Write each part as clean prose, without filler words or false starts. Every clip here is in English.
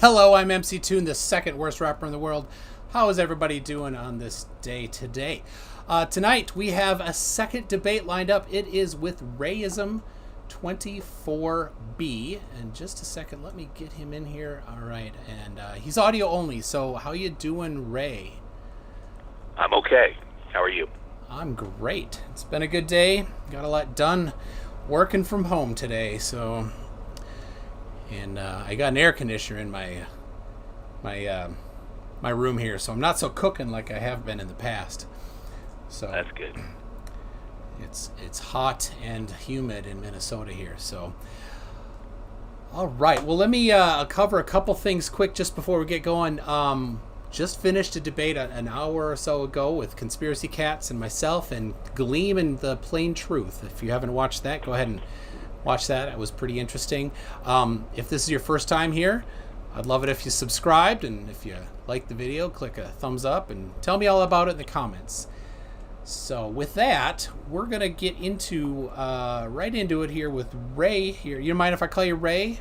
Hello, I'm MCToon, the second worst rapper in the world. How is everybody doing on this day today? Tonight we have a second debate lined up. It is with Rayism 24B. And just a second, let me get him in here. All right, and he's audio only. So how you doing, Ray? I'm okay. How are you? I'm great. It's been a good day. Got a lot done working from home today. So, and I got an air conditioner in my room here, so I'm not so cooking like I have been in the past. So that's good. It's hot and humid in Minnesota here. So, all right. Well, let me cover a couple things quick just before we get going. Just finished a debate an hour or so ago with Conspiracy Cats and myself and Gleam and the Plain Truth. If you haven't watched that, go ahead and watch that. It was pretty interesting. If this is your first time here, I'd love it if you subscribed, and if you like the video, click a thumbs up and tell me all about it in the comments. So with that, we're going to get into right into it here with Ray here. You mind if I call you Ray?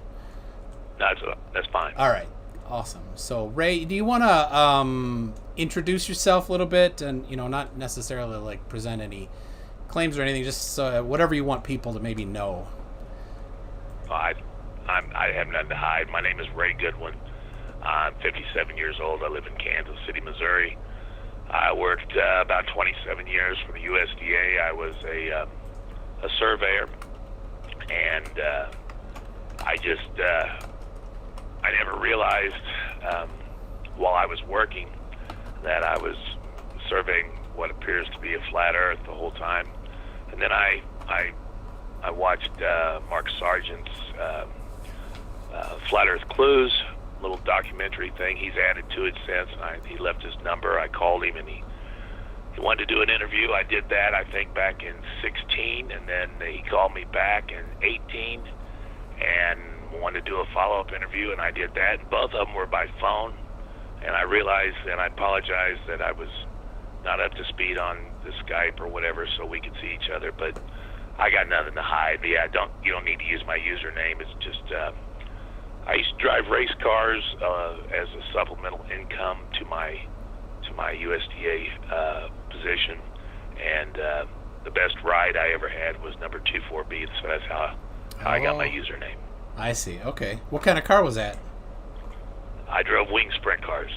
That's fine. All right. Awesome. So Ray, do you want to introduce yourself a little bit, and not necessarily like present any claims or anything, just whatever you want people to maybe know. I have nothing to hide. My name is Ray Goodwin. I'm 57 years old. I live in Kansas City, Missouri. I worked about 27 years for the USDA. I was a surveyor, and I never realized while I was working that I was surveying what appears to be a flat Earth the whole time. And then I watched Mark Sargent's Flat Earth Clues little documentary thing. He's added to it since. He left his number. I called him, and he wanted to do an interview. I did that, I think, back in 16, and then he called me back in 18 and wanted to do a follow-up interview, and I did that. And both of them were by phone, and I realized, and I apologized that I was not up to speed on the Skype or whatever, so we could see each other. But I got nothing to hide. Yeah, you don't need to use my username. It's just I used to drive race cars as a supplemental income to my USDA position, and the best ride I ever had was number 24B. So that's how I got my username. I see. Okay. What kind of car was that? I drove wing sprint cars,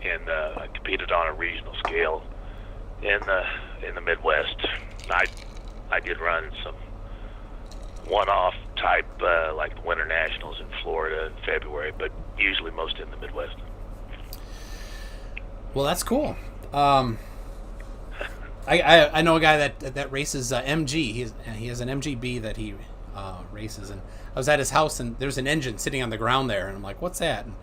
and I competed on a regional scale in the Midwest. I did run some one-off type like the Winter Nationals in Florida in February, but usually most in the Midwest. Well, that's cool. I know a guy that races MG. He has an MGB that he races, and I was at his house, and there's an engine sitting on the ground there, and I'm like, "What's that?" And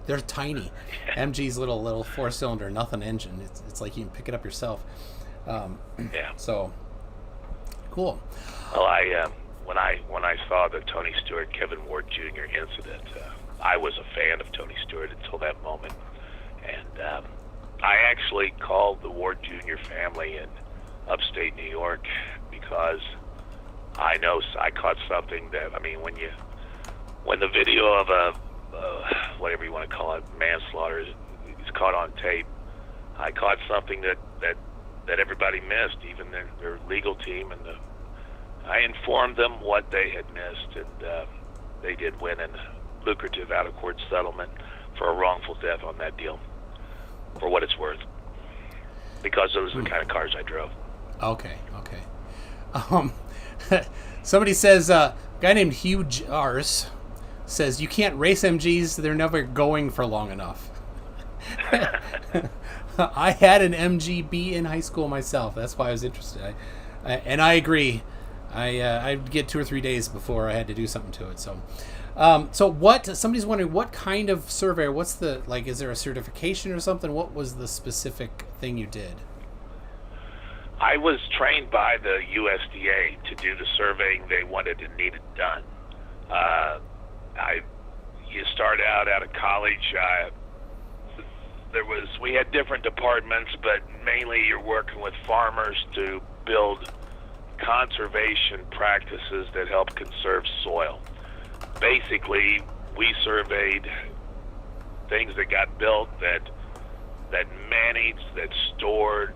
they're tiny. MG's little 4-cylinder, nothing engine. It's like you can pick it up yourself. Yeah. So cool. Well, when I saw the Tony Stewart Kevin Ward Jr. incident, I was a fan of Tony Stewart until that moment, and I actually called the Ward Jr. family in upstate New York because I know I caught something that, when the video of a whatever you want to call it, manslaughter is caught on tape, I caught something that everybody missed, even their legal team, and I informed them what they had missed, and they did win a lucrative out-of-court settlement for a wrongful death on that deal, for what it's worth, because those are the kind of cars I drove. Okay. Somebody says, a guy named Hugh Jars says, you can't race MGs, they're never going for long enough. I had an MGB in high school myself. That's why I was interested. And I agree. I'd get 2 or 3 days before I had to do something to it. So somebody's wondering what kind of surveyor, what's the, is there a certification or something? What was the specific thing you did? I was trained by the USDA to do the surveying they wanted and needed done. You start out of college, we had different departments, but mainly you're working with farmers to build conservation practices that help conserve soil. Basically, we surveyed things that got built that managed, that stored,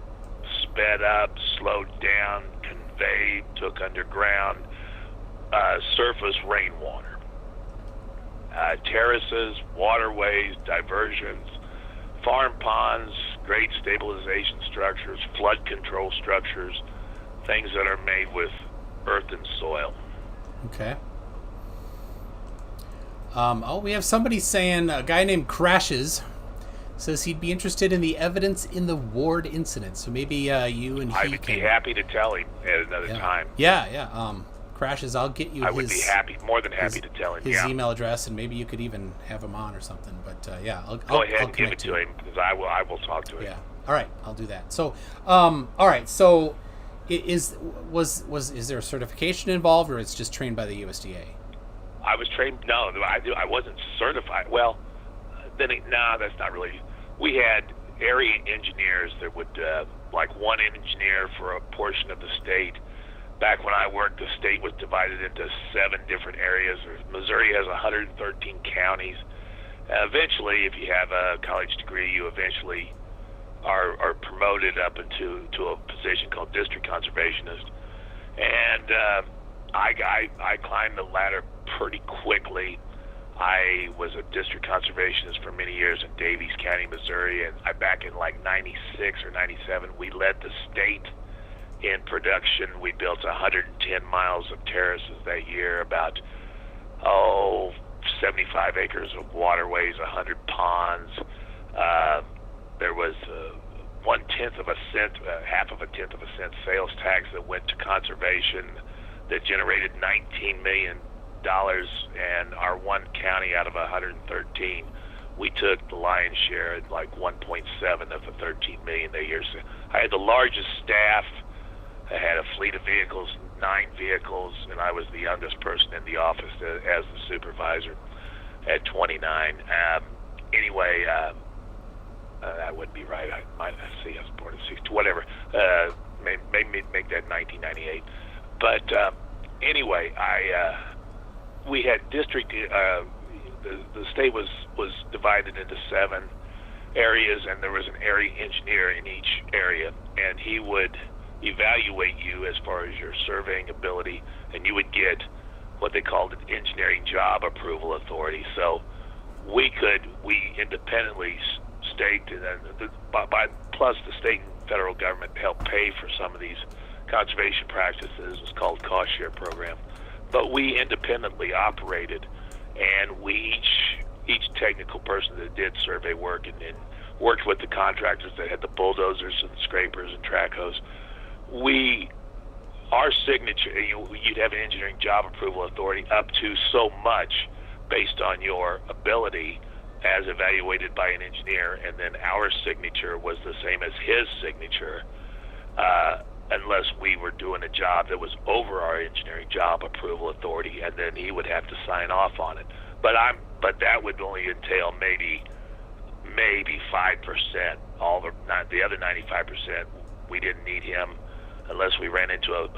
sped up, slowed down, conveyed, took underground, surface rainwater, terraces, waterways, diversions, farm ponds, grade stabilization structures, flood control structures, things that are made with earth and soil. Okay. We have somebody saying, a guy named Crashes says he'd be interested in the evidence in the Ward incident. So maybe you and he I would be happy to tell him at another time. Yeah. Crashes, I'll get you I would be more than happy to tell him. His email address, and maybe you could even have him on or something. But I'll go ahead I'll and give it to him, because I will talk to him. Yeah. All right, I'll do that. So, all right. So, is there a certification involved, or it's just trained by the USDA? I was trained. No, I wasn't certified. Well, that's not really. We had area engineers that would, like one engineer for a portion of the state. Back when I worked, the state was divided into 7 different areas. Missouri has 113 counties. Eventually, if you have a college degree, you eventually are promoted up into a position called district conservationist. And I climbed the ladder pretty quickly. I was a district conservationist for many years in Daviess County, Missouri, and back in like 96 or 97, we led the state in production. We built 110 miles of terraces that year, about 75 acres of waterways, 100 ponds. There was 1/10 of a cent, half of a tenth of a cent sales tax that went to conservation that generated $19 million, and our one county out of 113, we took the lion's share at like 1.7 of the 13 million that year. So I had the largest staff. I had a fleet of vehicles, 9 vehicles, and I was the youngest person in the office as the supervisor at 29. Anyway, that wouldn't be right. I might see. I was born in 60, whatever. Maybe make that 1998. But anyway, we had district. The state was divided into 7 areas, and there was an area engineer in each area, and he would evaluate you as far as your surveying ability, and you would get what they called an engineering job approval authority. So we independently state, and plus the state and federal government helped pay for some of these conservation practices. It's called cost share program. But we independently operated, and we each technical person that did survey work and worked with the contractors that had the bulldozers and scrapers and track hoes. Our signature, you'd have an engineering job approval authority up to so much based on your ability as evaluated by an engineer, and then our signature was the same as his signature, unless we were doing a job that was over our engineering job approval authority, and then he would have to sign off on it. But that would only entail maybe 5%. The other 95%, we didn't need him unless we ran into a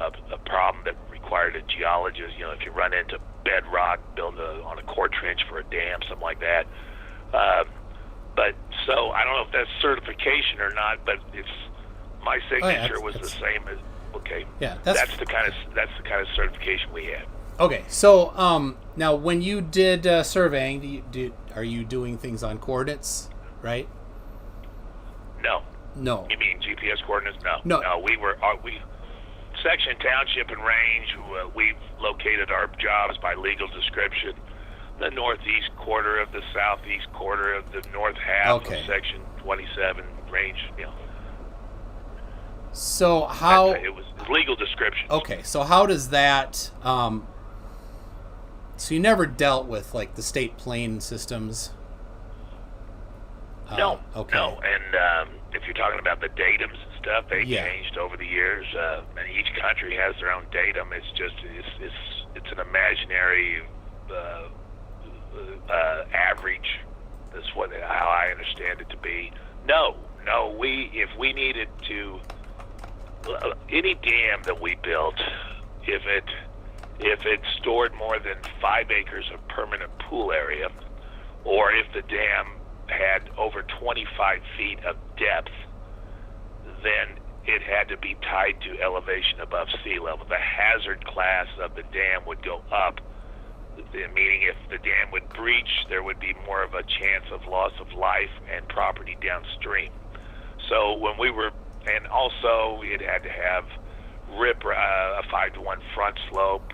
problem that required a geologist. If you run into bedrock, build on a core trench for a dam, something like that. But so I don't know if that's certification or not, but my signature was the same as. Okay. Yeah, that's the kind of certification we had. Okay, so now when you did surveying, are you doing things on coordinates, right? No. You mean GPS coordinates? No. No, we section, township, and range. We've located our jobs by legal description. The northeast quarter of the southeast quarter of the north half of section 27 range. So how it was legal description. Okay, so how does that? So you never dealt with like the state plane systems. No. Okay. No, and if you're talking about the datums and stuff, they changed over the years. And each country has their own datum. It's just it's an imaginary average. That's how I understand it to be. No. If we needed to, any dam that we built, if it stored more than 5 acres of permanent pool area, or if the dam had over 25 feet of depth, then it had to be tied to elevation above sea level. The hazard class of the dam would go up, meaning if the dam would breach, there would be more of a chance of loss of life and property downstream. So when we were, and also it had to have a 5-to-1 front slope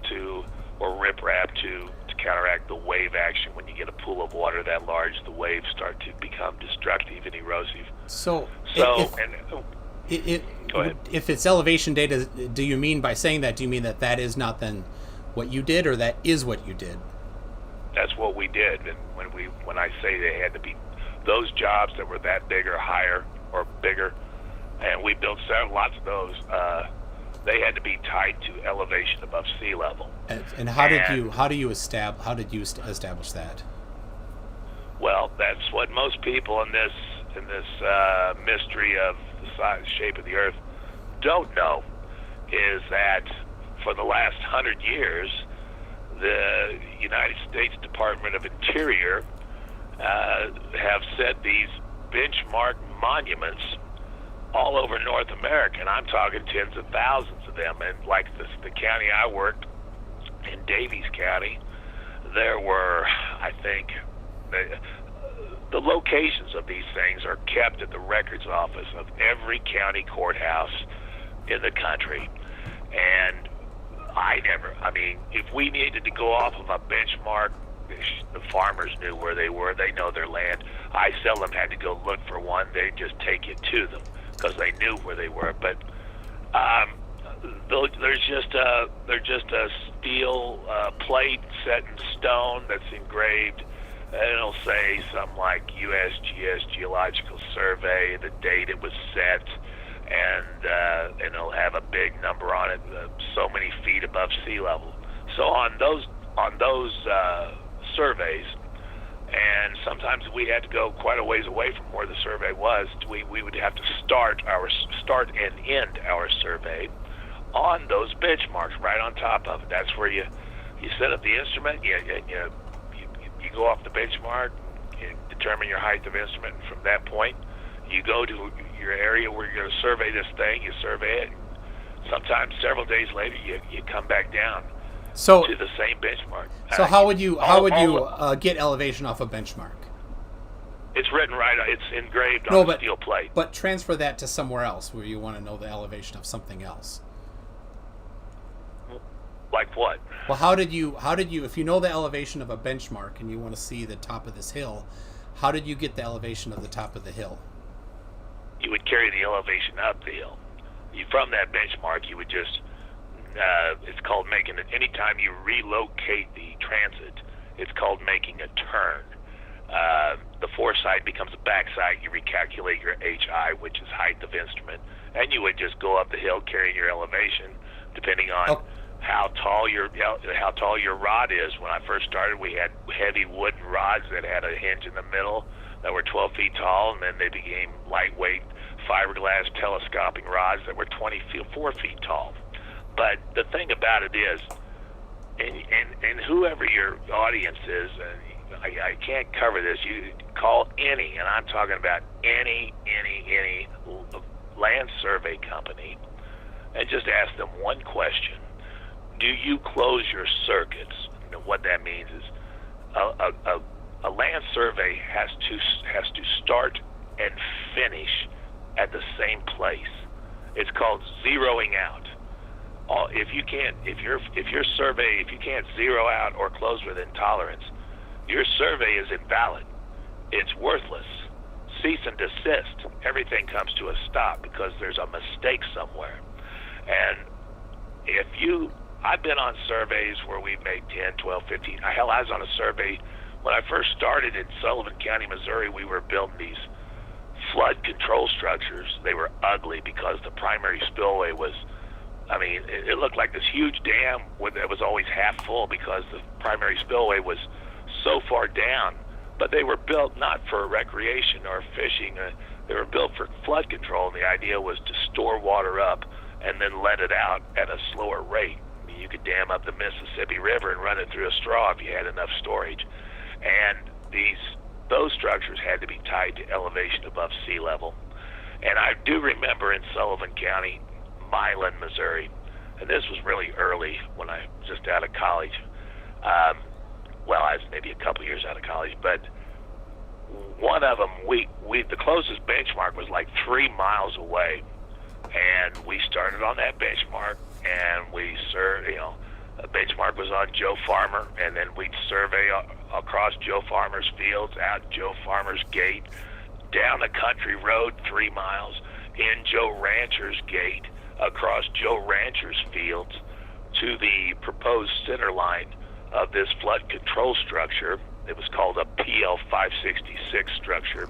or riprap to counteract the wave action. When you get a pool of water that large, the waves start to become destructive and erosive. So go ahead. If it's elevation data, do you mean by saying that, do you mean that is not then what you did, or that is what you did? That's what we did. And when I say they had to be those jobs that were that big or higher or bigger, and we built lots of those, they had to be tied to elevation above sea level. And how did you establish that? Well, that's what most people in this mystery of the size, shape of the Earth don't know, is that for the last 100 years, the United States Department of Interior have set these benchmark monuments all over North America, and I'm talking tens of thousands of them. And like the county I worked in, Davies County, there were, I think, the locations of these things are kept at the records office of every county courthouse in the country. And if we needed to go off of a benchmark, the farmers knew where they were. They know their land. I seldom had to go look for one. They just take it to them because they knew where they were. But they're just a steel plate set in stone that's engraved. And it'll say something like USGS Geological Survey, the date it was set, and it'll have a big number on it, so many feet above sea level. So on those surveys, and sometimes we had to go quite a ways away from where the survey was. We would have to start and end our survey on those benchmarks right on top of it. That's where you set up the instrument. You go off the benchmark, you determine your height of instrument, and from that point, you go to your area where you're going to survey this thing. You survey it. Sometimes several days later, you come back down to the same benchmark. So how would you get elevation off a benchmark? It's written right. It's engraved on a steel plate. But transfer that to somewhere else where you want to know the elevation of something else. Like what? Well, how did you, if you know the elevation of a benchmark and you want to see the top of this hill, how did you get the elevation of the top of the hill? You would carry the elevation up the hill. From that benchmark, you would just, it's called making it, anytime you relocate the transit, it's called making a turn. The foresight becomes a backside. You recalculate your HI, which is height of instrument, and you would just go up the hill carrying your elevation, depending on how tall your rod is. When I first started, we had heavy wooden rods that had a hinge in the middle that were 12 feet tall, and then they became lightweight fiberglass telescoping rods that were 24 feet tall. But the thing about it is, and whoever your audience is, I can't cover this. You call any, and I'm talking about any land survey company, and just ask them one question: do you close your circuits? And what that means is a land survey has to start and finish at the same place. It's called zeroing out. If you can't zero out or close within tolerance, your survey is invalid. It's worthless. Cease and desist. Everything comes to a stop because there's a mistake somewhere. And I've been on surveys where we've made 10, 12, 15. Hell, I was on a survey when I first started in Sullivan County, Missouri. We were building these flood control structures. They were ugly because the primary spillway was, it looked like this huge dam that was always half full because the primary spillway was so far down. But they were built not for recreation or fishing. They were built for flood control, and the idea was to store water up and then let it out at a slower rate. You could dam up the Mississippi River and run it through a straw if you had enough storage. And these those structures had to be tied to elevation above sea level. And I do remember in Sullivan County, Milan, Missouri, and this was really early when I was just out of college. Well, I was maybe a couple years out of college, but one of them, the closest benchmark was like 3 miles away, and we started on that benchmark, and we served, the benchmark was on Joe Farmer, and then we'd survey across Joe Farmer's fields, out Joe Farmer's gate, down a country road 3 miles, in Joe Rancher's gate, across Joe Rancher's fields, to the proposed center line of this flood control structure. It was called a PL 566 structure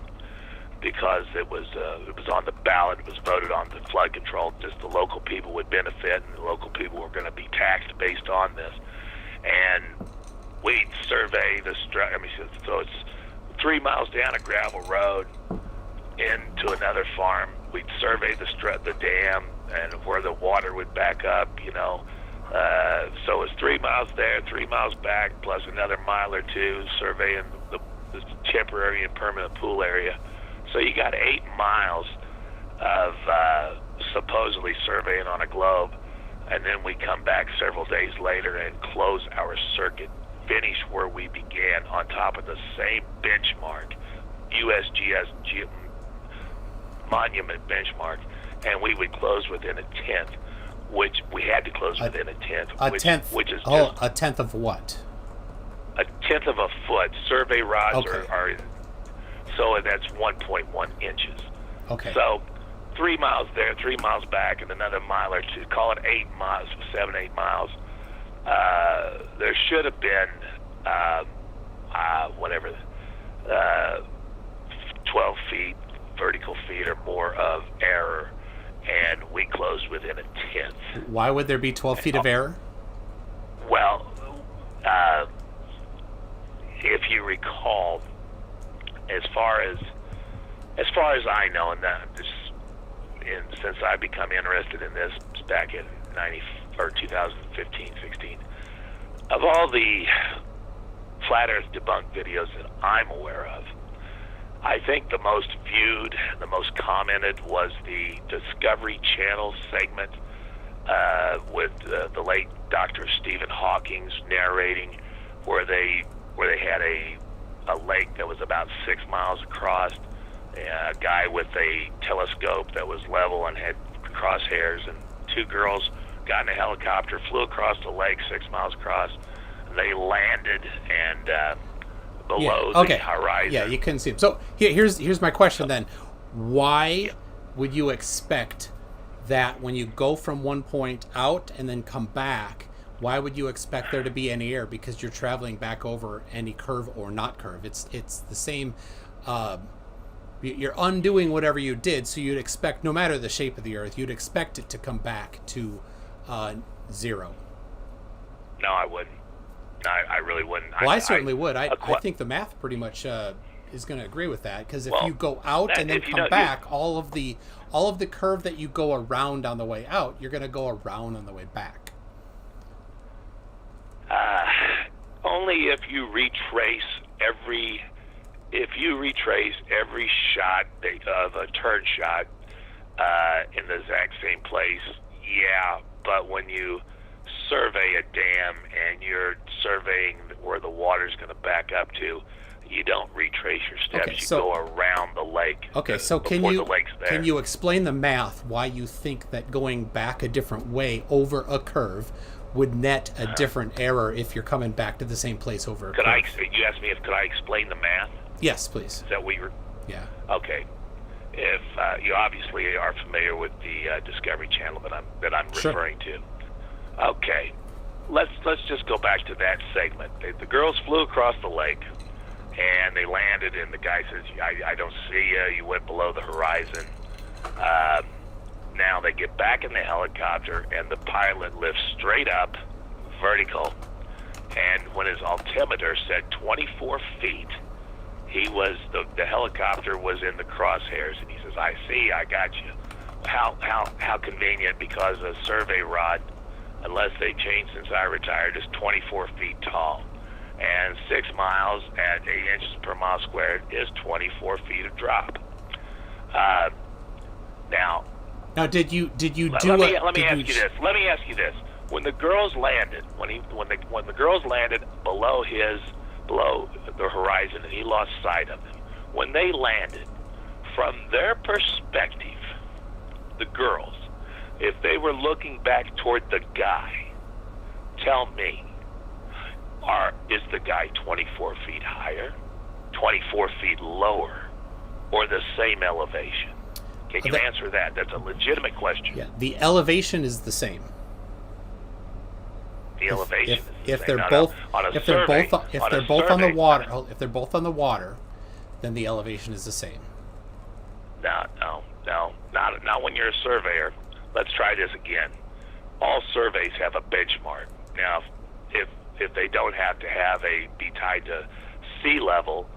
because it was on the ballot. It was voted on the flood control. Just the local people would benefit, and the local people were going to be taxed based on this. And we'd survey the structure. So it's 3 miles down a gravel road into another farm. We'd survey the dam and where the water would back up, so it's 3 miles there, 3 miles back, plus another mile or two surveying the temporary and permanent pool area. So you got 8 miles of supposedly surveying on a globe, and then we come back several days later and close our circuit, finish where we began on top of the same benchmark, USGS monument benchmark, and we would close within a tenth. Which we had to close within a tenth. Which is a tenth of what? A tenth of a foot. Survey rods Okay. are so that's 1.1 inches. Okay. So 3 miles there, 3 miles back, and another mile or two. Call it 8 miles, 7, 8 miles. There should have been 12 feet, vertical feet or more of error. And we closed within a tenth. Why would there be 12 feet of error? Well, if you recall, as far as I know, and since I become interested in this back in 2015, 16, of all the flat Earth debunked videos that I'm aware of, I think the most viewed, the most commented was the Discovery Channel segment with the late Dr. Stephen Hawking's narrating, where they had a lake that was about 6 miles across, a guy with a telescope that was level and had crosshairs, and 2 girls got in a helicopter, flew across the lake 6 miles across, and they landed and below the horizon. Yeah, you couldn't see them. So here's my question then. Why would you expect that when you go from one point out and then come back, why would you expect there to be any error? Because you're traveling back over any curve or not curve. It's the same. You're undoing whatever you did, so you'd expect, no matter the shape of the Earth, you'd expect it to come back to zero. No, I wouldn't. I really wouldn't. Well, I certainly would. I think the math pretty much is going to agree with that, because if you go out and then come back, all of the curve that you go around on the way out, you're going to go around on the way back. Only if you retrace every shot of a turn shot in the exact same place. Yeah, but when you survey a dam and you're surveying where the water's going to back up to, you don't retrace your steps. Okay, so, you go around the lake. Okay, so can you explain the math why you think that going back a different way over a curve would net a different error if you're coming back to the same place over a curve? You asked me could I explain the math? Yes, please. Is that what you're... Yeah. Okay. If you obviously are familiar with the Discovery Channel that I'm referring to. Okay, let's just go back to that segment. The girls flew across the lake, and they landed, and the guy says, I don't see you. You went below the horizon. Now they get back in the helicopter, and the pilot lifts straight up, vertical, and when his altimeter said 24 feet, the helicopter was in the crosshairs, and he says, I see, I got you. How convenient, because a survey rod, unless they changed since I retired, is 24 feet tall. and 6 miles at 8 inches per mile squared is 24 feet of drop. Now, did you do let me ask you this. When the girls landed, when the girls landed below the horizon, and he lost sight of them, when they landed, from their perspective, the girls, if they were looking back toward the guy, tell me, is the guy 24 feet higher, 24 feet lower, or the same elevation? Can you answer that? That's a legitimate question. Yeah, the elevation is the same. The elevation if is they're the both same. if they're both on the water, then the elevation is the same. No, not when you're a surveyor. Let's try this again. All surveys have a benchmark. Now, if they don't have to be tied to sea level,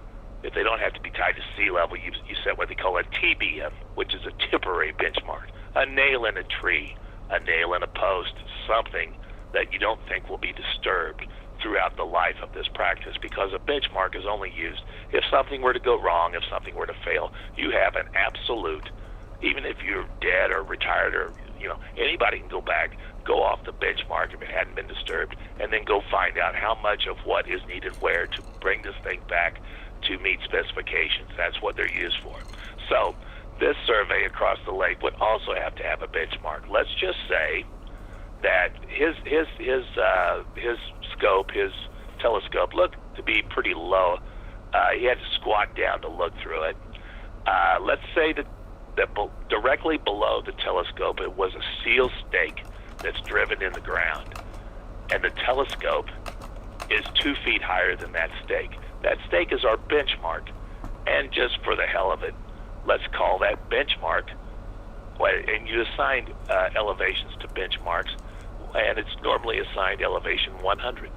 if they don't have to be tied to sea level, you set what they call a TBM, which is a temporary benchmark. A nail in a tree, a nail in a post, something that you don't think will be disturbed throughout the life of this practice, because a benchmark is only used if something were to go wrong, if something were to fail. You have an absolute, even if you're dead or retired or, anybody can go back, go off the benchmark if it hadn't been disturbed, and then go find out how much of what is needed where to bring this thing back to meet specifications. That's what they're used for. So this survey across the lake would also have to have a benchmark. Let's just say that his scope, his telescope, looked to be pretty low. He had to squat down to look through it. Let's say that directly below the telescope, it was a steel stake that's driven in the ground, and the telescope is 2 feet higher than that stake. That stake is our benchmark, and just for the hell of it, let's call that benchmark. And you assign elevations to benchmarks, and it's normally assigned elevation 100.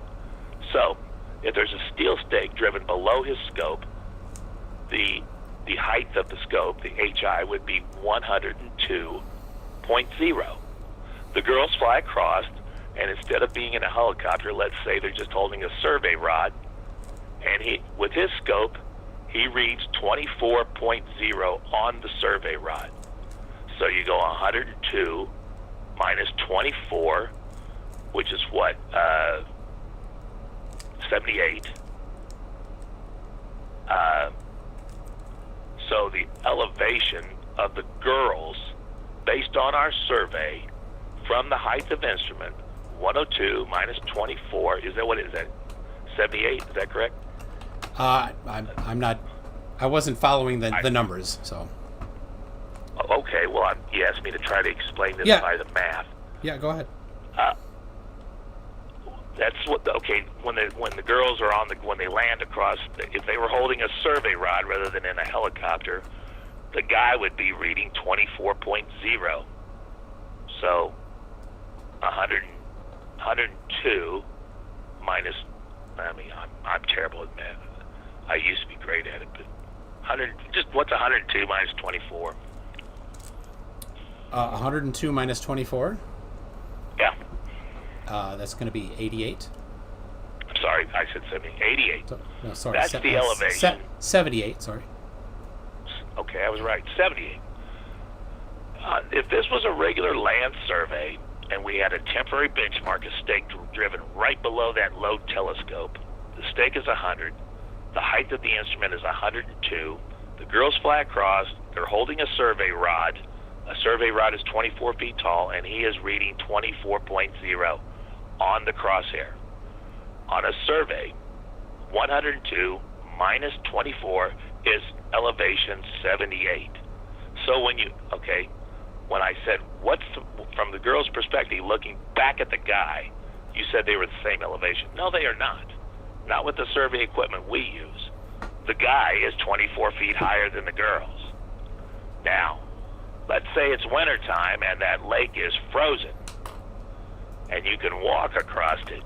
So if there's a steel stake driven below his scope, the height of the scope, the HI, would be 102.0. The girls fly across, and instead of being in a helicopter, let's say they're just holding a survey rod, and with his scope, he reads 24.0 on the survey rod. So you go 102 minus 24, which is what, 78. So the elevation of the girls, based on our survey, from the height of instrument, 102 minus 24, is that what is that? 78, is that correct? I'm not. I wasn't following the numbers, so. Okay, well, you asked me to try to explain this by the math. Yeah, go ahead. That's what. Okay, when the girls are when they land across, if they were holding a survey rod rather than in a helicopter, the guy would be reading 24.0. So 102 minus. I'm terrible at math. I used to be great at it, but what's 102 minus 24? 102 minus 24? Yeah. That's going to be 88. I'm sorry, I said 70. 88. No, sorry. That's the elevation. 78, sorry. Okay, I was right. 78. If this was a regular land survey and we had a temporary benchmark, a stake driven right below that low telescope, the stake is 100. The height of the instrument is 102. The girls fly across. They're holding a survey rod. A survey rod is 24 feet tall, and he is reading 24.0 on the crosshair. On a survey, 102 minus 24 is elevation 78. So when I said, from the girl's perspective, looking back at the guy, you said they were the same elevation. No, they are not. Not with the survey equipment we use. The guy is 24 feet higher than the girls. Now, let's say it's wintertime and that lake is frozen, and you can walk across it.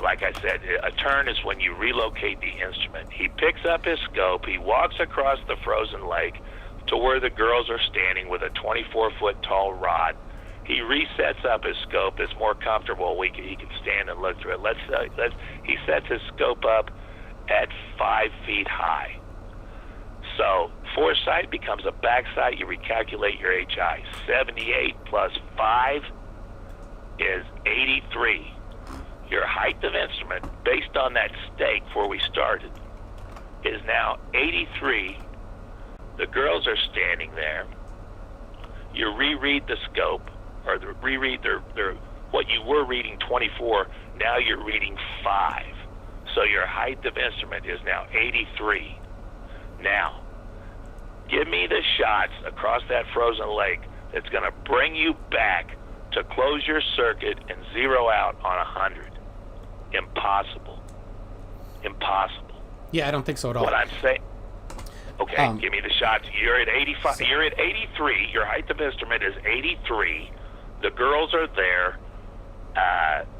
Like I said, a turn is when you relocate the instrument. He picks up his scope, he walks across the frozen lake to where the girls are standing with a 24-foot tall rod. he resets up his scope that's more comfortable. He can stand and look through it. He sets his scope up at 5 feet high. So foresight becomes a backside. You recalculate your HI. 78 plus 5 is 83. Your height of instrument, based on that stake where we started, is now 83. The girls are standing there. You reread the scope, or reread their what you were reading 24. Now you're reading 5. So your height of instrument is now 83. Now, give me the shots across that frozen lake that's going to bring you back to close your circuit and zero out on 100. Impossible. Impossible. Yeah, I don't think so at all. What I'm saying. Okay, give me the shots. You're at 85. You're at 83. Your height of instrument is 83. The girls are there,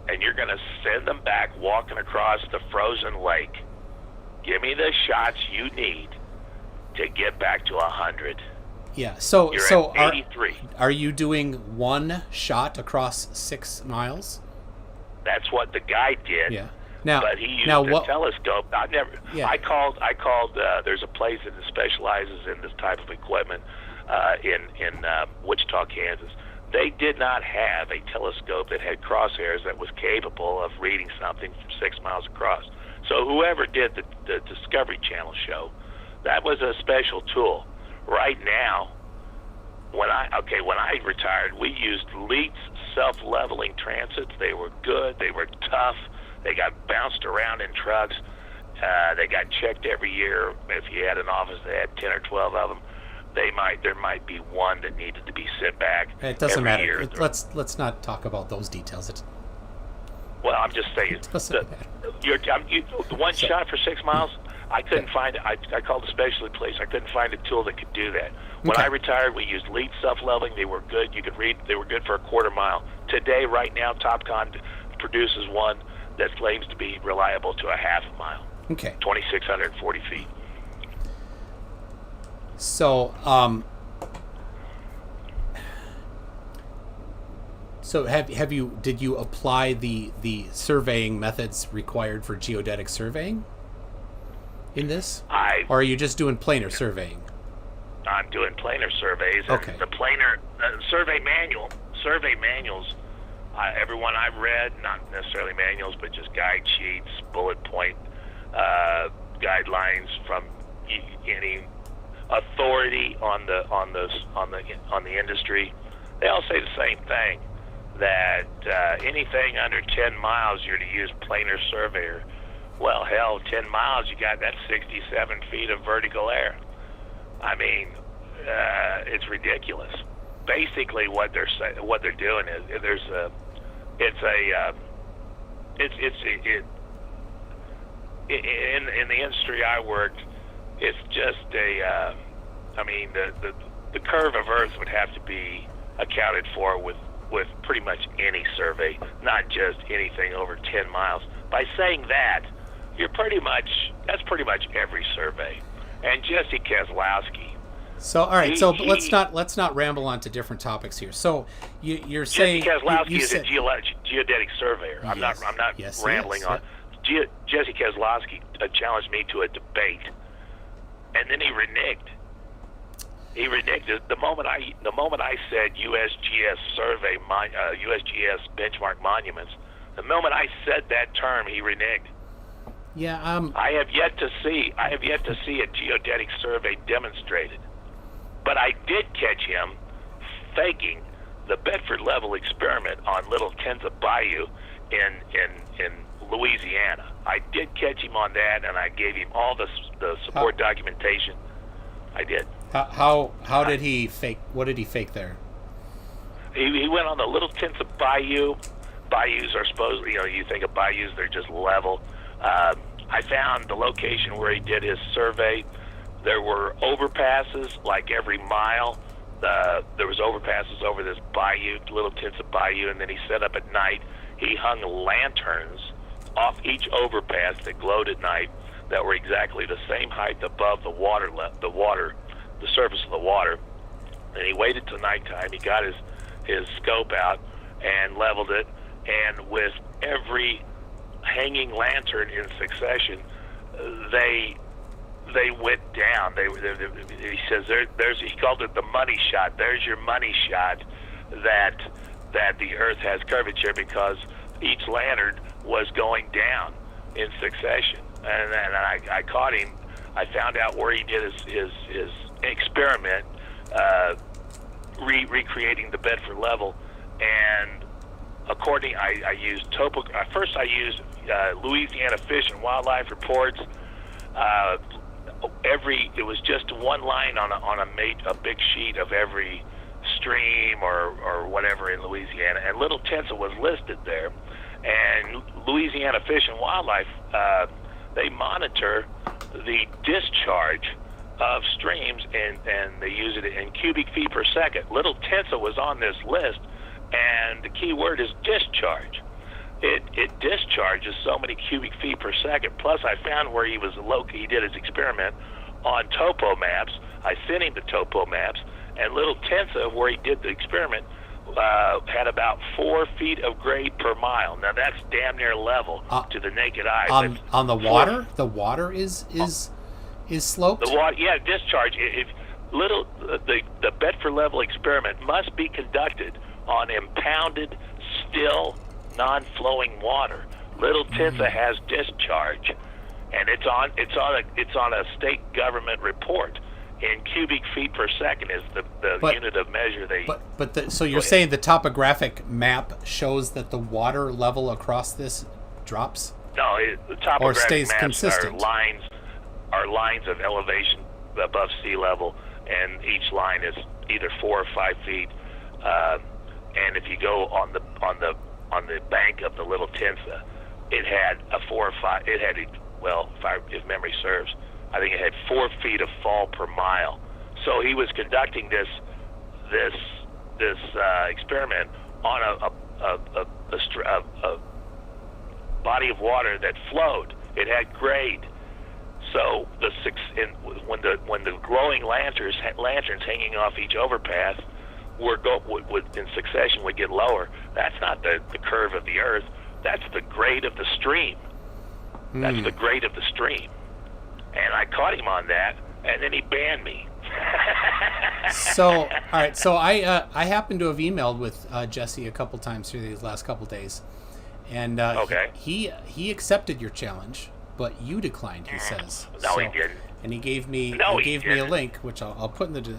and you're going to send them back walking across the frozen lake. Give me the shots you need to get back to 100. Yeah. So you're at 83. Are you doing one shot across 6 miles? That's what the guy did. Yeah. Now, but he used a telescope. I never. Yeah. I called. There's a place that specializes in this type of equipment in Wichita, Kansas. They did not have a telescope that had crosshairs that was capable of reading something from 6 miles across. So whoever did the Discovery Channel show, that was a special tool. Right now, when I retired, we used Leitz self-leveling transits. They were good. They were tough. They got bounced around in trucks. They got checked every year. If you had an office that had 10 or 12 of them, there might be one that needed to be sent back. It doesn't matter. Year. Let's not talk about those details. Well, I'm just saying. The one shot for 6 miles, I couldn't find it. I called a specialty place. I couldn't find a tool that could do that. When I retired, we used Leitz self-leveling. They were good. You could read. They were good for a quarter mile. Today, right now, Topcon produces one that claims to be reliable to a half a mile. Okay. 2,640 feet. So, did you apply the surveying methods required for geodetic surveying in this? Or are you just doing planar surveying? I'm doing planar surveys. Okay. The planar survey manuals, everyone I've read, not necessarily manuals, but just guide sheets, bullet point guidelines from any authority on the industry. They all say the same thing, that anything under 10 miles you're to use planar surveyor. Well, hell, 10 miles you got, that's 67 feet of vertical air. I mean, it's ridiculous. Basically, what they're doing is in the industry I worked, it's just the curve of Earth would have to be accounted for with pretty much any survey, not just anything over 10 miles. By saying that, that's pretty much every survey. And Jesse Keselowski. So all right, let's not ramble on to different topics here. So you're saying Jesse Keselowski is a geodetic surveyor. Yes, I'm not rambling on. Jesse Keselowski challenged me to a debate, and then he reneged. He reneged the moment I said USGS survey, USGS benchmark monuments. The moment I said that term, he reneged. Yeah. I have yet to see a geodetic survey demonstrated, but I did catch him faking the Bedford level experiment on Little Tenza Bayou in Louisiana. I did catch him on that, and I gave him all the support documentation. I did. How did he fake? What did he fake there? He went on the Little Tenza Bayou. Bayous are supposedly, you think of bayous, they're just level. I found the location where he did his survey. There were overpasses like every mile. There was overpasses over this bayou, Little Tenza Bayou, and then he set up at night. He hung lanterns off each overpass that glowed at night that were exactly the same height above the surface of the water. And he waited till nighttime. He got his his scope out and leveled it, and with every hanging lantern in succession, they went down. He says he called it the money shot. There's your money shot that the Earth has curvature because each lantern was going down in succession. And then I caught him. I found out where he did his experiment, recreating the Bedford level, and I used First, I used Louisiana Fish and Wildlife reports. It was just one line on a big sheet of every stream or whatever in Louisiana, and Little Tinsel was listed there. And Louisiana Fish and Wildlife, they monitor the discharge of streams, and they use it in cubic feet per second. Little Tinsel was on this list, and the key word is discharge. It discharges so many cubic feet per second. Plus, I found where he did his experiment on topo maps. I sent him the topo maps, and Little Tinsel, where he did the experiment, had about 4 feet of grade per mile. Now that's damn near level to the naked eye. On the water, the water is sloped. The water, yeah, discharge. The Bedford level experiment must be conducted on impounded, still, non-flowing water. Little Tinsel has discharge, and it's on a state government report. In cubic feet per second is the unit of measure they. So you're saying the topographic map shows that the water level across this drops? No, the topographic or stays maps consistent. are lines of elevation above sea level, and each line is either 4 or 5 feet. And if you go on the bank of the Little Tinsel, it had a 4 or 5. It had if memory serves, I think it had 4 feet of fall per mile. So he was conducting this experiment on a body of water that flowed. It had grade. So when the glowing lanterns hanging off each overpass would in succession would get lower. That's not the curve of the Earth. That's the grade of the stream. That's the grade of the stream. And I caught him on that, and then he banned me. So, all right. So I happen to have emailed with Jesse a couple times through these last couple days, and okay. he accepted your challenge, but you declined. He says. No, he didn't. And he gave me me a link, which I'll put in the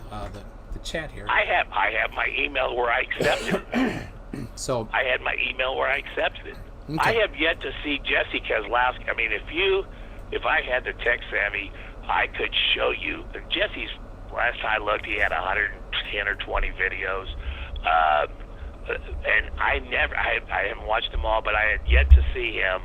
chat here. I have my email where I accepted it. So I had my email where I accepted it. Okay. I have yet to see Jesse Kozlowski. I mean, if I had the tech savvy, I could show you. Jesse's, last I looked, he had 110 or 20 videos, and I haven't watched them all, but I had yet to see him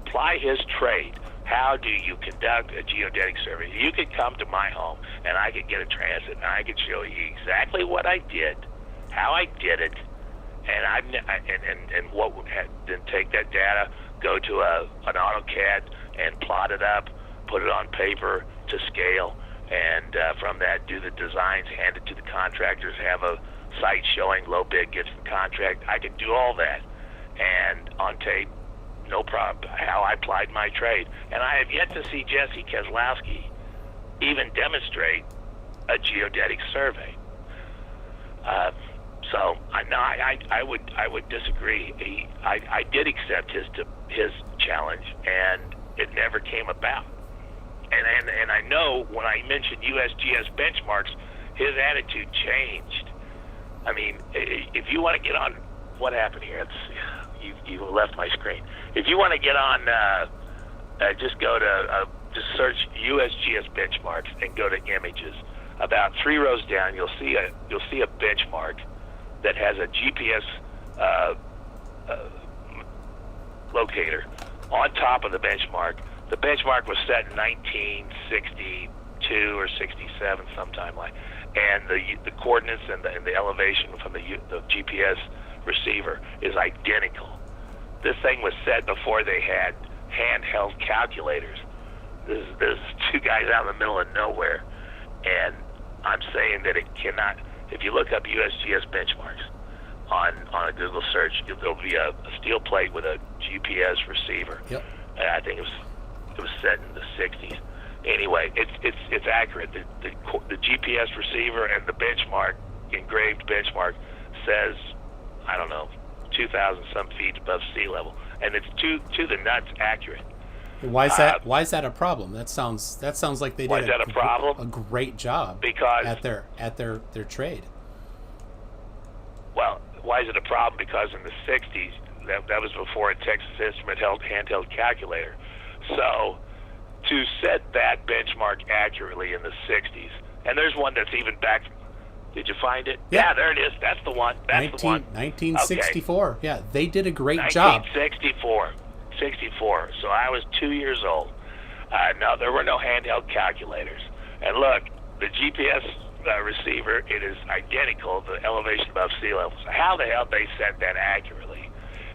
ply his trade. How do you conduct a geodetic survey? You could come to my home, and I could get a transit, and I could show you exactly what I did, how I did it, and what would then take that data, go to an AutoCAD and plot it up, put it on paper to scale, and from that do the designs, hand it to the contractors, have a site showing, low bid gets the contract. I could do all that, and on tape, no problem, how I applied my trade. And I have yet to see Jesse Kozlowski even demonstrate a geodetic survey. So I would disagree. I did accept his challenge, and it never came about. And I know when I mentioned USGS benchmarks, his attitude changed. I mean, if you want to get on, what happened here? You left my screen. If you want to get on, just go to just search USGS benchmarks and go to images. About 3 rows down, you'll see a benchmark that has a GPS locator on top of the benchmark. The benchmark was set in 1962 or 67, sometime like, and the coordinates and the elevation from the GPS receiver is identical. This thing was set before they had handheld calculators. There's 2 guys out in the middle of nowhere, and I'm saying that it cannot. if you look up USGS benchmarks on a Google search, there'll be a steel plate with a GPS receiver. Yep. I think it was set in the 60s. Anyway, it's accurate. The GPS receiver and the benchmark, engraved benchmark, says, I don't know, 2,000 some feet above sea level, and it's to the nuts accurate. Why is that? Why is that a problem? That sounds like they did a great job because at their trade. Well, why is it a problem? Because in the 60s, that was before a Texas Instrument handheld calculator. So to set that benchmark accurately in the 60s, and there's one that's even back. Did you find it? Yeah, there it is. That's the one. That's the one. 1964. Okay. Yeah, they did a great job. 1964. So I was 2 years old. No, there were no handheld calculators. And look, the GPS receiver, it is identical to the elevation above sea level. So how the hell they set that accurately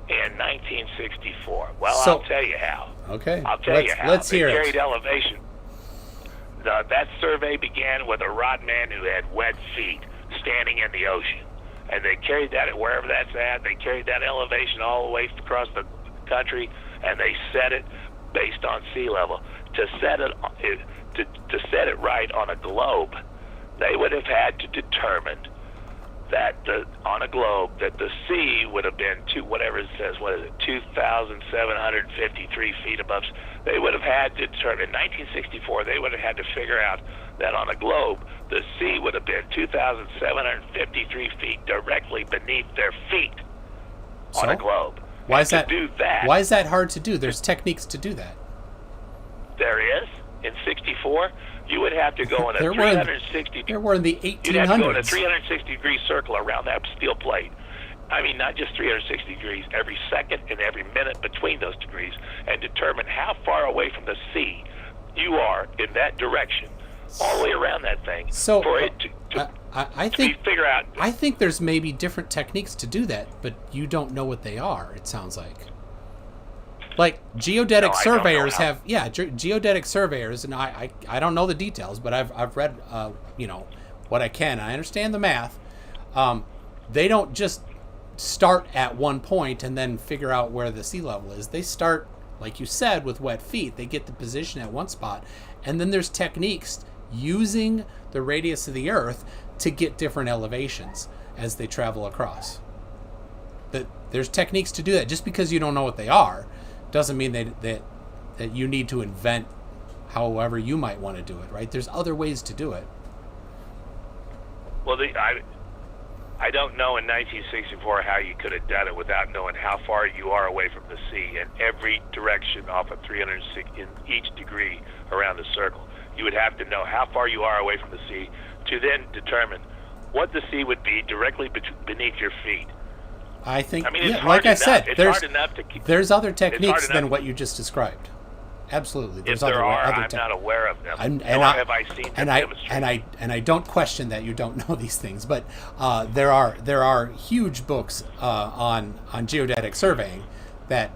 in 1964? Well, I'll tell you how. Okay. I'll tell you how. Let's hear it. They carried elevation. That survey began with a rod man who had wet feet standing in the ocean. And they carried that at wherever that's at. They carried that elevation all the way across the country, and they set it based on sea level. To set it right on a globe, they would have had to determine that on a globe that the sea would have been 2,753 feet above. They would have had to determine in 1964. They would have had to figure out that on a globe the sea would have been 2,753 feet directly beneath their feet on a globe. Why is that? Do that? Why is that hard to do? There's techniques to do that. There is. In 64, you would have to go in a 360. There were in the 1800s. You'd have to go in a 360-degree circle around that steel plate. I mean, not just 360 degrees, every second and every minute between those degrees, and determine how far away from the sea you are in that direction, all the way around that thing. So for it I think figure out. I think there's maybe different techniques to do that, but you don't know what they are. It sounds like geodetic surveyors have geodetic surveyors, and I don't know the details, but I've read what I can. I understand the math. They don't just start at one point and then figure out where the sea level is. They start, like you said, with wet feet. They get the position at one spot, and then there's techniques using the radius of the Earth to get different elevations as they travel across. There's techniques to do that. Just because you don't know what they are doesn't mean that you need to invent however you might want to do it, right? There's other ways to do it. Well, I don't know in 1964 how you could have done it without knowing how far you are away from the sea in every direction off of 360 in each degree around the circle. You would have to know how far you are away from the sea to then determine what the sea would be directly beneath your feet. I think, like I said, there's other techniques than what you just described. Absolutely, if there are, I'm not aware of them. Have I seen them demonstrated. And I don't question that you don't know these things, but there are huge books on geodetic surveying that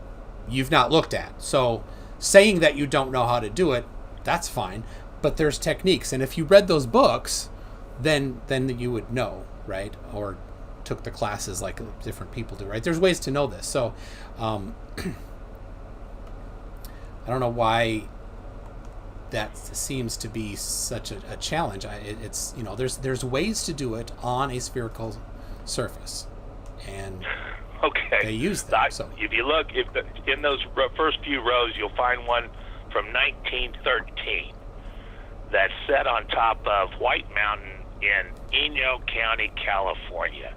you've not looked at. So saying that you don't know how to do it, that's fine. But there's techniques, and if you read those books, then you would know, right? Or took the classes like different people do, right? There's ways to know this. So I don't know why that seems to be such a challenge. It's there's ways to do it on a spherical surface, and they use them. So if you look, in those first few rows, you'll find one from 1913 that's set on top of White Mountain in Eno County, California.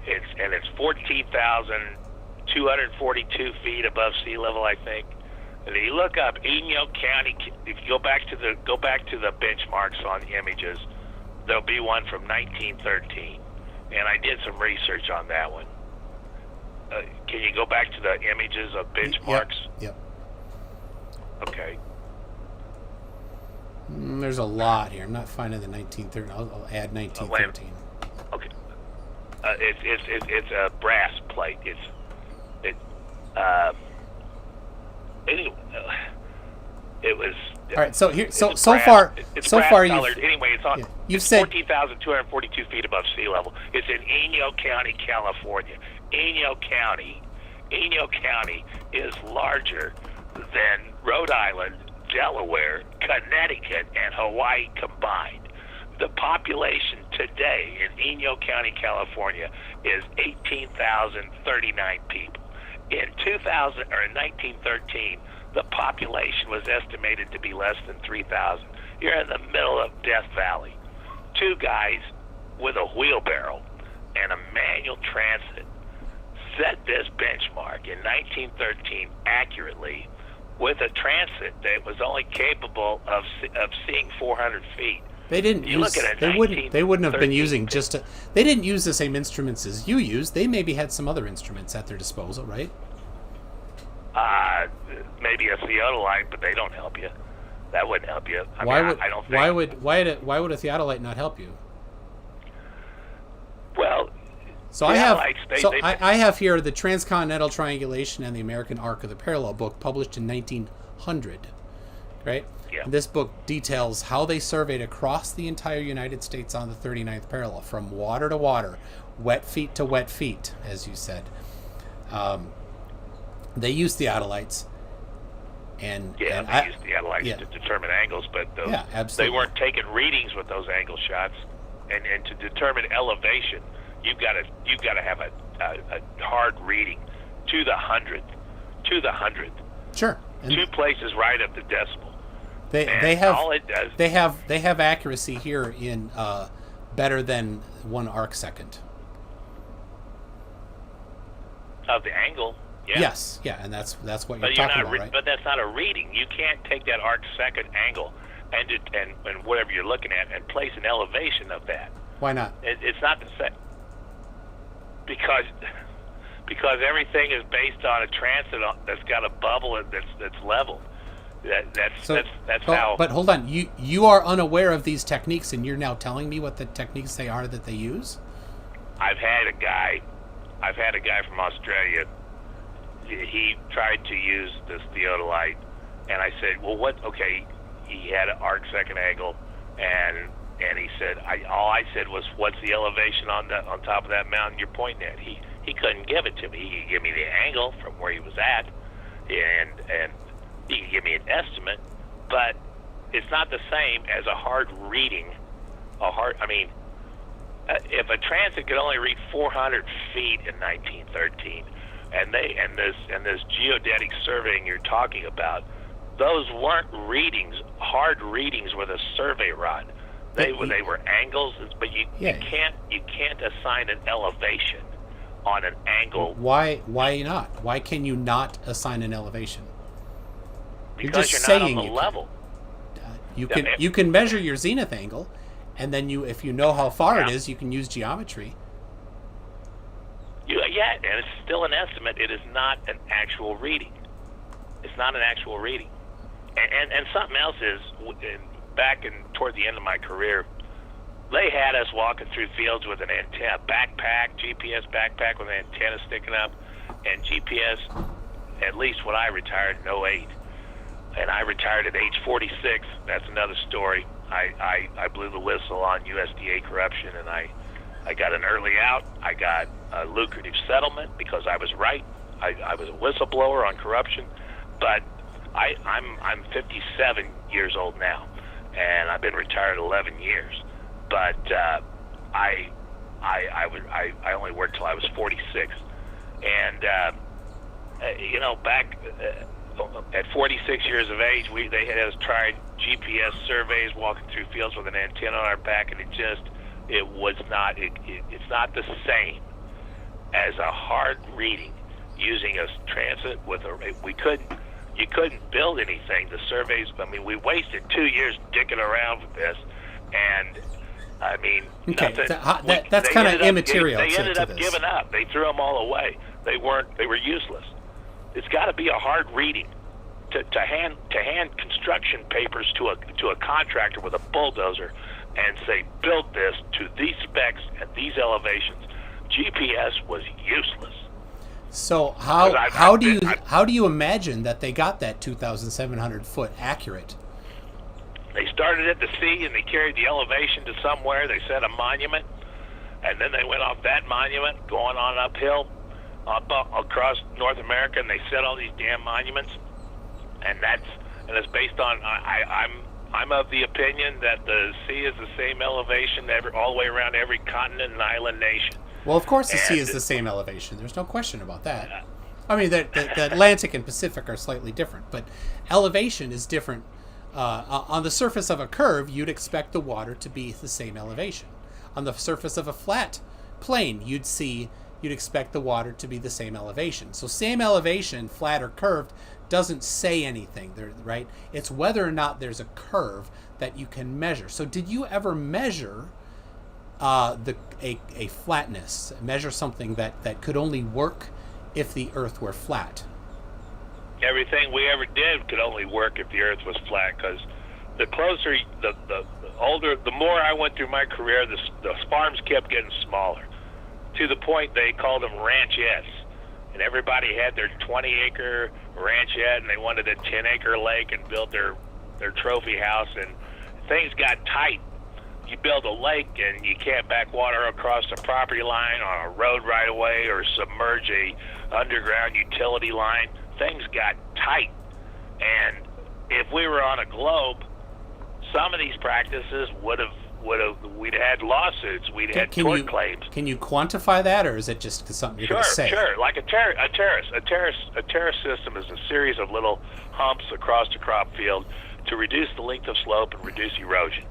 It's 14,242 feet above sea level, I think. And if you look up Eno County, if you go back to the benchmarks on the images, there'll be one from 1913, and I did some research on that one. Can you go back to the images of benchmarks? Yep. Okay. There's a lot here. I'm not finding the 1913. I'll add 1913. Okay. It's a brass plate. Anyway, It was. All right. So here, so brass, far, it's so brass far colored. Anyway, it's on. yeah, you've it's said 14,242 feet above sea level. It's in Inyo County, California. Inyo County is larger than Rhode Island, Delaware, Connecticut, and Hawaii combined. The population today in Inyo County, California, is 18,039 people. In 1913, the population was estimated to be less than 3,000. You're in the middle of Death Valley. Two guys with a wheelbarrow and a manual transit set this benchmark in 1913 accurately with a transit that was only capable of seeing 400 feet. they didn't You use. look at a They wouldn't have been 1913 using just. They didn't use the same instruments as you used. They maybe had some other instruments at their disposal, right? Maybe a theodolite, but they don't help you. That wouldn't help you. I don't think. Why would a theodolite not help you? Well, So I have here the Transcontinental Triangulation and the American Arc of the Parallel book, published in 1900, right? Yeah. And this book details how they surveyed across the entire United States on the 39th parallel, from water to water, wet feet to wet feet, as you said. They used theodolites, they used theodolites to determine angles, but they weren't taking readings with those angle shots. And to determine elevation, you've got to have a hard reading to the hundredth. Sure. And 2 places right at the decimal. They have all it does. they have accuracy here in better than 1 arc second. Of the angle. Yeah. Yes, yeah, and that's what you're talking about, right? But that's not a reading. You can't take that arc second angle and whatever you're looking at and place an elevation of that. Why not? It's not the same. Because everything is based on a transit that's got a bubble that's leveled. That's how. But hold on, you are unaware of these techniques, and you're now telling me what the techniques they are that they use? I've had a guy from Australia. He tried to use this theodolite, and I said, "Well, what?" Okay, he had an arc second angle, and he said, all I said was, "What's the elevation on top of that mountain you're pointing at?" He couldn't give it to me. He could give me the angle from where he was at, and he could give me an estimate, but it's not the same as a hard reading. If a transit could only read 400 feet in 1913, and this geodetic surveying you're talking about, those weren't readings, hard readings with a survey rod. They were angles, but you can't assign an elevation on an angle. Why not? Why can you not assign an elevation? Because you're not on the level. You can measure your zenith angle, and then if you know how far it is, you can use geometry. And it's still an estimate. It is not an actual reading. It's not an actual reading. And something else is, toward the end of my career, they had us walking through fields with an antenna, GPS backpack with an antenna sticking up, and GPS, at least when I retired in 08. And I retired at age 46. That's another story. I blew the whistle on USDA corruption, and I got an early out. I got a lucrative settlement because I was right. I was a whistleblower on corruption, but I'm 57 years old now, and I've been retired 11 years. But I only worked till I was 46, and back at 46 years of age, they had us try GPS surveys, walking through fields with an antenna on our back, and it's not the same as a hard reading using a transit with you couldn't build anything. The surveys, we wasted 2 years dicking around with this, and okay, that's kind of immaterial. They ended up this. giving up. They threw them all away. They were useless. It's got to be a hard reading to hand construction papers to a contractor with a bulldozer and say, build this to these specs at these elevations. GPS was useless. So how do you imagine that they got that 2,700 foot accurate? They started at the sea and they carried the elevation to somewhere. They set a monument, and then they went off that monument, going on uphill, across North America, and they set all these damn monuments. And it's based on I'm of the opinion that the sea is the same elevation all the way around every continent and island nation. Well, of course the sea is the same elevation. There's no question about that. I mean, the Atlantic and Pacific are slightly different, but elevation is different. On the surface of a curve, you'd expect the water to be the same elevation. On the surface of a flat plane, you'd expect the water to be the same elevation. So same elevation, flat or curved, doesn't say anything, right? It's whether or not there's a curve that you can measure. So did you ever measure a flatness, measure something that could only work if the Earth were flat? Everything we ever did could only work if the Earth was flat, because the closer, the older, the more I went through my career, the farms kept getting smaller, to the point they called them ranchettes, and everybody had their 20-acre ranchette, and they wanted a 10-acre lake and build their trophy house, and things got tight. You build a lake and you can't back water across the property line on a road right away or submerge a underground utility line. Things got tight, and if we were on a globe, some of these practices we'd had lawsuits, we'd had tort claims. Can you quantify that, or is it just something you're going to say? Sure. Like a terrace system is a series of little humps across the crop field to reduce the length of slope and reduce erosion.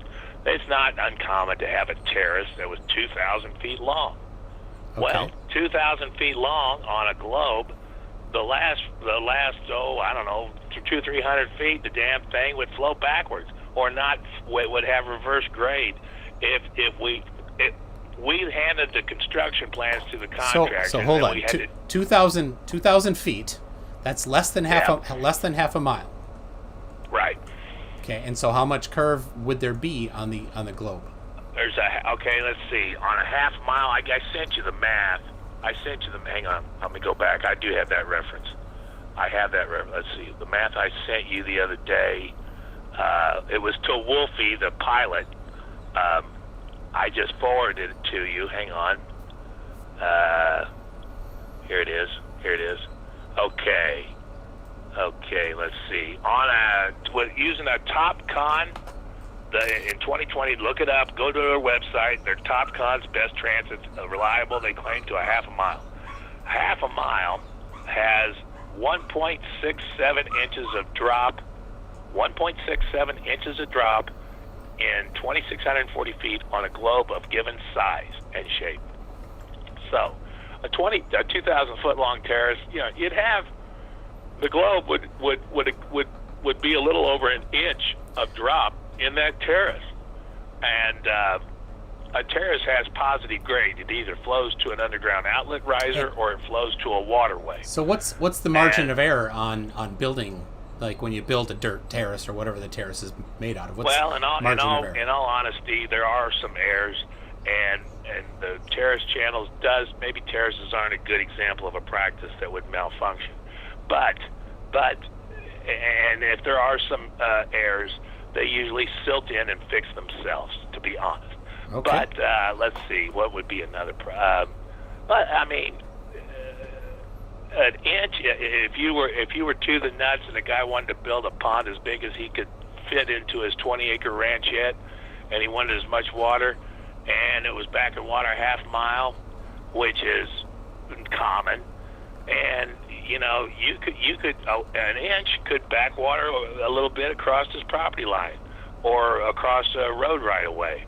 It's not uncommon to have a terrace that was 2,000 feet long. Okay. Well, 2,000 feet long on a globe. The last, I don't know, 200-300 feet, the damn thing would flow backwards, or not, would have reverse grade. If we handed the construction plans to the contractor. So hold on, 2,000 feet. That's less than half a mile. Right. Okay, and so how much curve would there be on the globe? Okay, let's see. On a half mile, I sent you the math. Hang on, let me go back. I do have that reference. Let's see. The math I sent you the other day, it was to Wolfie, the pilot. I just forwarded it to you. Hang on. Here it is. Okay, let's see. Using a TopCon, in 2020, look it up, go to their website. Their TopCon's best transit's reliable, they claim, to a half a mile. Half a mile has 1.67 inches of drop, 1.67 inches of drop in 2,640 feet on a globe of given size and shape. So, a 2,000 foot long terrace, you'd have, the globe would be a little over an inch of drop in that terrace, and a terrace has positive grade. It either flows to an underground outlet riser or it flows to a waterway. So what's the margin of error on building, like when you build a dirt terrace or whatever the terrace is made out of? In all honesty, there are some errors, and the terrace channels maybe terraces aren't a good example of a practice that would malfunction, but if there are some errors, they usually silt in and fix themselves, to be honest. Okay. But let's see, what would be another but I mean, an inch, if you were to the nuts and a guy wanted to build a pond as big as he could fit into his 20-acre ranchette, and he wanted as much water, and it was back in water half mile, which is common, and you could an inch could back water a little bit across his property line or across a road right away,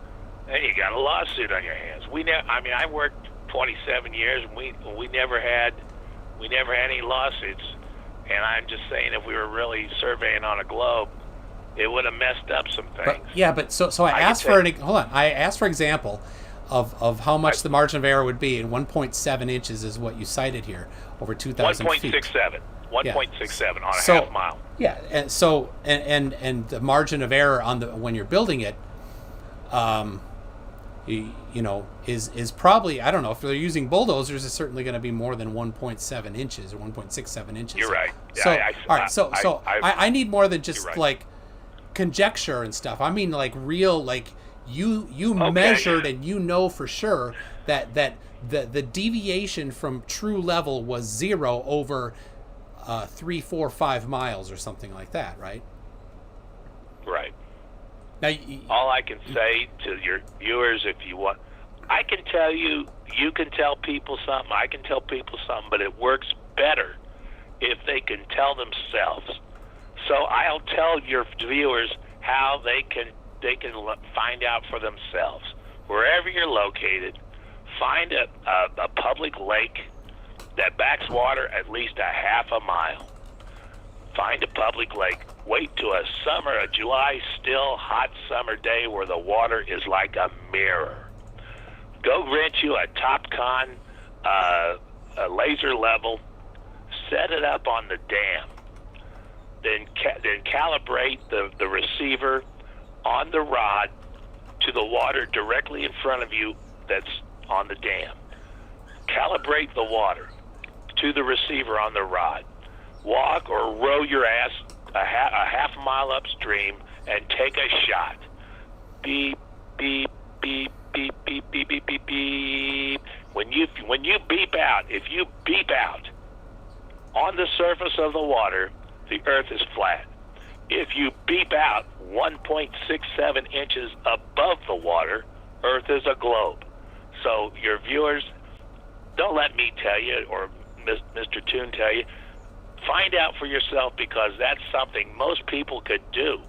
and you got a lawsuit on your hands. I worked 27 years, and we never had any lawsuits. And I'm just saying, if we were really surveying on a globe, it would have messed up some things. So I asked for I asked for example of how much the margin of error would be, and 1.7 inches is what you cited here over 2,000 feet. 1.67 on a half mile. Yeah, and so and the margin of error when you're building it, is probably, I don't know, if they're using bulldozers, it's certainly going to be more than 1.7 inches or 1.67 inches. You're right. So, all right. I need more than just right. like conjecture and stuff. I mean, like real, like you Okay. measured and you know for sure that the deviation from true level was 0 over 3, 4, 5 miles or something like that, right? Right. Now, All I can say to your viewers, if you want, I can tell you, you can tell people something, I can tell people something, but it works better if they can tell themselves. So I'll tell your viewers how they can find out for themselves. Wherever you're located, find a public lake that backs water at least a half a mile. Find a public lake. Wait to a July still hot summer day where the water is like a mirror. Go rent you a TopCon a laser level. Set it up on the dam. Then calibrate the receiver on the rod to the water directly in front of you that's on the dam. Calibrate the water to the receiver on the rod. Walk or row your ass a half mile upstream and take a shot. Beep, beep, beep, beep, beep, beep, beep, beep, beep. When you beep out, if you beep out on the surface of the water, the earth is flat. If you beep out 1.67 inches above the water, earth is a globe. So your viewers, don't let me tell you or Mr. Toon tell you. Find out for yourself, because that's something most people could do.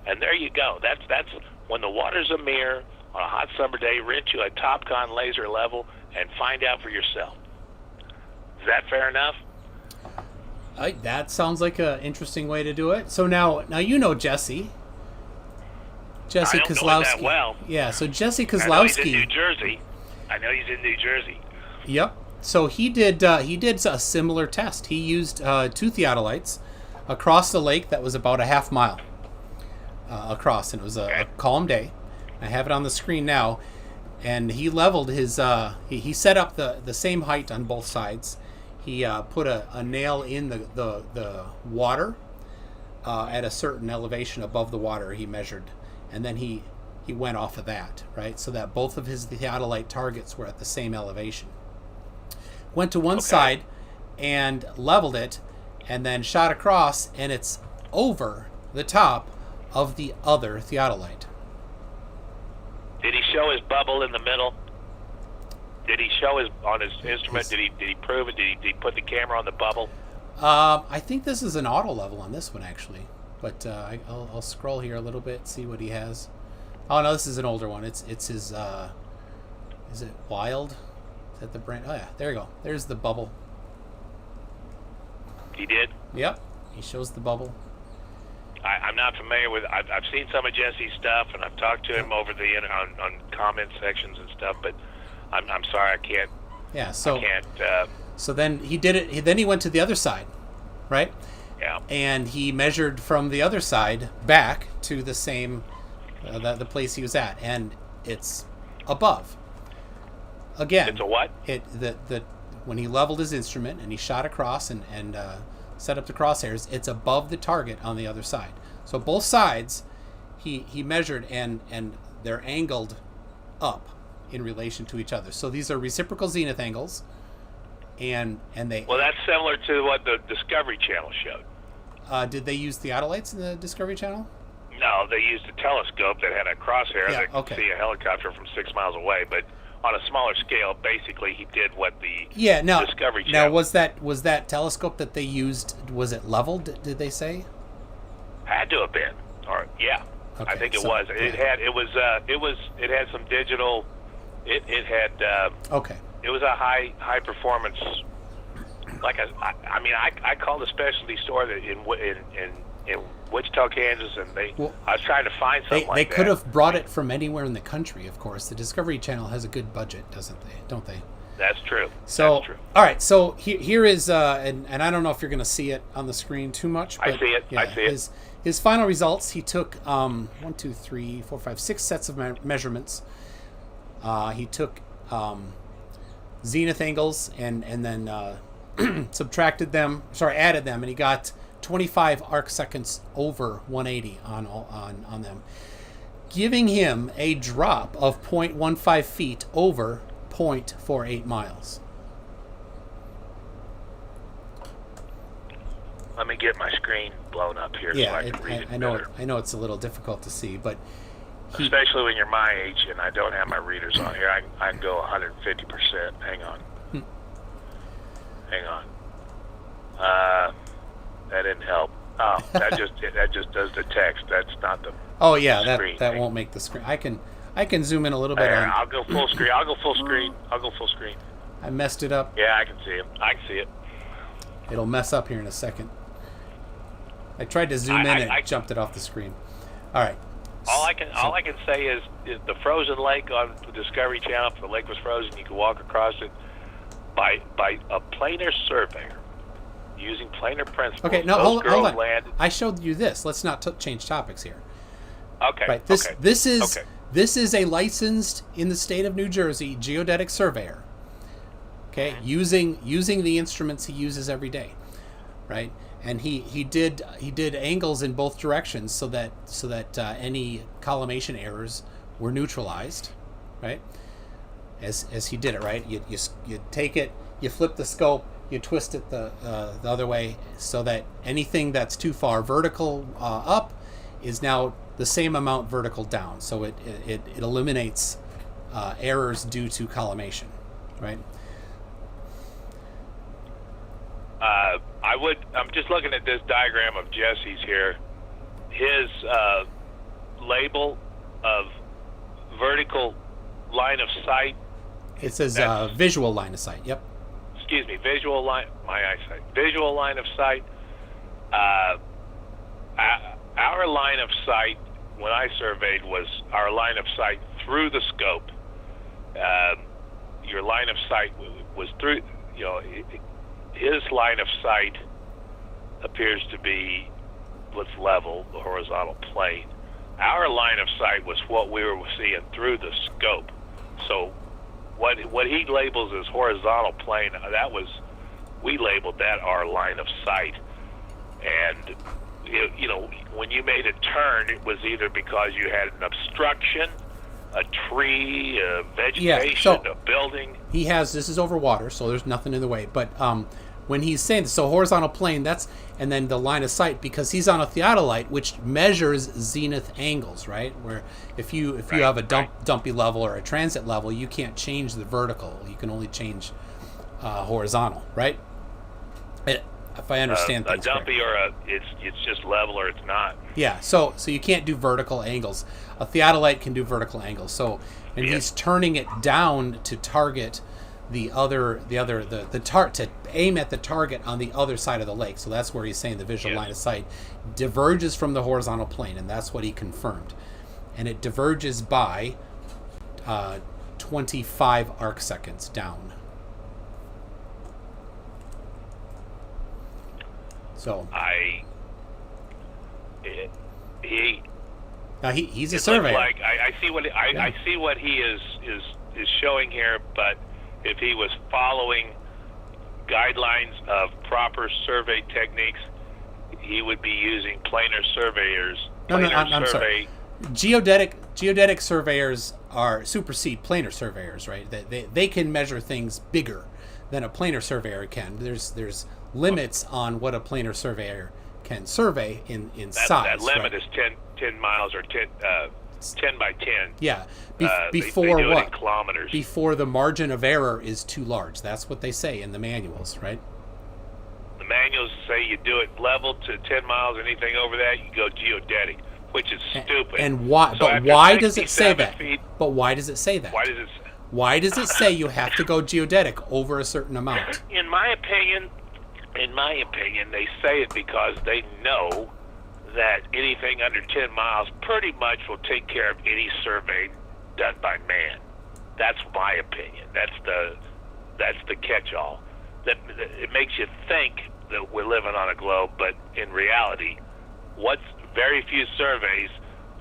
And there you go. That's when the water's a mirror on a hot summer day, rent you a TopCon laser level and find out for yourself. Is that fair enough? That sounds like an interesting way to do it. So now you know Jesse I don't know him Kozlowski. that well. Yeah, so Jesse I know he's in Kozlowski. New Jersey. Yep. So he did a similar test. He used 2 theodolites across the lake that was about a half mile across, and it was a calm day. I have it on the screen now, and he leveled his. He set up the same height on both sides. He put a nail in the water at a certain elevation above the water. He measured, and then he went off of that, right, so that both of his theodolite targets were at the same elevation. Went to one side and leveled it, and then shot across, and it's over the top of the other theodolite. Did he show his bubble in the middle? Did he show on his instrument? Did he prove it? Did he put the camera on the bubble? I think this is an auto level on this one, actually, but I'll scroll here a little bit, see what he has. Oh no, this is an older one. It's his. Is it Wild? Is that the brand? Oh yeah, there you go. There's the bubble. He did? Yep, he shows the bubble. I'm not familiar with. I've seen some of Jesse's stuff, and I've talked to him over on comment sections and stuff. But I'm sorry, I can't. Yeah. So I can't. So then he did it. Then he went to the other side, right? Yeah. And he measured from the other side back to the same, the place he was at, and it's above. Again, It's a what? When he leveled his instrument and he shot across and set up the crosshairs, it's above the target on the other side. So both sides, he measured and they're angled up in relation to each other. So these are reciprocal zenith angles, and they. Well, that's similar to what the Discovery Channel showed. Did they use theodolites in the Discovery Channel? No, they used a telescope that had a crosshair that could okay. see a helicopter from 6 miles away, but on a smaller scale, basically he did what the Discovery Channel. Now was that telescope that they used, was it leveled? Did they say? Had to have been, or yeah, Okay, I think it so- was. It had some digital. It had. Okay. It was a high performance. I called a specialty store that in Wichita, Kansas, and I was trying to find something like that. They could have brought it from anywhere in the country, of course. The Discovery Channel has a good budget, don't they? That's true. So, That's true. all right. So here is, and I don't know if you're going to see it on the screen too much. But I see it. Yeah, I see it. His final results. He took 6 sets of measurements He took zenith angles and then added them, and he got 25 arc seconds over 180 on them, giving him a drop of 0.15 feet over 0.48 miles. Let me get my screen blown up here so I can read it better. I know it's a little difficult to see, but especially when you're my age and I don't have my readers on here, I can go 150%. Hang on. That didn't help. Oh, that just does the text. That's not the. Oh yeah, that won't make the screen. I can zoom in a little bit. I'll go full screen. I'll go full screen. I messed it up. Yeah, I can see it. It'll mess up here in a second. I tried to zoom in and it jumped it off the screen. All right. All I can say is the frozen lake on the Discovery Channel. If the lake was frozen, you could walk across it by a planar surveyor using planar principles. Okay, no, hold on. I showed you this. Let's not change topics here. Okay. Right. This is a licensed in the state of New Jersey geodetic surveyor. Okay, using the instruments he uses every day, right? And he did angles in both directions so that any collimation errors were neutralized, right? As he did it, right? You take it, you flip the scope, you twist it the other way so that anything that's too far vertical up is now the same amount vertical down. So it eliminates errors due to collimation, right? I'm just looking at this diagram of Jesse's here. His label of vertical line of sight. It says visual line of sight. Yep. Excuse me, visual line. My eyesight. Visual line of sight. Our line of sight when I surveyed was our line of sight through the scope. Your line of sight was through. His line of sight appears to be what's level, the horizontal plane. Our line of sight was what we were seeing through the scope. So what he labels as horizontal plane, we labeled that our line of sight. And when you made a turn, it was either because you had an obstruction, a tree, a vegetation, a building. This is over water, so there's nothing in the way. But when he's saying this, so horizontal plane, and then the line of sight, because he's on a theodolite, which measures zenith angles, right? Where if you have a dumpy level or a transit level, you can't change the vertical. You can only change horizontal, right? If I understand things a dumpy correctly. Or it's just level or it's not. Yeah, so you can't do vertical angles. A theodolite can do vertical angles. So he's turning it down to target to aim at the target on the other side of the lake. So that's where he's saying the visual line of sight diverges from the horizontal plane, and that's what he confirmed. And it diverges by 25 arc seconds down. So he's a surveyor. Like I see what he is showing here, but if he was following guidelines of proper survey techniques, he would be using planar surveyors. I'm sorry. Geodetic surveyors supersede planar surveyors, right? They can measure things bigger than a planar surveyor can. There's limits on what a planar surveyor can survey in size. That limit right? is 10 miles or 10 by 10. Yeah. Before they do what? It in kilometers. Before the margin of error is too large. That's what they say in the manuals, right? The manuals say you do it level to 10 miles. Anything over that, you go geodetic, which is stupid. And why? So but why does it say that? But why does it say that? Why does it say you have to go geodetic over a certain amount? In my opinion, they say it because they know that anything under 10 miles pretty much will take care of any survey done by man. That's my opinion. That's the catch-all. That it makes you think that we're living on a globe, but in reality, very few surveys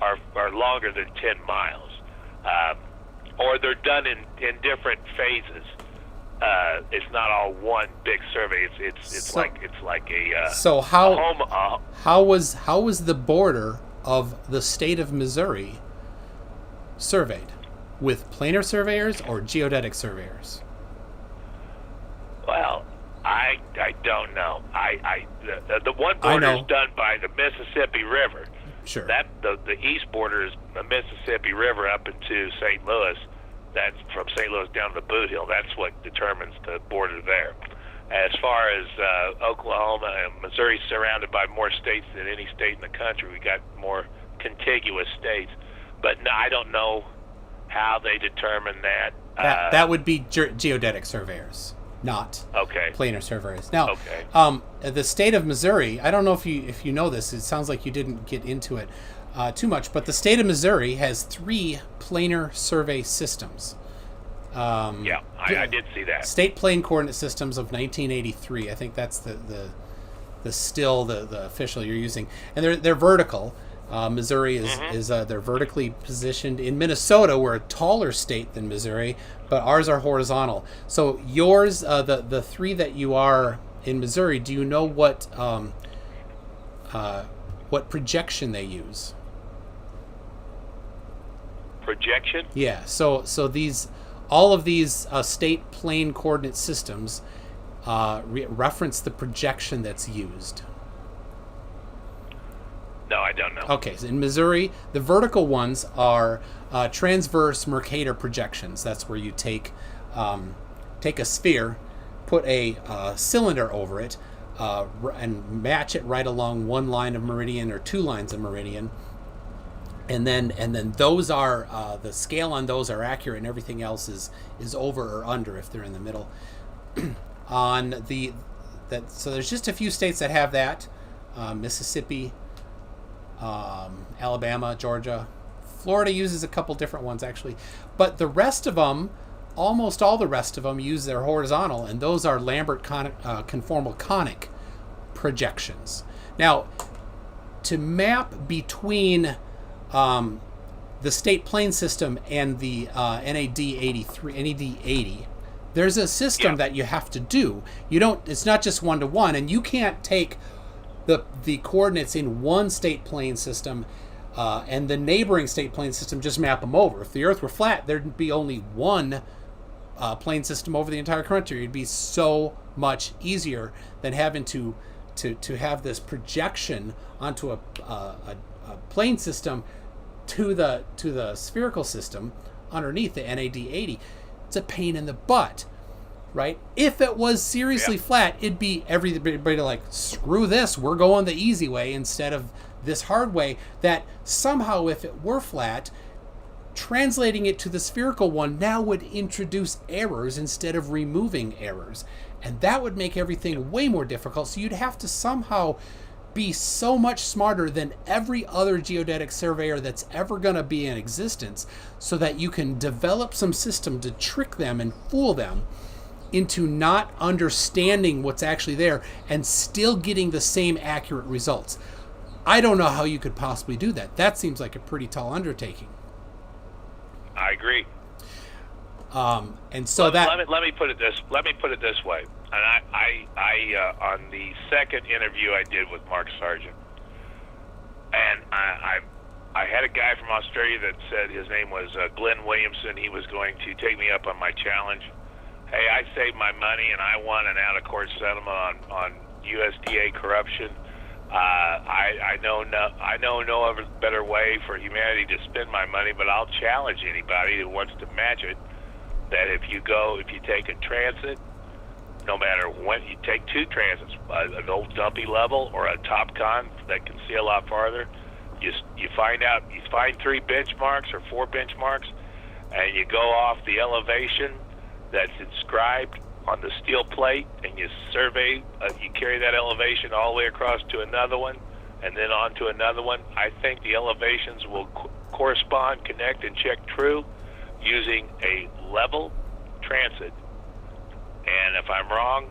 are longer than 10 miles. or they're done in different phases. It's not all one big survey. It's like a so a home. how was the border of the state of Missouri surveyed, with planar surveyors or geodetic surveyors? Well, I don't know. The one border is done by the Mississippi River. Sure. That the east border is the Mississippi River up into St. Louis. That's from St. Louis down to the Boot Hill. That's what determines the border there. As far as Oklahoma and Missouri, surrounded by more states than any state in the country, we got more contiguous states. But no, I don't know how they determine that. That would be geodetic surveyors, not planar surveyors. Now, the state of Missouri, I don't know if you know this. It sounds like you didn't get into it too much, but the state of Missouri has 3 planar survey systems. I did see that. State plane coordinate systems of 1983. I think that's the official you're using, and they're vertical. Missouri is they're vertically positioned. In Minnesota, we're a taller state than Missouri, but ours are horizontal. So yours, the 3 that you are in Missouri, do you know what projection they use? Projection? Yeah. So all of these state plane coordinate systems reference the projection that's used. No, I don't know. Okay, so in Missouri, the vertical ones are transverse Mercator projections. That's where you take a sphere, put a cylinder over it, and match it right along one line of meridian or 2 lines of meridian. And then those are the scale on those are accurate, and everything else is over or under if they're in the middle. So there's just a few states that have that: Mississippi, Alabama, Georgia, Florida uses a couple different ones actually, but the rest of them, almost all the rest of them, use their horizontal, and those are Lambert conformal conic projections. Now, to map between the state plane system and the NAD 80, there's a system that you have to do. It's not just 1-to-1, and you can't take the coordinates in one state plane system and the neighboring state plane system, just map them over. If the Earth were flat, there'd be only one plane system over the entire country. It'd be so much easier than having to have this projection onto a plane system to the spherical system underneath the NAD 80. It's a pain in the butt, right? If it was seriously flat, it'd be everybody like, screw this, we're going the easy way instead of this hard way. That somehow, if it were flat, translating it to the spherical one now would introduce errors instead of removing errors, and that would make everything way more difficult. So you'd have to somehow be so much smarter than every other geodetic surveyor that's ever going to be in existence, so that you can develop some system to trick them and fool them into not understanding what's actually there and still getting the same accurate results. I don't know how you could possibly do that. That seems like a pretty tall undertaking. I agree. And so let me put it this way. And I on the second interview I did with Mark Sargent, and I had a guy from Australia that said his name was Glenn Williamson. He was going to take me up on my challenge. Hey, I saved my money and I won an out-of-court settlement on USDA corruption. I know no other better way for humanity to spend my money, but I'll challenge anybody who wants to match it. That if you take a transit, no matter when you take 2 transits, an old dumpy level or a top con that can see a lot farther, you find 3 benchmarks or 4 benchmarks, and you go off the elevation that's inscribed on the steel plate, and you survey, you carry that elevation all the way across to another one, and then on to another one. I think the elevations will correspond, connect, and check true using a level transit. And if I'm wrong,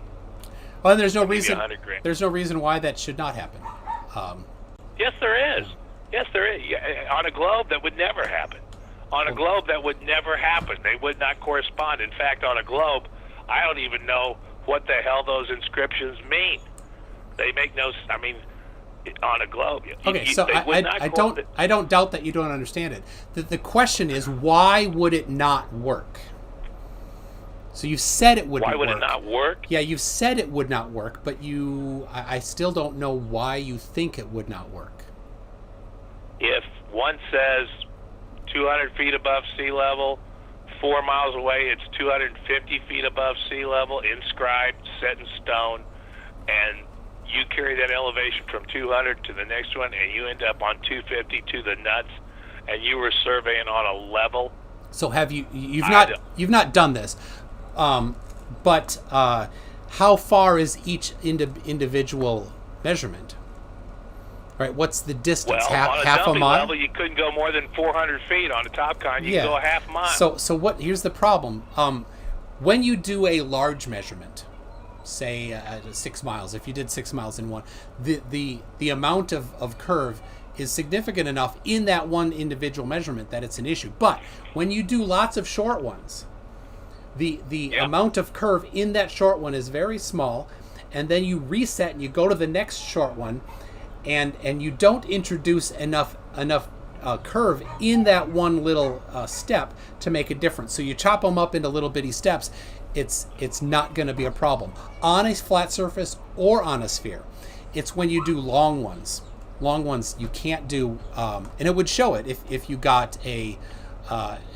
well, there's no reason. There's no reason why that should not happen. Yes, there is. Yes, there is. On a globe, that would never happen. On a globe, that would never happen. They would not correspond. In fact, on a globe, I don't even know what the hell those inscriptions mean. They make no. I mean, on a globe. Okay, so I don't doubt that you don't understand it. The question is, why would it not work? So you said it wouldn't work. Why would it not work? Yeah, you said it would not work, but I still don't know why you think it would not work. If one says 200 feet above sea level, 4 miles away it's 250 feet above sea level, inscribed, set in stone, and you carry that elevation from 200 to the next one, and you end up on 250 to the nuts, and you were surveying on a level. So you've not done this, but how far is each individual measurement? Right, what's the distance? Well, half a mile. Level, you couldn't go more than 400 feet. On a top con, you can go a half mile. So what? Here's the problem. When you do a large measurement, say 6 miles, if you did 6 miles in one, the amount of curve is significant enough in that one individual measurement that it's an issue. But when you do lots of short ones, the amount of curve in that short one is very small, and then you reset and you go to the next short one, and you don't introduce enough curve in that one little step to make a difference. So you chop them up into little bitty steps. It's not going to be a problem on a flat surface or on a sphere. It's when you do long ones. Long ones you can't do, and it would show it if you got a.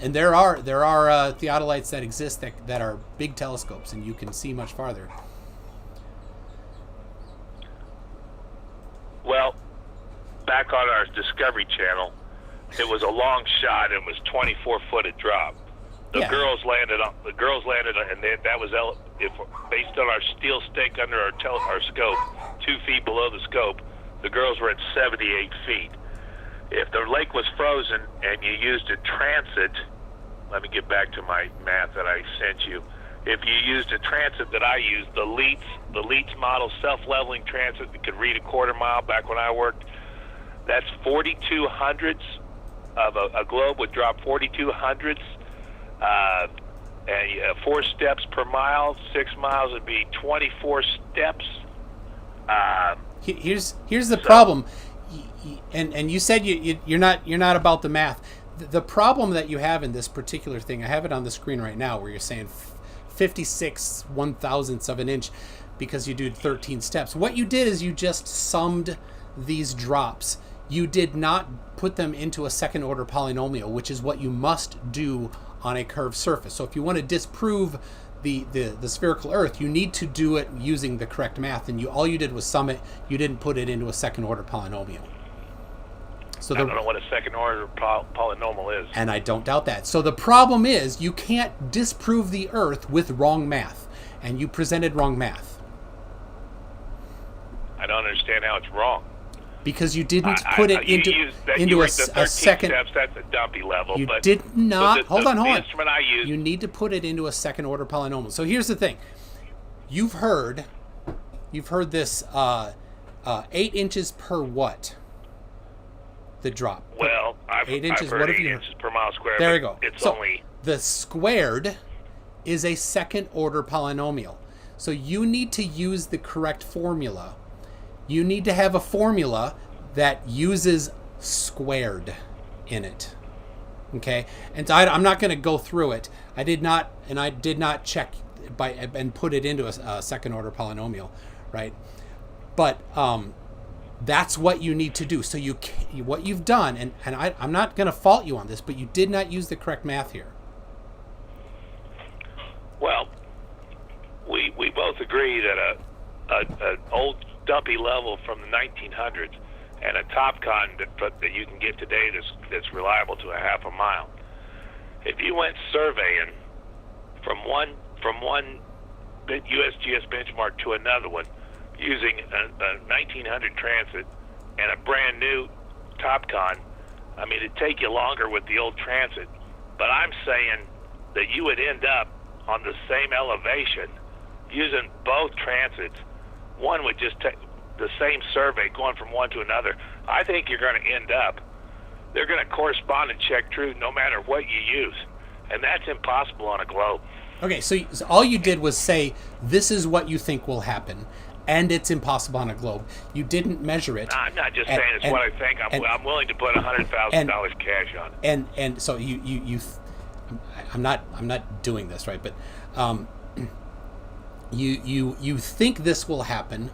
And there are theodolites that exist that are big telescopes, and you can see much farther. Well, back on our Discovery Channel, it was a long shot. It was 24-foot drop. The girls landed on, and that was based on our steel stake under our scope, 2 feet below the scope. The girls were at 78 feet. If the lake was frozen and you used a transit, let me get back to my math that I sent you. If you used a transit that I used, the Leitz model self-leveling transit that could read a quarter mile back when I worked, that's 42 hundredths of a globe would drop 42 hundredths, and 4 steps per mile. 6 miles would be 24 steps. Here's the problem, and you said you're not about the math. The problem that you have in this particular thing, I have it on the screen right now, where you're saying 56 1/1000ths of an inch because you do 13 steps. What you did is you just summed these drops. You did not put them into a second order polynomial, which is what you must do on a curved surface. So if you want to disprove the spherical Earth, you need to do it using the correct math, and all you did was sum it. You didn't put it into a second order polynomial. So I don't know what a second order polynomial is. And I don't doubt that. So the problem is you can't disprove the Earth with wrong math, and you presented wrong math. I don't understand how it's wrong. Because you didn't put it into a second. Steps, that's a dumpy level. You did not. So hold on. The instrument I used. You need to put it into a second order polynomial. So here's the thing. You've heard this 8 inches per what? The drop. Well, I've heard 8 inches per mile squared. There you go. It's only the squared is a second order polynomial. So you need to use the correct formula. You need to have a formula that uses squared in it. Okay? And I'm not going to go through it. I did not check and put it into a second order polynomial, right? But that's what you need to do. So what you've done, and I'm not going to fault you on this, but you did not use the correct math here. Well, we both agree that an old dumpy level from the 1900s and a top con that you can get today that's reliable to a half a mile. If you went surveying from one USGS benchmark to another one using a 1900 transit and a brand new top con, I mean, it'd take you longer with the old transit, but I'm saying that you would end up on the same elevation using both transits. One would just take the same survey going from one to another. I think you're going to end up they're going to correspond and check true no matter what you use. And that's impossible on a globe. Okay, so all you did was say, this is what you think will happen, and it's impossible on a globe. You didn't measure it. No, I'm not just saying it's what I think. I'm willing to put $100,000 cash on it. And so I'm not doing this, right? But you think this will happen,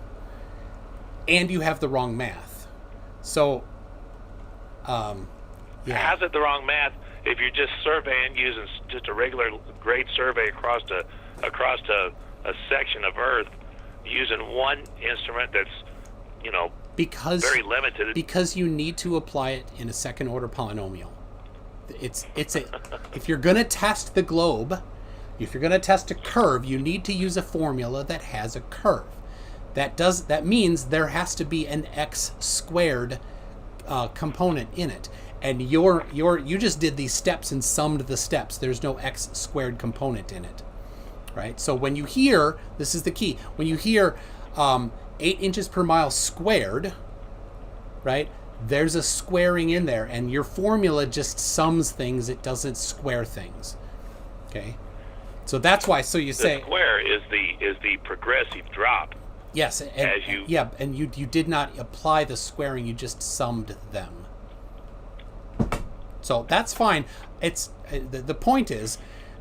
and you have the wrong math. So, yeah. How's it the wrong math if you're just surveying using just a regular grade survey across a section of Earth using one instrument that's, very limited? Because you need to apply it in a second order polynomial. If you're going to test the globe, if you're going to test a curve, you need to use a formula that has a curve. That means there has to be an x squared component in it. And you just did these steps and summed the steps. There's no x squared component in it, right? So when you hear, this is the key, when you hear 8 inches per mile squared, right? There's a squaring in there, and your formula just sums things. It doesn't square things. Okay, so that's why. So you say the square is the progressive drop. Yes, and you did not apply the squaring. You just summed them. So that's fine. It's the point is,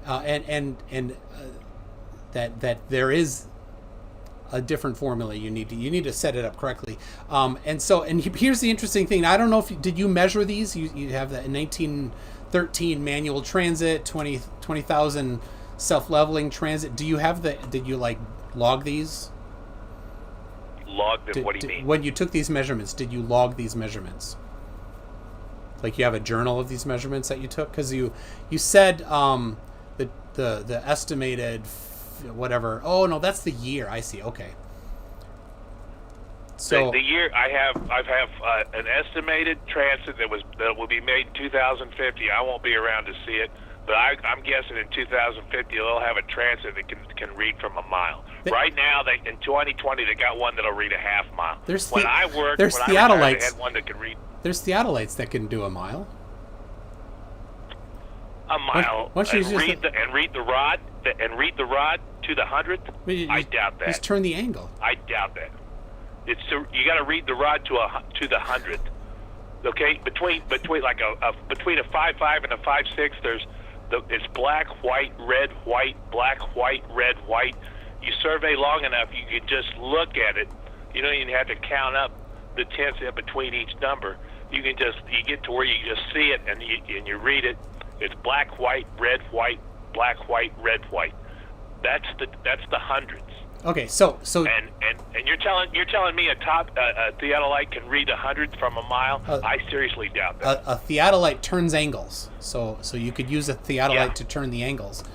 that there is a different formula. You need to set it up correctly. And here's the interesting thing. I don't know if did you measure these? You have the 1913 manual transit, 20,000 self-leveling transit. Do you have did you log these? Log them? What do you mean? When you took these measurements, did you log these measurements? Like you have a journal of these measurements that you took? Because you said the estimated whatever. Oh no, that's the year. I see. Okay. So the year I have an estimated transit that will be made in 2050. I won't be around to see it, but I'm guessing in 2050 they'll have a transit that can read from a mile. Right now, in 2020 they got one that'll read a half mile. There's theodolites. They had one that could read. There's theodolites that can do a mile. A mile and read the rod to the 100th. I doubt that. Just turn the angle. I doubt that. You got to read the rod to the 100th. Okay, between a 5.5 and a 5.6, it's black, white, red, white, black, white, red, white. You survey long enough, you can just look at it. You don't even have to count up the tenths in between each number. You get to where you just see it and you read it. It's black, white, red, white, black, white, red, white. That's the hundreds. Okay, so and you're telling me a theodolite can read 100 from a mile? I seriously doubt that. A theodolite turns angles, so you could use a theodolite to turn the angles.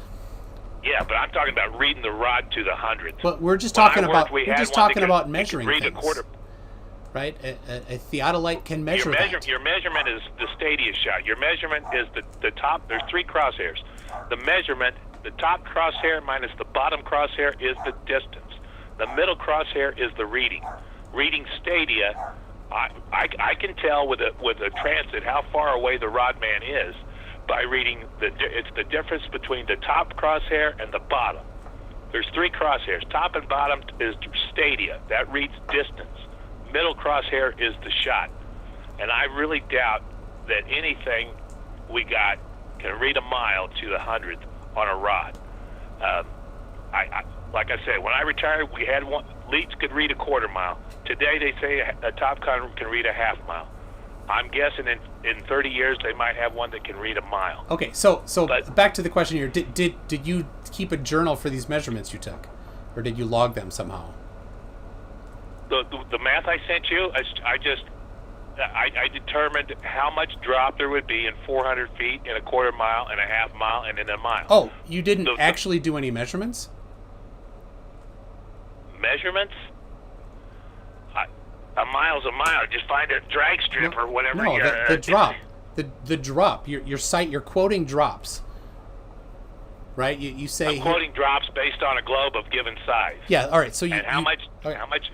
Yeah, but I'm talking about reading the rod to the 100th. But we're just talking about measuring read things. A quarter. Right? A theodolite can measure that. Your measurement is the stadia shot. Your measurement is the top. There's 3 crosshairs. The measurement, the top crosshair minus the bottom crosshair is the distance. The middle crosshair is the reading. Reading stadia, I can tell with a transit how far away the rod man is by reading it's the difference between the top crosshair and the bottom. There's 3 crosshairs. Top and bottom is stadia. That reads distance. Middle crosshair is the shot. And I really doubt that anything we got can read a mile to the 100th on a rod. Like I said, when I retired, we had one. Leads could read a quarter mile. Today, they say a top con can read a half mile. I'm guessing in 30 years they might have one that can read a mile. Okay, so back to the question here. Did you keep a journal for these measurements you took, or did you log them somehow? The math I sent you, I determined how much drop there would be in 400 feet, in a quarter mile, in a half mile, and in a mile. Oh, you didn't actually do any measurements? Measurements? A mile's a mile. Just find a drag strip or whatever. No, the drop. The drop. You're quoting drops. Right? You say... I'm quoting drops based on a globe of given size. Yeah, all right. So how much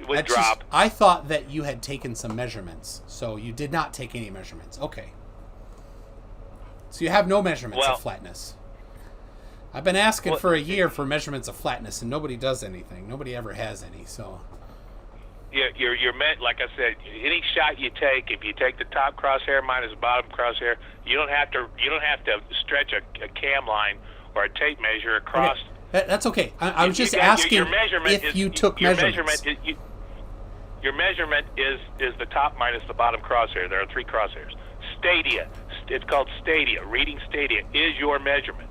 would drop? I thought that you had taken some measurements. So you did not take any measurements. Okay. So you have no measurements Well, of flatness. I've been asking Well, for a year for measurements of flatness, and nobody does anything. Nobody ever has any. So you're meant, like I said, any shot you take, if you take the top crosshair minus the bottom crosshair, you don't have to stretch a cam line or a tape measure across. okay. That's okay. I was just You got- asking your measurement if is, you took your measurements. Your measurement is the top minus the bottom crosshair. There are 3 crosshairs. Stadia, it's called stadia. Reading stadia is your measurement.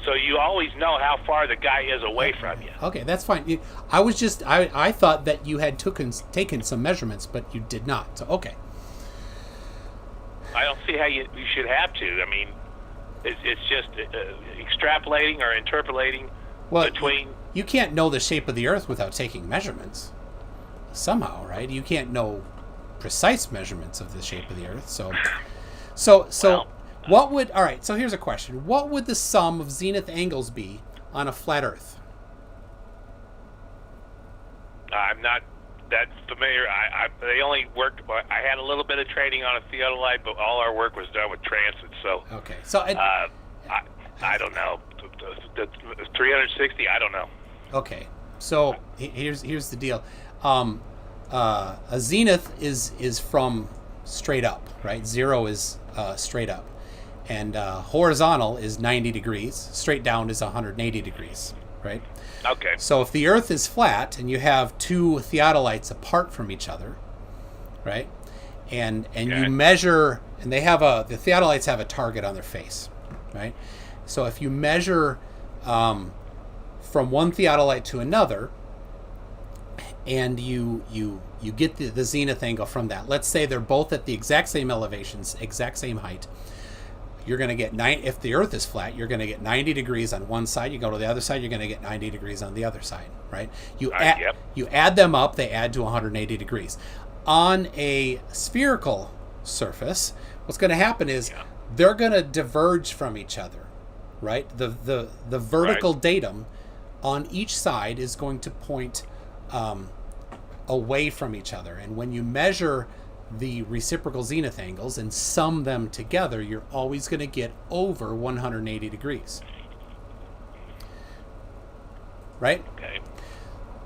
So you always know how far the guy is away from you. Okay, that's fine. I was just I thought that you had taken some measurements, but you did not. So okay. I don't see how you should have to. I mean, it's just extrapolating or interpolating between. You can't know the shape of the Earth without taking measurements. Somehow, right? You can't know precise measurements of the shape of the Earth. So Well, what would, all right, so here's a question. What would the sum of zenith angles be on a flat Earth? I'm not that familiar. They only worked. I had a little bit of training on a theodolite, but all our work was done with transit. So Okay. So I don't know. The 360. I don't know. okay. So here's the deal. A zenith is from straight up, right? 0 is straight up. And horizontal is 90 degrees. Straight down is 180 degrees, right? Okay. So if the Earth is flat and you have 2 theodolites apart from each other, right? And you measure, and the theodolites have a target on their face, right? So if you measure from one theodolite to another, and you get the zenith angle from that. Let's say they're both at the exact same elevations, exact same height. You're going to get if the Earth is flat, you're going to get 90 degrees on one side. You go to the other side, you're going to get 90 degrees on the other side, right? You add them up, they add to 180 degrees. On a spherical surface, what's going to happen is they're going to diverge from each other, right? The vertical datum on each side is going to point away from each other, and when you measure the reciprocal zenith angles and sum them together, you're always going to get over 180 degrees, right? Okay.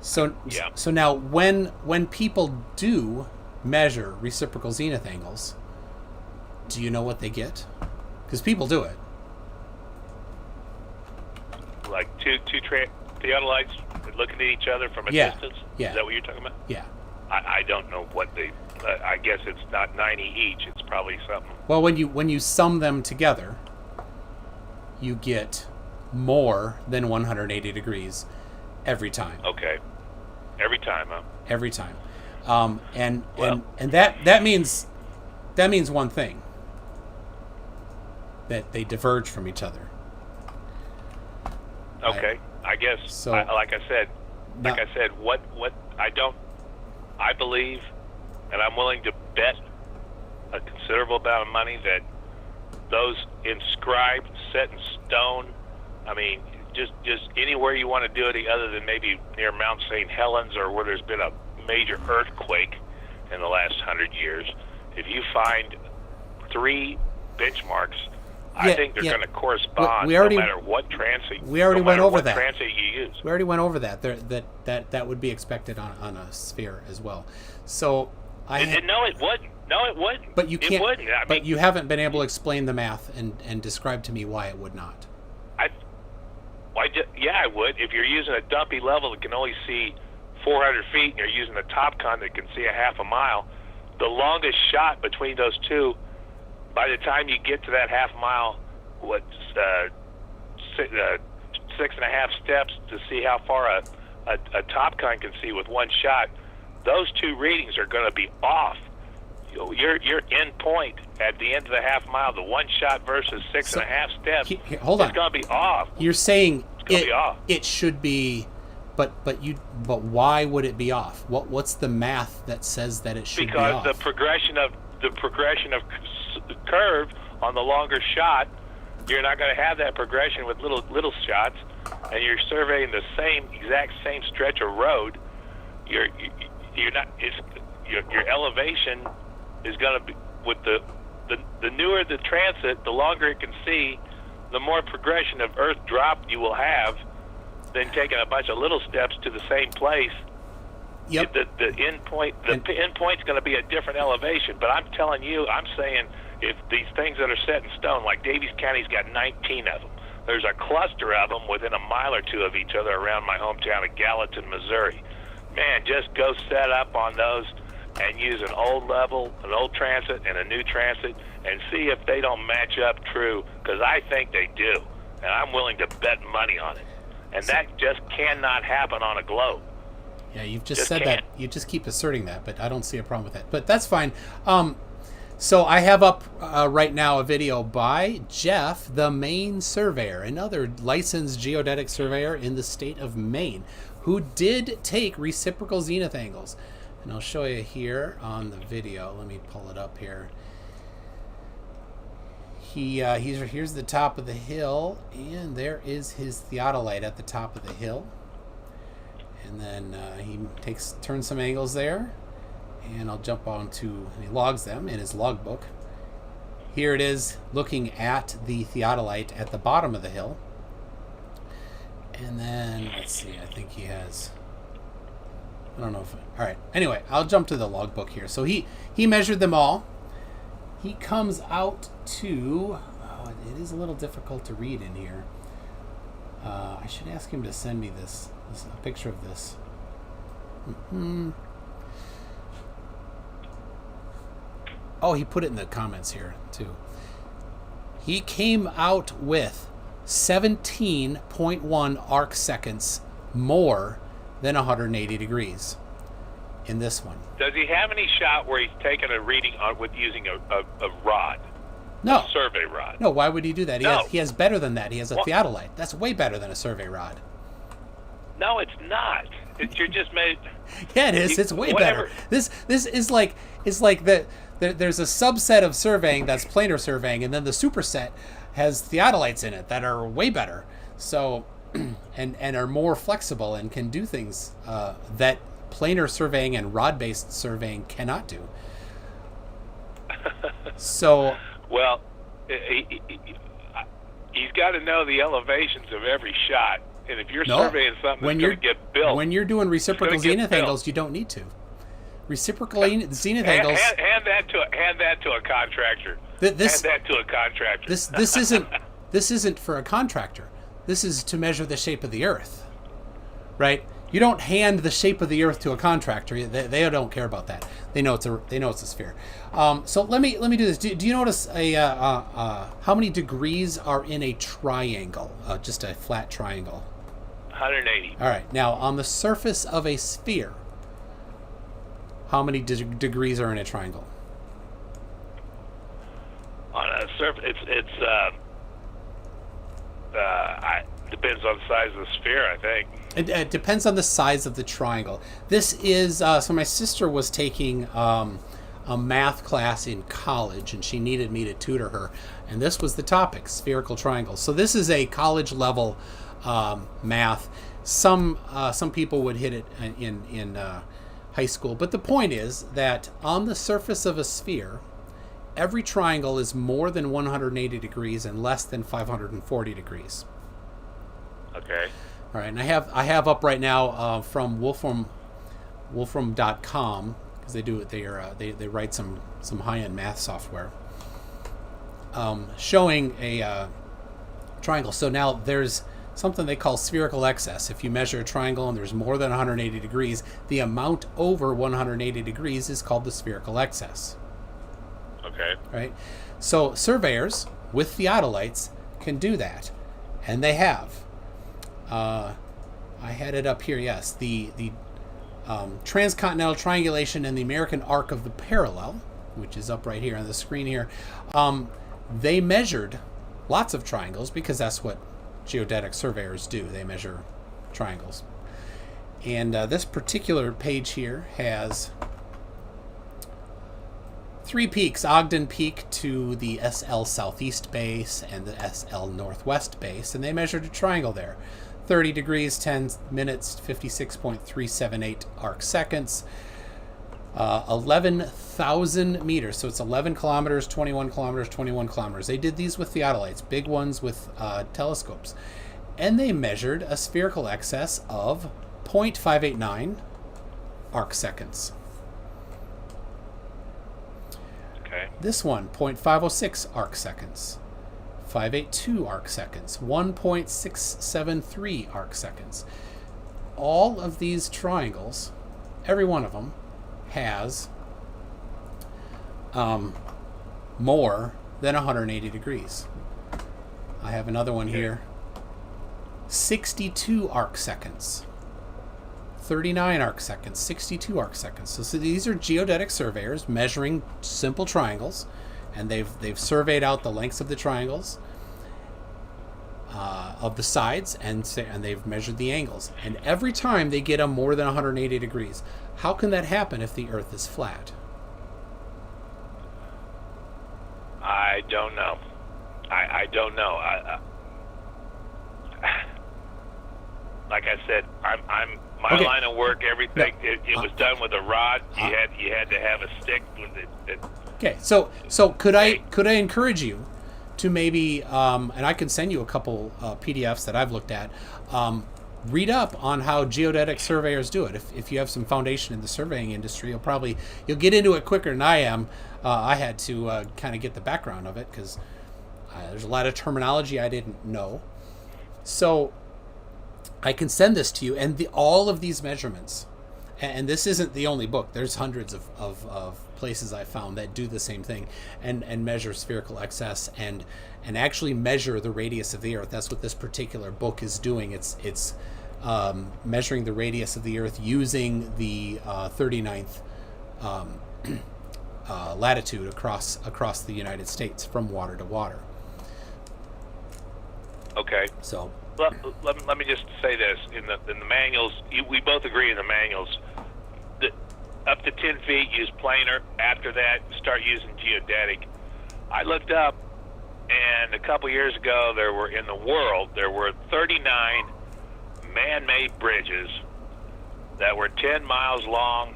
So now when people do measure reciprocal zenith angles, do you know what they get? Because people do it. Like two theodolites looking at each other from a distance? Yeah. Is that what you're talking about? Yeah. I don't know what they... I guess it's not 90 each. It's probably something. Well, when you sum them together, you get more than 180 degrees every time. Okay. Every time, huh? Every time. And that means one thing. That they diverge from each other. Okay. I guess, So- like I said, what I believe, and I'm willing to bet a considerable amount of money that those inscribed, set in stone, I mean, just anywhere you want to do it other than maybe near Mount St. Helens or where there's been a major earthquake in the last 100 years, if you find 3 benchmarks, I think they're going to correspond no matter what transit. We already went over that. Transit you use. We already went over that. That would be expected on a sphere as well. So No, it wouldn't. No, it wouldn't. But you can't. It wouldn't. But you haven't been able to explain the math and describe to me why it would not. I would. If you're using a dumpy level that can only see 400 feet, and you're using a top con that can see a half a mile, the longest shot between those two, by the time you get to that half mile, 6.5 steps to see how far a top con can see with one shot, those 2 readings are going to be off. Your end point at the end of the half mile, the one shot versus 6.5 steps, hold on. it's going to be off. You're saying it should be, but why would it be off? What's the math that says that it should be off? Because the progression of curve on the longer shot, you're not going to have that progression with little shots, and you're surveying the exact same stretch of road. Your elevation is going to be with the the newer the transit, the longer it can see, the more progression of Earth drop you will have than taking a bunch of little steps to the same place. Yep. The end point's going to be a different elevation. But I'm telling you, I'm saying if these things that are set in stone, like Daviess County's got 19 of them. There's a cluster of them within a mile or two of each other around my hometown of Gallatin, Missouri. Man, just go set up on those and use an old level, an old transit, and a new transit, and see if they don't match up true, because I think they do. And I'm willing to bet money on it. And that just cannot happen on a globe. Yeah, you've just said that. You just keep asserting that, but I don't see a problem with that. But that's fine. So I have up right now a video by Jeff, the Maine surveyor, another licensed geodetic surveyor in the state of Maine, who did take reciprocal zenith angles. And I'll show you here on the video. Let me pull it up here. Here's the top of the hill, and there is his theodolite at the top of the hill. And then he turns some angles there, and I'll jump onto, he logs them in his logbook. Here it is looking at the theodolite at the bottom of the hill. And then, let's see, I think he has, I don't know if, all right. Anyway, I'll jump to the logbook here. So he measured them all. He comes out to, it is a little difficult to read in here. I should ask him to send me a picture of this. Oh, he put it in the comments here too. He came out with 17.1 arc seconds more than 180 degrees in this one. Does he have any shot where he's taken a reading with using a rod? No. A survey rod? No, why would he do that? No. He has better than that. He has a theodolite. That's way better than a survey rod. No, it's not. You're just made. Yeah, it is. It's way better. This is like there's a subset of surveying that's planar surveying, and then the superset has theodolites in it that are way better. So, and are more flexible and can do things that planar surveying and rod-based surveying cannot do. So, well, he's got to know the elevations of every shot. And if you're surveying something that's going to get built... When you're doing reciprocal zenith angles, you don't need to. Reciprocal zenith angles... Hand that to a contractor. Hand that to a contractor. This isn't for a contractor. This is to measure the shape of the Earth. Right? You don't hand the shape of the Earth to a contractor. They don't care about that. They know it's a sphere. So let me do this. Do you notice how many degrees are in a triangle? Just a flat triangle. 180. All right. Now on the surface of a sphere, how many degrees are in a triangle? On a surface, it's depends on the size of the sphere, I think. It depends on the size of the triangle. This is so my sister was taking a math class in college, and she needed me to tutor her, and this was the topic: spherical triangles. So this is a college level math. Some people would hit it in high school, but the point is that on the surface of a sphere, every triangle is more than 180 degrees and less than 540 degrees. Okay. All right, and I have up right now from Wolfram.com, because they write some high-end math software, showing a triangle. So now there's something they call spherical excess. If you measure a triangle and there's more than 180 degrees, the amount over 180 degrees is called the spherical excess. Okay. Right? So surveyors with theodolites can do that, and they have. I had it up here, yes. The transcontinental triangulation and the American arc of the parallel, which is up right here on the screen here. They measured lots of triangles because that's what geodetic surveyors do. They measure triangles. And this particular page here has 3 peaks: Ogden Peak to the SL Southeast base and the SL Northwest base, and they measured a triangle there. 30 degrees, 10 minutes, 56.378 arc seconds, 11 1,000 meters. So it's 11 kilometers, 21 kilometers, 21 kilometers. They did these with theodolites, big ones with telescopes. And they measured a spherical excess of 0.589 arc seconds. Okay. This one, 0.506 arc seconds. 582 arc seconds. 1.673 arc seconds. All of these triangles, every one of them, has more than 180 degrees. I have another one here. 62 arc seconds. 39 arc seconds, 62 arc seconds. So these are geodetic surveyors measuring simple triangles, and they've surveyed out the lengths of the triangles, of the sides, and they've measured the angles. And every time they get them more than 180 degrees. How can that happen if the Earth is flat? I don't know. I don't know. Like I said, I'm my Okay. line of work. Everything No. it was done with a rod. You had to have a stick with it. Okay, so could I encourage you to maybe, and I can send you a couple PDFs that I've looked at. Read up on how geodetic surveyors do it. If you have some foundation in the surveying industry, you'll get into it quicker than I am. I had to kind of get the background of it because there's a lot of terminology I didn't know. So I can send this to you, and all of these measurements, and this isn't the only book. There's hundreds of places I found that do the same thing and measure spherical excess and actually measure the radius of the Earth. That's what this particular book is doing. It's measuring the radius of the Earth using the 39th latitude across the United States from water to water. Okay. So let me just say this: in the manuals, we both agree in the manuals that up to 10 feet use planar. After that, start using geodetic. I looked up, and a couple years ago, there were 39 man-made bridges that were 10 miles long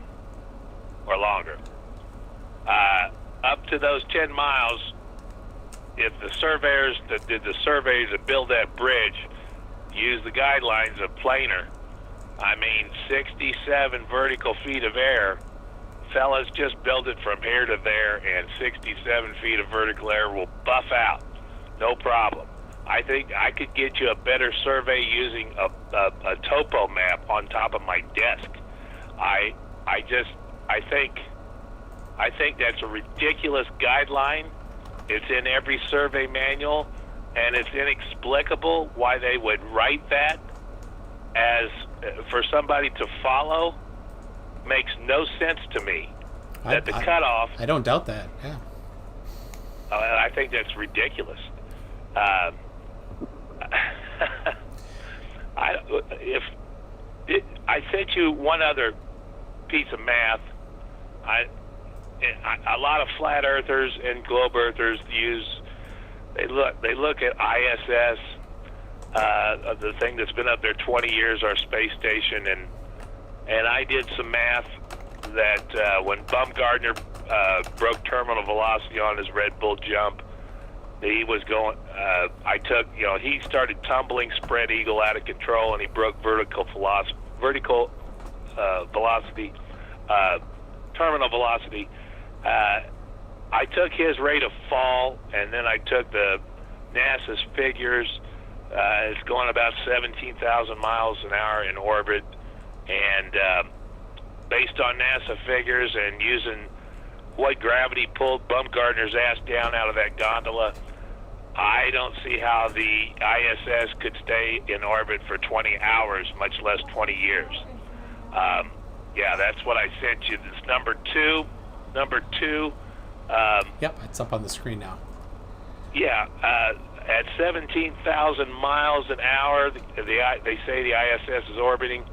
or longer. Up to those 10 miles, if the surveyors that did the surveys that build that bridge use the guidelines of planar, 67 vertical feet of air, fellas, just build it from here to there, and 67 feet of vertical air will buff out. No problem. I think I could get you a better survey using a topo map on top of my desk. I think that's a ridiculous guideline. It's in every survey manual, and it's inexplicable why they would write that as for somebody to follow. Makes no sense to me. That the cutoff. I don't doubt that. Yeah. I think that's ridiculous. I sent you one other piece of math. A lot of flat earthers and globe earthers they look at ISS, the thing that's been up there 20 years, our space station, and I did some math that when Bumgardner broke terminal velocity on his Red Bull jump, he was going. He started tumbling spread eagle out of control, and he broke vertical velocity, terminal velocity. I took his rate of fall, and then I took the NASA's figures. It's going about 17,000 miles an hour in orbit, and based on NASA figures and using what gravity pulled Bumgardner's ass down out of that gondola, I don't see how the ISS could stay in orbit for 20 hours, much less 20 years. That's what I sent you. This number two. Yep, it's up on the screen now. At 17,000 miles an hour, they say the ISS is orbiting.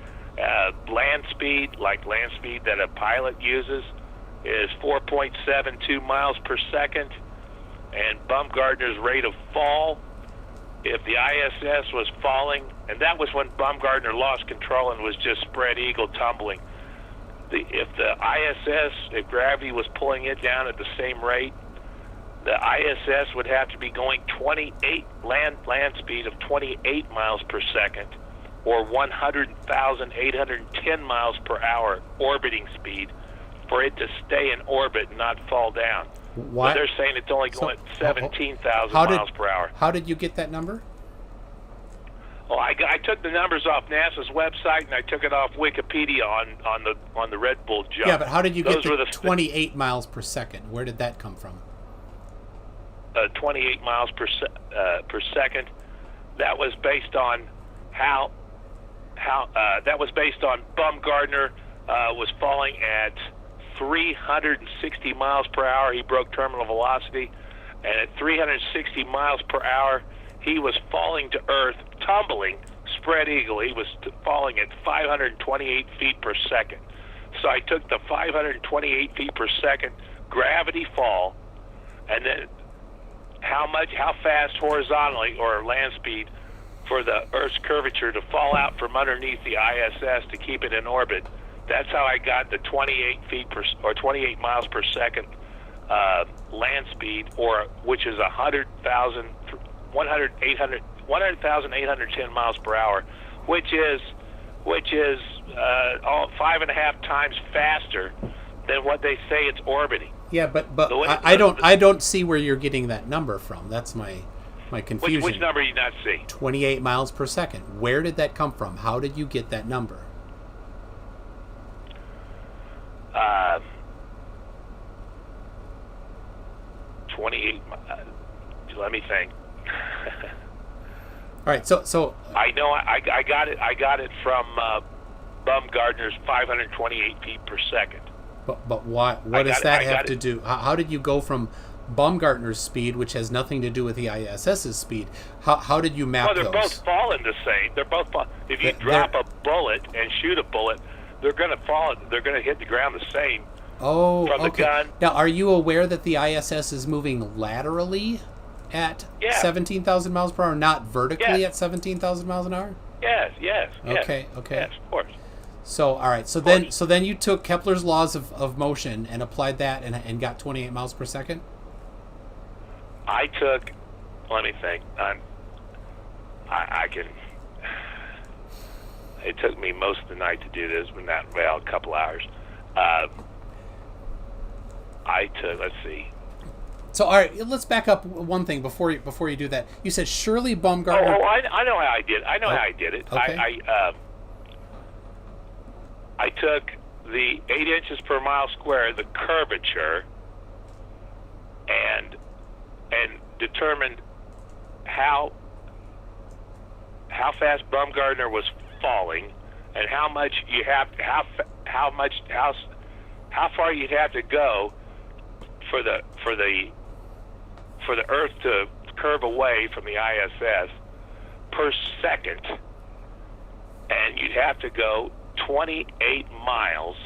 Land speed that a pilot uses, is 4.72 miles per second. And Bumgardner's rate of fall, if the ISS was falling, and that was when Bumgardner lost control and was just spread eagle tumbling. if the ISS, if gravity was pulling it down at the same rate, the ISS would have to be going 28 land speed of 28 miles per second, or 100,810 miles per hour orbiting speed, for it to stay in orbit and not fall down. Why? But they're saying it's only going 17,000 miles per hour. How did you get that number? Well, I took the numbers off NASA's website and I took it off Wikipedia on the Red Bull jump. Yeah, but how did you get the 28 miles per second? Where did that come from? 28 miles per second. That was based on how that was based on Baumgartner was falling at 360 miles per hour. He broke terminal velocity, and at 360 miles per hour, he was falling to Earth, tumbling, spread eagle. He was falling at 528 feet per second. So I took the 528 feet per second gravity fall, and then how fast horizontally or land speed for the Earth's curvature to fall out from underneath the ISS to keep it in orbit. That's how I got the 28 miles per second land speed, or which is 100,810 miles per hour, which is 5.5 times faster than what they say it's orbiting. Yeah, but I don't see where you're getting that number from. That's my confusion. Which number do you not see? 28 miles per second. Where did that come from? How did you get that number? 28. Let me think. All right, so I know I got it. I got it from Baumgartner's 528 feet per second. But why? What does that have to do? How did you go from Baumgartner's speed, which has nothing to do with the ISS's speed? How did you map those? Well, they're both falling the same. They're both if you drop a bullet and shoot a bullet, they're going to fall. They're going to hit the ground the same. Oh, from the gun. Now, are you aware that the ISS is moving laterally at 17,000 miles per hour, not vertically at 17,000 miles an hour? Yes. Okay. Yes, of course. So, all right. So then you took Kepler's laws of motion and applied that and got 28 miles per second? I took, let me think. I can, it took me most of the night to do this, but not, well, a couple hours. I took, let's see. So, all right, let's back up one thing before you do that. You said Shirley Baumgartner. I know how I did. I know how I did it. Okay. I took the 8 inches per mile square, the curvature, and determined how fast Baumgartner was falling, and how far you'd have to go for the Earth to curve away from the ISS per second, and you'd have to go 28 miles.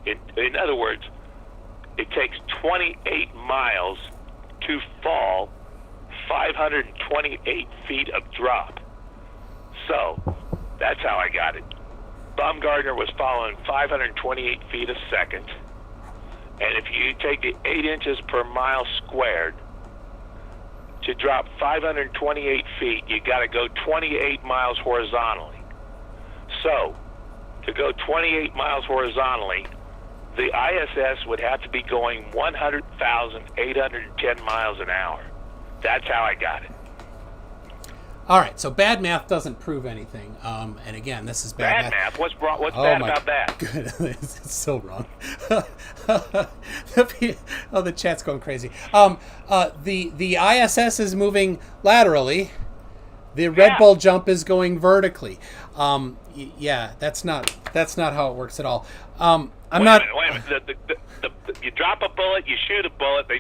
In other words, it takes 28 miles to fall 528 feet of drop. So that's how I got it. Baumgartner was falling 528 feet a second, and if you take the 8 inches per mile squared to drop 528 feet, you got to go 28 miles horizontally. So to go 28 miles horizontally, the ISS would have to be going 100,810 miles an hour. That's how I got it. All right, so bad math doesn't prove anything. And again, this is bad math. What's wrong? What's bad about that? Goodness, it's so wrong. The chat's going crazy. The ISS is moving laterally. The Red Bull jump is going vertically. Yeah, that's not how it works at all. Wait a minute. You drop a bullet, you shoot a bullet. They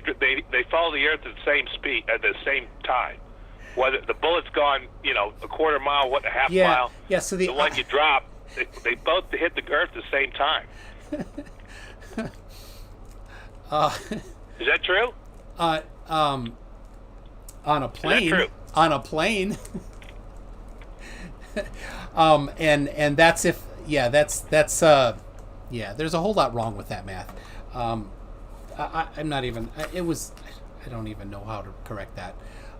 fall to the earth at the same speed at the same time. Whether the bullet's gone, a quarter mile, a half mile. Yeah. So the one you drop, they both hit the earth at the same time. Is that true? On a plane. Is that true? On a plane. And that's if that's Yeah, there's a whole lot wrong with that math. I'm not even. It was. I don't even know how to correct that.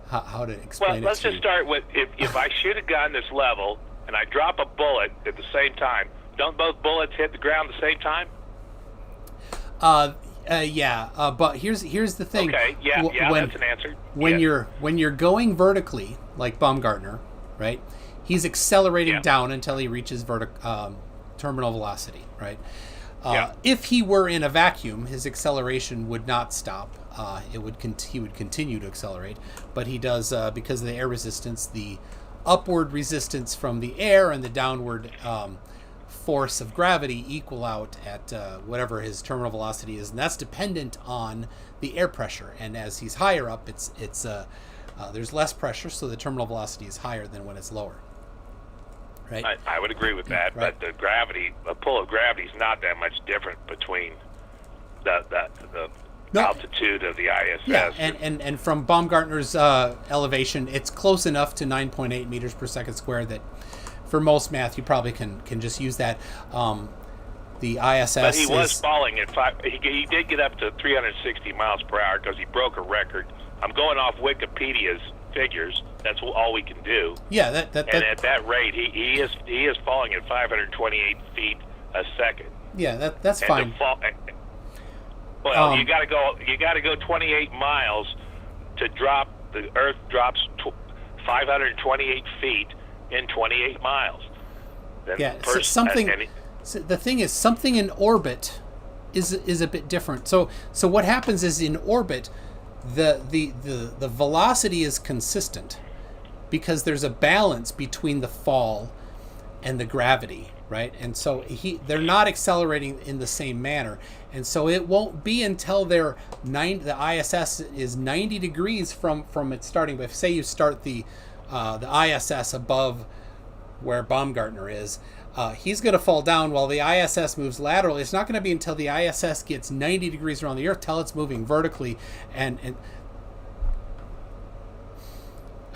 How to explain it. Well, let's just start with if I shoot a gun this level and I drop a bullet at the same time, don't both bullets hit the ground at the same time? Yeah. But here's the thing. Okay. Yeah. That's an answer. When you're going vertically, like Baumgartner, right? He's accelerating down until he reaches terminal velocity, right? If he were in a vacuum, his acceleration would not stop. He would continue to accelerate, but he does because of the air resistance, the upward resistance from the air and the downward force of gravity equal out at whatever his terminal velocity is, and that's dependent on the air pressure. And as he's higher up, it's there's less pressure, so the terminal velocity is higher than when it's lower. Right? I would agree with that, right. But the pull of gravity is not that much different between the altitude of the ISS. Yeah, and from Baumgartner's elevation, it's close enough to 9.8 meters per second squared that for most math you probably can just use that. The ISS. But he was falling at 5. He did get up to 360 miles per hour because he broke a record. I'm going off Wikipedia's figures. That's all we can do. Yeah, that and at that rate, he is falling at 528 feet a second. Yeah, that's fine. You got to go 28 miles to drop. The Earth drops 528 feet in 28 miles. The thing is, something in orbit is a bit different. So what happens is in orbit, the velocity is consistent because there's a balance between the fall and the gravity, right? And so they're not accelerating in the same manner, and so it won't be until the ISS is 90 degrees from its starting. But if say you start the ISS above where Baumgartner is, he's going to fall down while the ISS moves laterally. It's not going to be until the ISS gets 90 degrees around the Earth till it's moving vertically, and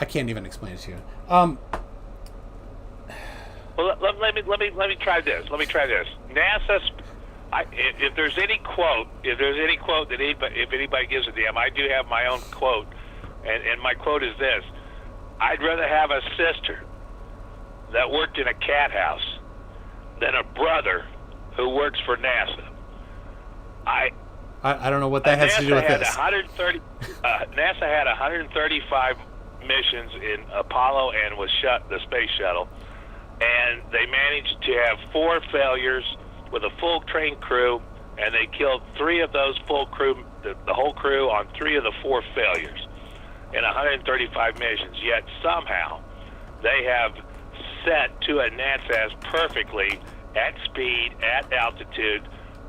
I can't even explain it to you. Well, let me try this. NASA. If there's any quote that if anybody gives a damn, I do have my own quote, and my quote is this: I'd rather have a sister that worked in a cat house than a brother who works for NASA. I don't know what that has to do with this. NASA had 135 missions in Apollo and the space shuttle, and they managed to have 4 failures with a full trained crew, and they killed 3 of those full crew, the whole crew, on 3 of the 4 failures in 135 missions. Yet somehow they have set to a NASA's perfectly at speed, at altitude,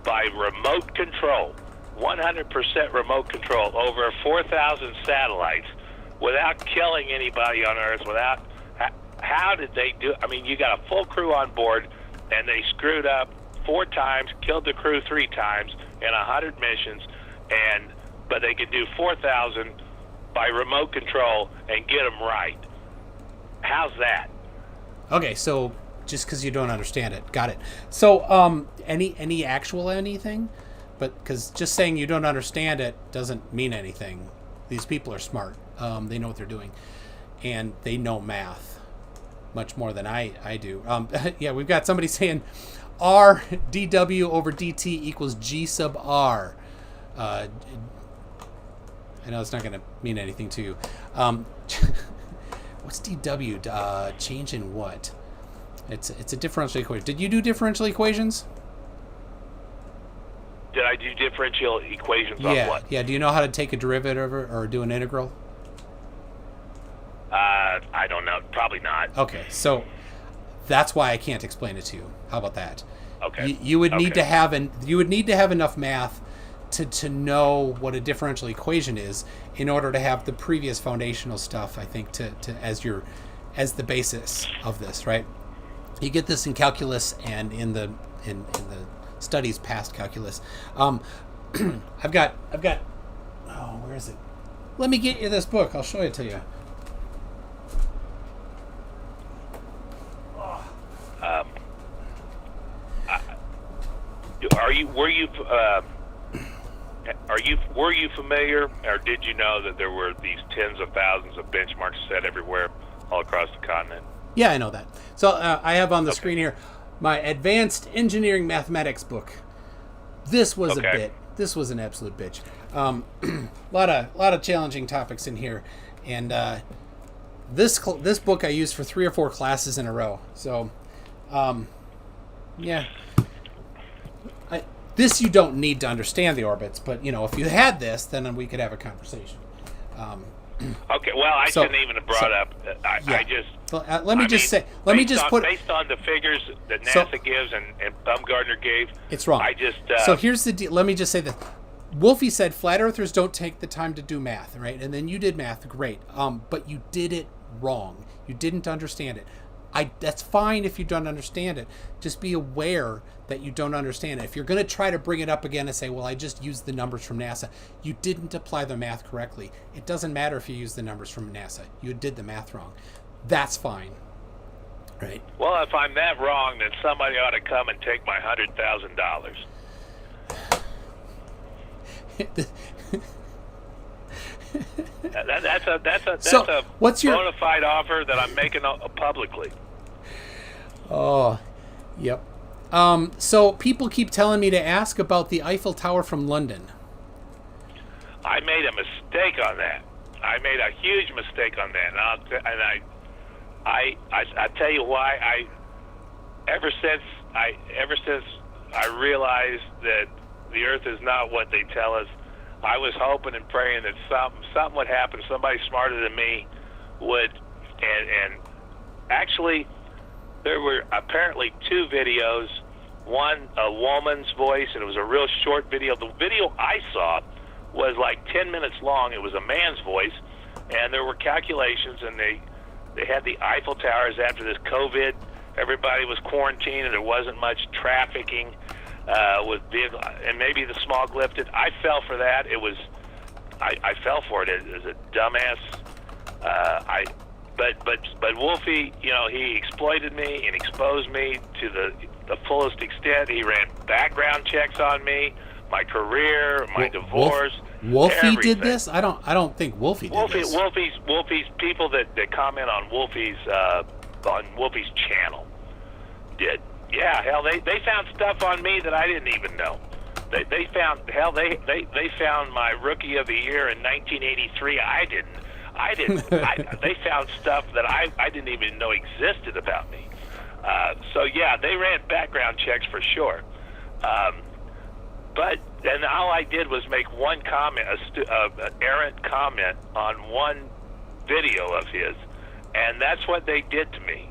by remote control, 100% remote control over 4,000 satellites without killing anybody on Earth. How did they do? I mean, you got a full crew on board, and they screwed up 4 times, killed the crew 3 times in 100 missions, but they could do 4,000 by remote control and get them right. How's that? Okay, so just because you don't understand it, got it. So, any actual anything, but because just saying you don't understand it doesn't mean anything. These people are smart. They know what they're doing, and they know math much more than I do. Yeah, we've got somebody saying R dW over dt equals G sub R. I know it's not going to mean anything to you. What's dW? Change in what? It's a differential equation. Did you do differential equations? Did I do differential equations on what? Yeah. Do you know how to take a derivative or do an integral? I don't know. Probably not. Okay, so that's why I can't explain it to you. How about that? Okay. You would need to have enough math to know what a differential equation is in order to have the previous foundational stuff, I think, to as the basis of this, right? You get this in calculus and in the studies past calculus. I've got oh, where is it? Let me get you this book. I'll show it to you. were you familiar, or did you know that there were these tens of thousands of benchmarks set everywhere, all across the continent? Yeah, I know that. So I have on the screen here my Advanced Engineering Mathematics book. This was a bit. This was an absolute bitch. Lot of challenging topics in here, and this book I used for 3 or 4 classes in a row. So, yeah. This you don't need to understand the orbits, but if you had this, then we could have a conversation. Okay, well, I shouldn't even have brought up. I just. Let me just put based on the figures that NASA gives and Baumgartner gave. It's wrong. I just. So here's the deal. Let me just say this. Wolfie said flat earthers don't take the time to do math, right? And then you did math, great. But you did it wrong. You didn't understand it. That's fine if you don't understand it. Just be aware that you don't understand it. If you're going to try to bring it up again and say, well, I just used the numbers from NASA, you didn't apply the math correctly. It doesn't matter if you use the numbers from NASA. You did the math wrong. That's fine. Right? Well, if I'm that wrong, then somebody ought to come and take my $100,000. That's a what's your bona fide offer that I'm making publicly. Oh, yep. So people keep telling me to ask about the Eiffel Tower from London. I made a mistake on that. I made a huge mistake on that, and I tell you why. Ever since I realized that the Earth is not what they tell us, I was hoping and praying that something would happen. Somebody smarter than me would, and actually, there were apparently 2 videos. One, a woman's voice, and it was a real short video. The video I saw was like 10 minutes long. It was a man's voice, and there were calculations, and they had the Eiffel Towers after this COVID. Everybody was quarantined, and there wasn't much trafficking with vehicles, and maybe the smog lifted. I fell for that. I fell for it. It was a dumbass. But Wolfie, he exploited me and exposed me to the fullest extent. He ran background checks on me, my career, my divorce. Wolfie everything. Did this? I don't think Wolfie did this. Wolfie's people that comment on Wolfie's channel did. Yeah, hell, they found stuff on me that I didn't even know. They found my Rookie of the Year in 1983. I didn't. They found stuff that I didn't even know existed about me. So yeah, they ran background checks for sure. But then all I did was make one comment, an errant comment on one video of his, and that's what they did to me.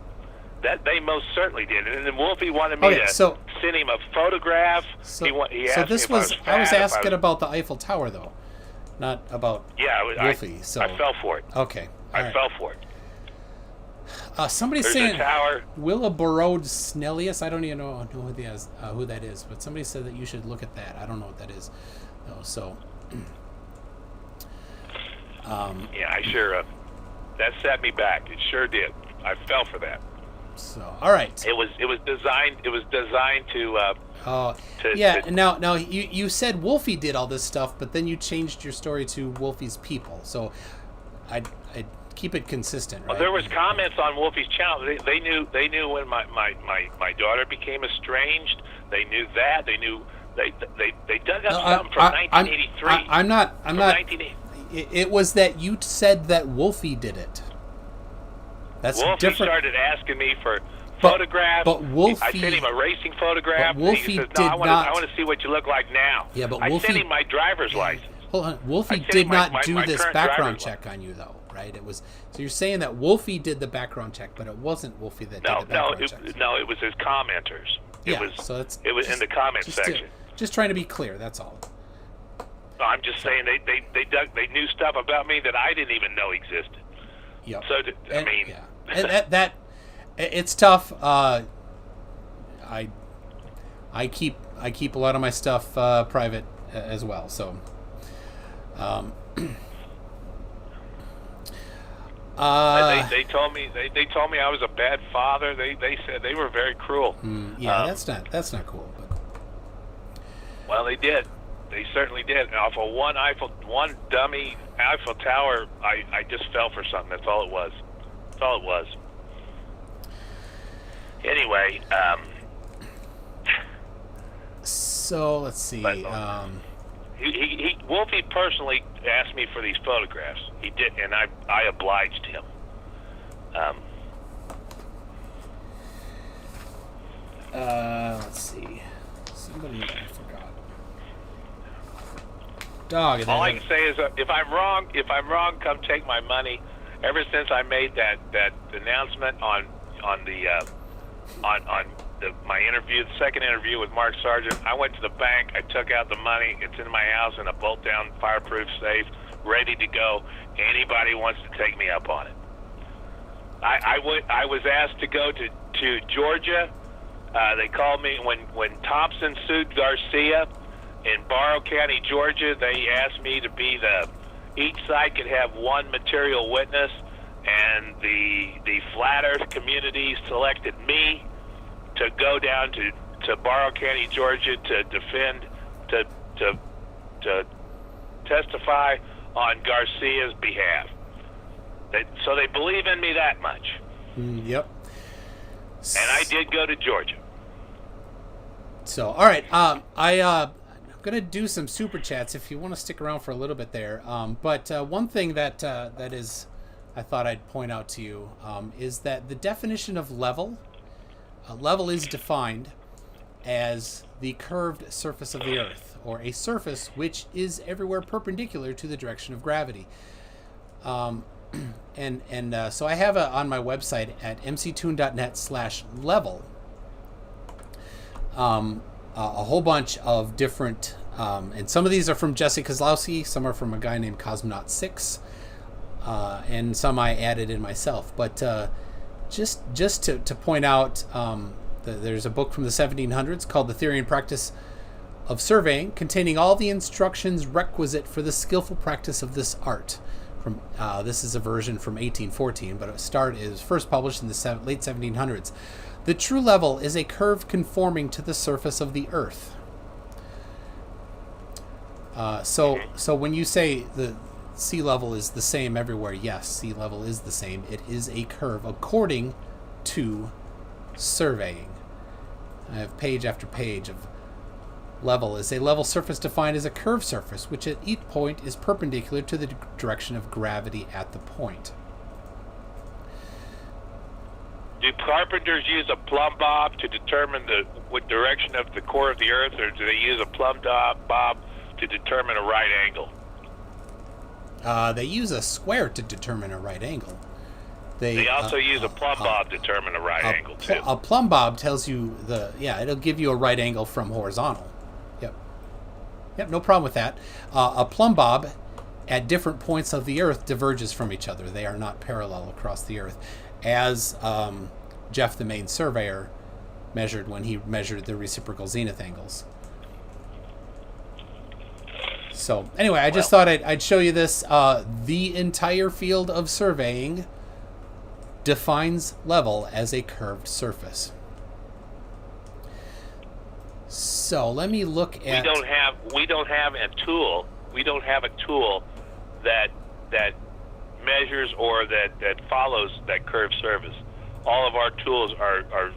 That they most certainly did. And then Wolfie wanted me to send him a photograph. So, he asked this me if was I was asking about the Eiffel Tower though, not about Wolfie. I fell for it. Okay. I fell for it. Somebody's There's saying a tower. Willaborode Snellius. I don't even know who that is, but somebody said that you should look at that. I don't know what that is, though. So, yeah, I sure. That set me back. It sure did. I fell for that. So, all right. It was designed. It was designed to. Yeah. Now you said Wolfie did all this stuff, but then you changed your story to Wolfie's people. So, I keep it consistent, right? Well, there was comments on Wolfie's channel. They knew when my daughter became estranged. They knew that. They knew they dug up something from 1983. I'm not. It was that you said that Wolfie did it. That's Wolfie different. started asking me for photographs. But Wolfie, I sent him a racing photograph. But Wolfie he says, did I want to see what you look like now. Yeah, but I Wolfie sent him my driver's license. Hold on. Wolfie did not do this background check on you, though, right? It was. So you're saying that Wolfie did the background check, but it wasn't Wolfie that did the background check. No, it was his commenters. It was in the comment section. Just trying to be clear. That's all. No, I'm just saying they knew stuff about me that I didn't even know existed. Yep. So and that it's tough. I keep a lot of my stuff private as well. So. They told me I was a bad father. They said they were very cruel. Yeah, that's not cool. Well, they did. They certainly did. And off of one dummy Eiffel Tower, I just fell for something. That's all it was. That's all it was. Anyway, so let's see. Wolfie personally asked me for these photographs. He did, and I obliged him. Let's see. Somebody I forgot. Dog. All I can say is, if I'm wrong, come take my money. Ever since I made that announcement on my interview, the second interview with Mark Sargent, I went to the bank. I took out the money. It's in my house in a bolt-down, fireproof safe, ready to go. Anybody wants to take me up on it. I was asked to go to Georgia. They called me when Thompson sued Garcia in Barrow County, Georgia. They asked me to be each side could have one material witness, and the flat Earth community selected me to go down to Barrow County, Georgia, to defend, to testify on Garcia's behalf. So they believe in me that much. Yep. And I did go to Georgia. So, all right. I'm gonna do some super chats if you want to stick around for a little bit there. But one thing that is, I thought I'd point out to you, is that the definition of level. Level is defined as the curved surface of the Earth, or a surface which is everywhere perpendicular to the direction of gravity. So I have on my website at mctoon.net/level a whole bunch of different, and some of these are from Jesse Kozlowski, some are from a guy named Cosmonaut6, and some I added in myself. But just to point out, there's a book from the 1700s called The Theory and Practice of Surveying, containing all the instructions requisite for the skillful practice of this art. This is a version from 1814, but it is first published in the late 1700s. The true level is a curve conforming to the surface of the Earth. So when you say the sea level is the same everywhere, yes, sea level is the same. It is a curve according to surveying. I have page after page of level is a level surface defined as a curved surface, which at each point is perpendicular to the direction of gravity at the point. Do carpenters use a plumb bob to determine what direction of the core of the Earth, or do they use a plumb bob to determine a right angle? They use a square to determine a right angle. They also use a plumb bob to determine a right angle too. A plumb bob tells you it'll give you a right angle from horizontal. Yep, no problem with that. A plumb bob at different points of the Earth diverges from each other. They are not parallel across the Earth, as Jeff, the main surveyor, measured when he measured the reciprocal zenith angles. So anyway, I just thought I'd show you this. The entire field of surveying defines level as a curved surface. So let me look at. We don't have a tool. We don't have a tool that measures or that follows that curved surface. All of our tools are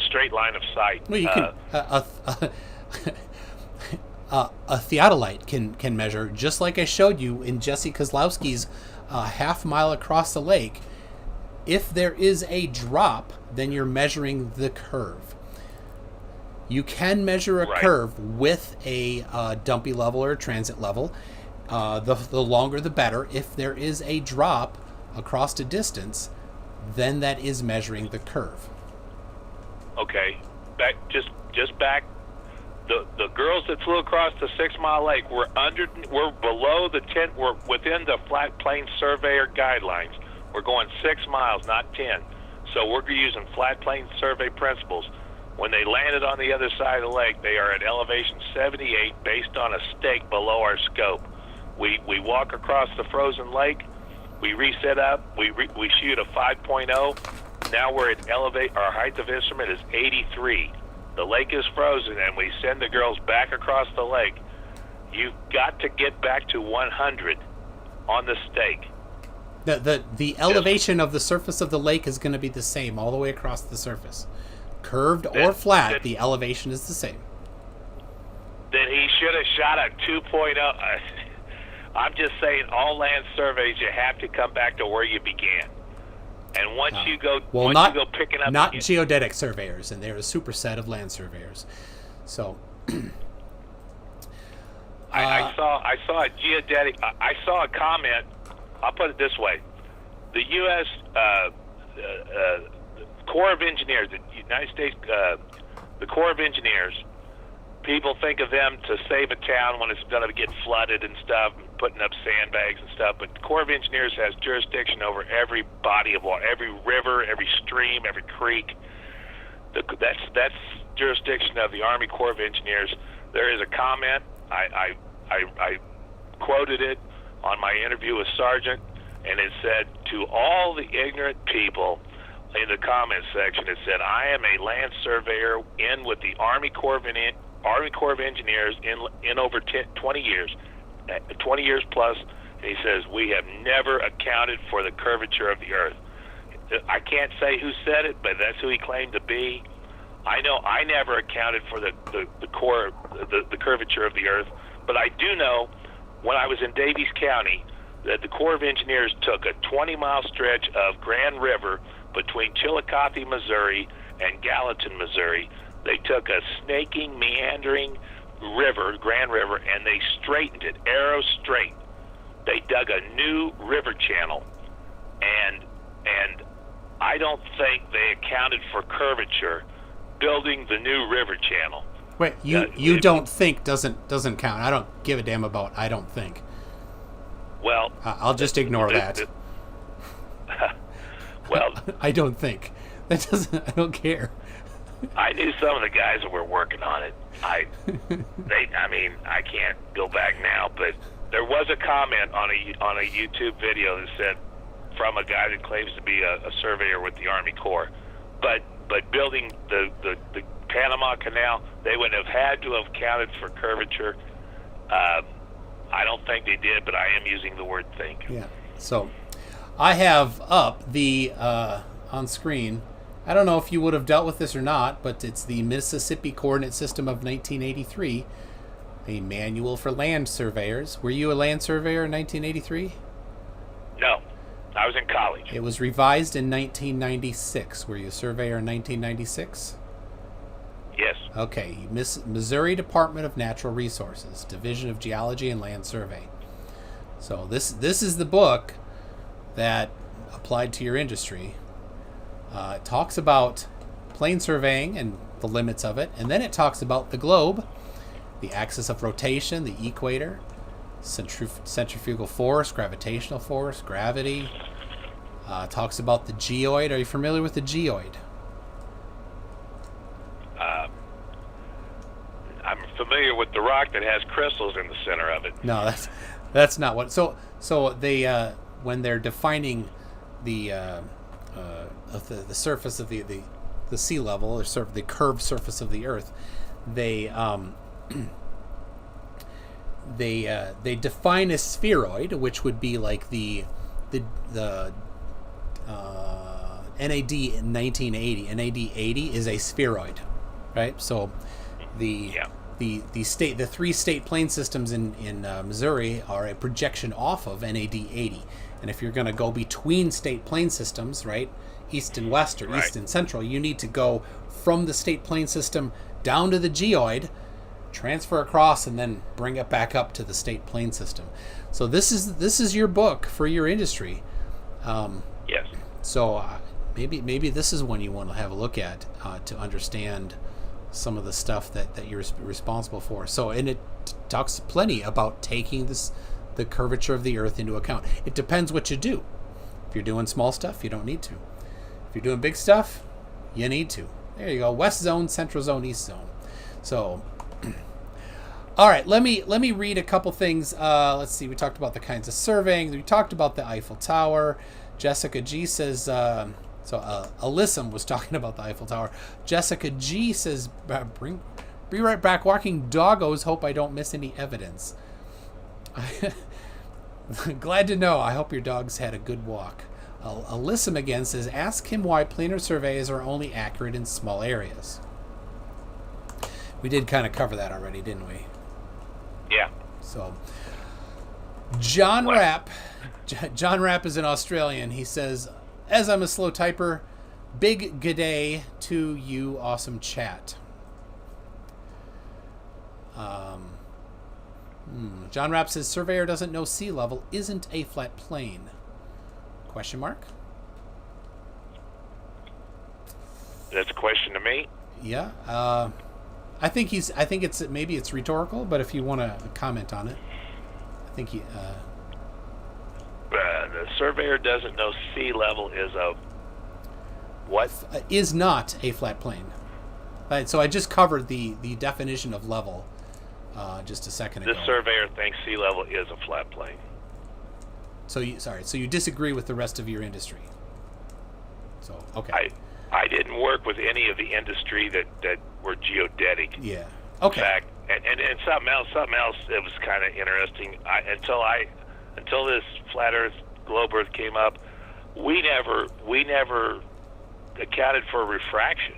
straight line of sight. Well, you can a theodolite can measure, just like I showed you in Jesse Kozlowski's half mile across the lake. If there is a drop, then you're measuring the curve. You can measure a curve with a dumpy level or a transit level. The longer the better. If there is a drop across a distance, then that is measuring the curve. Okay, just back. The girls that flew across the 6 Mile Lake were below the 10. We're within the flat plane surveyor guidelines. We're going 6 miles, not 10. So we're using flat plane survey principles. When they landed on the other side of the lake, they are at elevation 78 based on a stake below our scope. We walk across the frozen lake. We reset up. We shoot a 5.0. Now we're at elevate. Our height of instrument is 83. the lake is frozen, and we send the girls back across the lake, you've got to get back to 100 on the stake. The elevation of the surface of the lake is going to be the same all the way across the surface. Curved or flat, the elevation is the same. Then he should have shot a 2.0. I'm just saying, all land surveys, you have to come back to where you began. And once you go picking up, not geodetic surveyors, and they're a superset of land surveyors. So, I saw a geodetic. I saw a comment. I'll put it this way: the U.S. Corps of Engineers, the United States, the Corps of Engineers. People think of them to save a town when it's going to get flooded and stuff, putting up sandbags and stuff. But the Corps of Engineers has jurisdiction over every body of water, every river, every stream, every creek. That's jurisdiction of the Army Corps of Engineers. There is a comment. I quoted it on my interview with Sergeant, and it said, "To all the ignorant people," in the comment section, it said, "I am a land surveyor in with the Army Corps of Engineers in over 20 years, 20 years plus." And he says, "We have never accounted for the curvature of the earth." I can't say who said it, but that's who he claimed to be. I know I never accounted for the curvature of the earth, but I do know when I was in Daviess County that the Corps of Engineers took a 20-mile stretch of Grand River between Chillicothe, Missouri, and Gallatin, Missouri. They took a snaking, meandering river, Grand River, and they straightened it, arrow straight. They dug a new river channel, and I don't think they accounted for curvature building the new river channel. Wait, you don't think doesn't count. I don't give a damn about I don't think. Well, I'll just ignore that. Well, I don't think. That doesn't. I don't care. I knew some of the guys that were working on it. I mean, I can't go back now, but there was a comment on a YouTube video that said, from a guy that claims to be a surveyor with the Army Corps, but building the Panama Canal, they would have had to have counted for curvature. I don't think they did, but I am using the word think. Yeah. So I have up the on screen. I don't know if you would have dealt with this or not, but it's the Mississippi Coordinate System of 1983, a manual for land surveyors. Were you a land surveyor in 1983? No, I was in college. It was revised in 1996. Were you a surveyor in 1996? Yes. Okay, Missouri Department of Natural Resources, Division of Geology and Land Survey. So this is the book that applied to your industry. It talks about plane surveying and the limits of it, and then it talks about the globe, the axis of rotation, the equator, centrifugal force, gravitational force, gravity. Talks about the geoid. Are you familiar with the geoid? I'm familiar with the rock that has crystals in the center of it. No, that's not what. So they when they're defining the surface of the sea level, or sort of the curved surface of the Earth, they define a spheroid, which would be like the NAD in 1980. NAD 80 is a spheroid, right? So the three state plane systems in Missouri are a projection off of NAD 80. And if you're going to go between state plane systems, right, east and west or right, east and central, you need to go from the state plane system down to the geoid, transfer across, and then bring it back up to the state plane system. So this is your book for your industry. Yes. So maybe this is one you want to have a look at to understand some of the stuff that you're responsible for. So, and it talks plenty about taking the curvature of the Earth into account. It depends what you do. If you're doing small stuff, you don't need to. If you're doing big stuff, you need to. There you go. West zone, central zone, east zone. So, all right. Let me read a couple things. Let's see. We talked about the kinds of surveying. We talked about the Eiffel Tower. Jessica G says, So Alyssum was talking about the Eiffel Tower. Jessica G says, be right back. Walking doggos. Hope I don't miss any evidence. Glad to know. I hope your dogs had a good walk. Alyssum again says, ask him why planar surveys are only accurate in small areas. We did kind of cover that already, didn't we? Yeah. So, John Rapp is an Australian. He says, as I'm a slow typer, big g'day to you, awesome chat. John Rapp says, surveyor doesn't know sea level isn't a flat plane. Question mark? That's a question to me. Yeah. I think it's rhetorical, but if you want to comment on it, I think the surveyor doesn't know sea level is a what? Is not a flat plane. Right, so I just covered the definition of level just a second ago. The surveyor thinks sea level is a flat plane. So you disagree with the rest of your industry. So okay. I didn't work with any of the industry that were geodetic. Yeah. Okay. In fact, and something else that was kind of interesting. Until this flat Earth, globe Earth came up, we never accounted for refraction.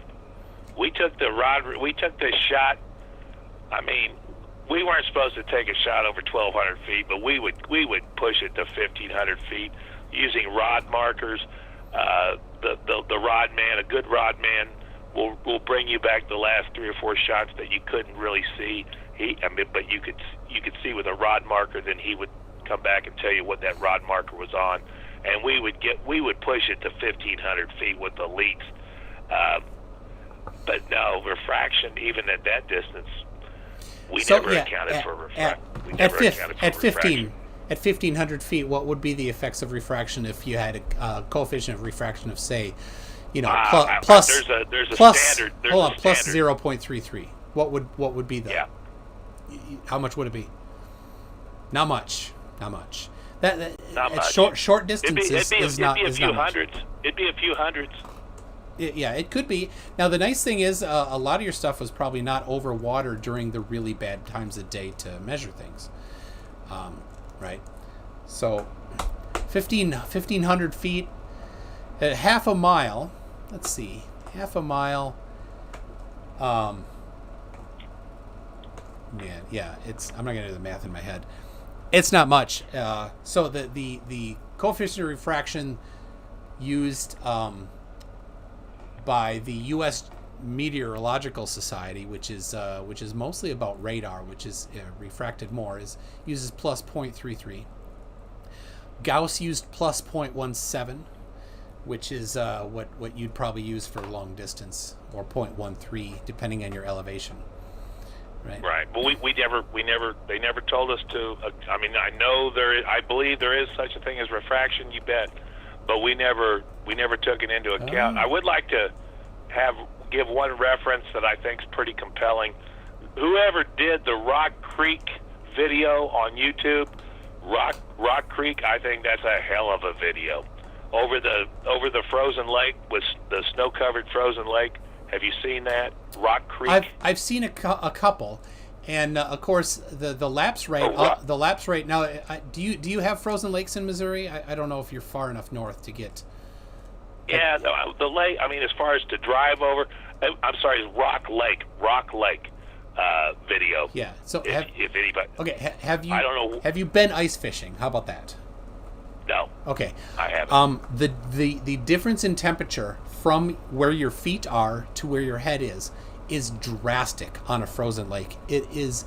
We took the shot. I mean, we weren't supposed to take a shot over 1,200 feet, but we would push it to 1,500 feet using rod markers. The rod man, a good rod man, will bring you back the last 3 or 4 shots that you couldn't really see. But you could see with a rod marker. Then he would come back and tell you what that rod marker was on, and we would push it to 1,500 feet with the leaks. But no refraction, even at that distance, we never accounted for refraction. At 1,500 feet, what would be the effects of refraction if you had a coefficient of refraction of, say, plus there's a standard. Plus 0.33. What would be the? Yeah. How much would it be? Not much. That not much. Short distances is not much. It'd be a few hundreds. Yeah, it could be. Now, the nice thing is a lot of your stuff was probably not over water during the really bad times of day to measure things. Right? So, 1,500 feet at half a mile. Let's see. Half a mile. Yeah, I'm not going to do the math in my head. It's not much. So the coefficient of refraction used by the U.S. Meteorological Society, which is mostly about radar, which is refracted more, uses plus 0.33. Gauss used plus 0.17, which is what you'd probably use for long distance, or 0.13, depending on your elevation. Right. Well, they never told us to. I believe there is such a thing as refraction. You bet, but we never took it into account. I would like to give one reference that I think is pretty compelling. Whoever did the Rock Creek video on YouTube, Rock Creek, I think that's a hell of a video. Over the frozen lake, with the snow-covered frozen lake. Have you seen that? Rock Creek? I've seen a couple, and of course the lapse rate. The lapse rate. Now, do you have frozen lakes in Missouri? I don't know if you're far enough north to get. Yeah, no, the lake. I mean, as far as to drive over, I'm sorry, Rock Lake video. Yeah. So if anybody. Okay. Have you? I don't know. Have you been ice fishing? How about that? No. Okay. I haven't. The difference in temperature from where your feet are to where your head is drastic on a frozen lake. It is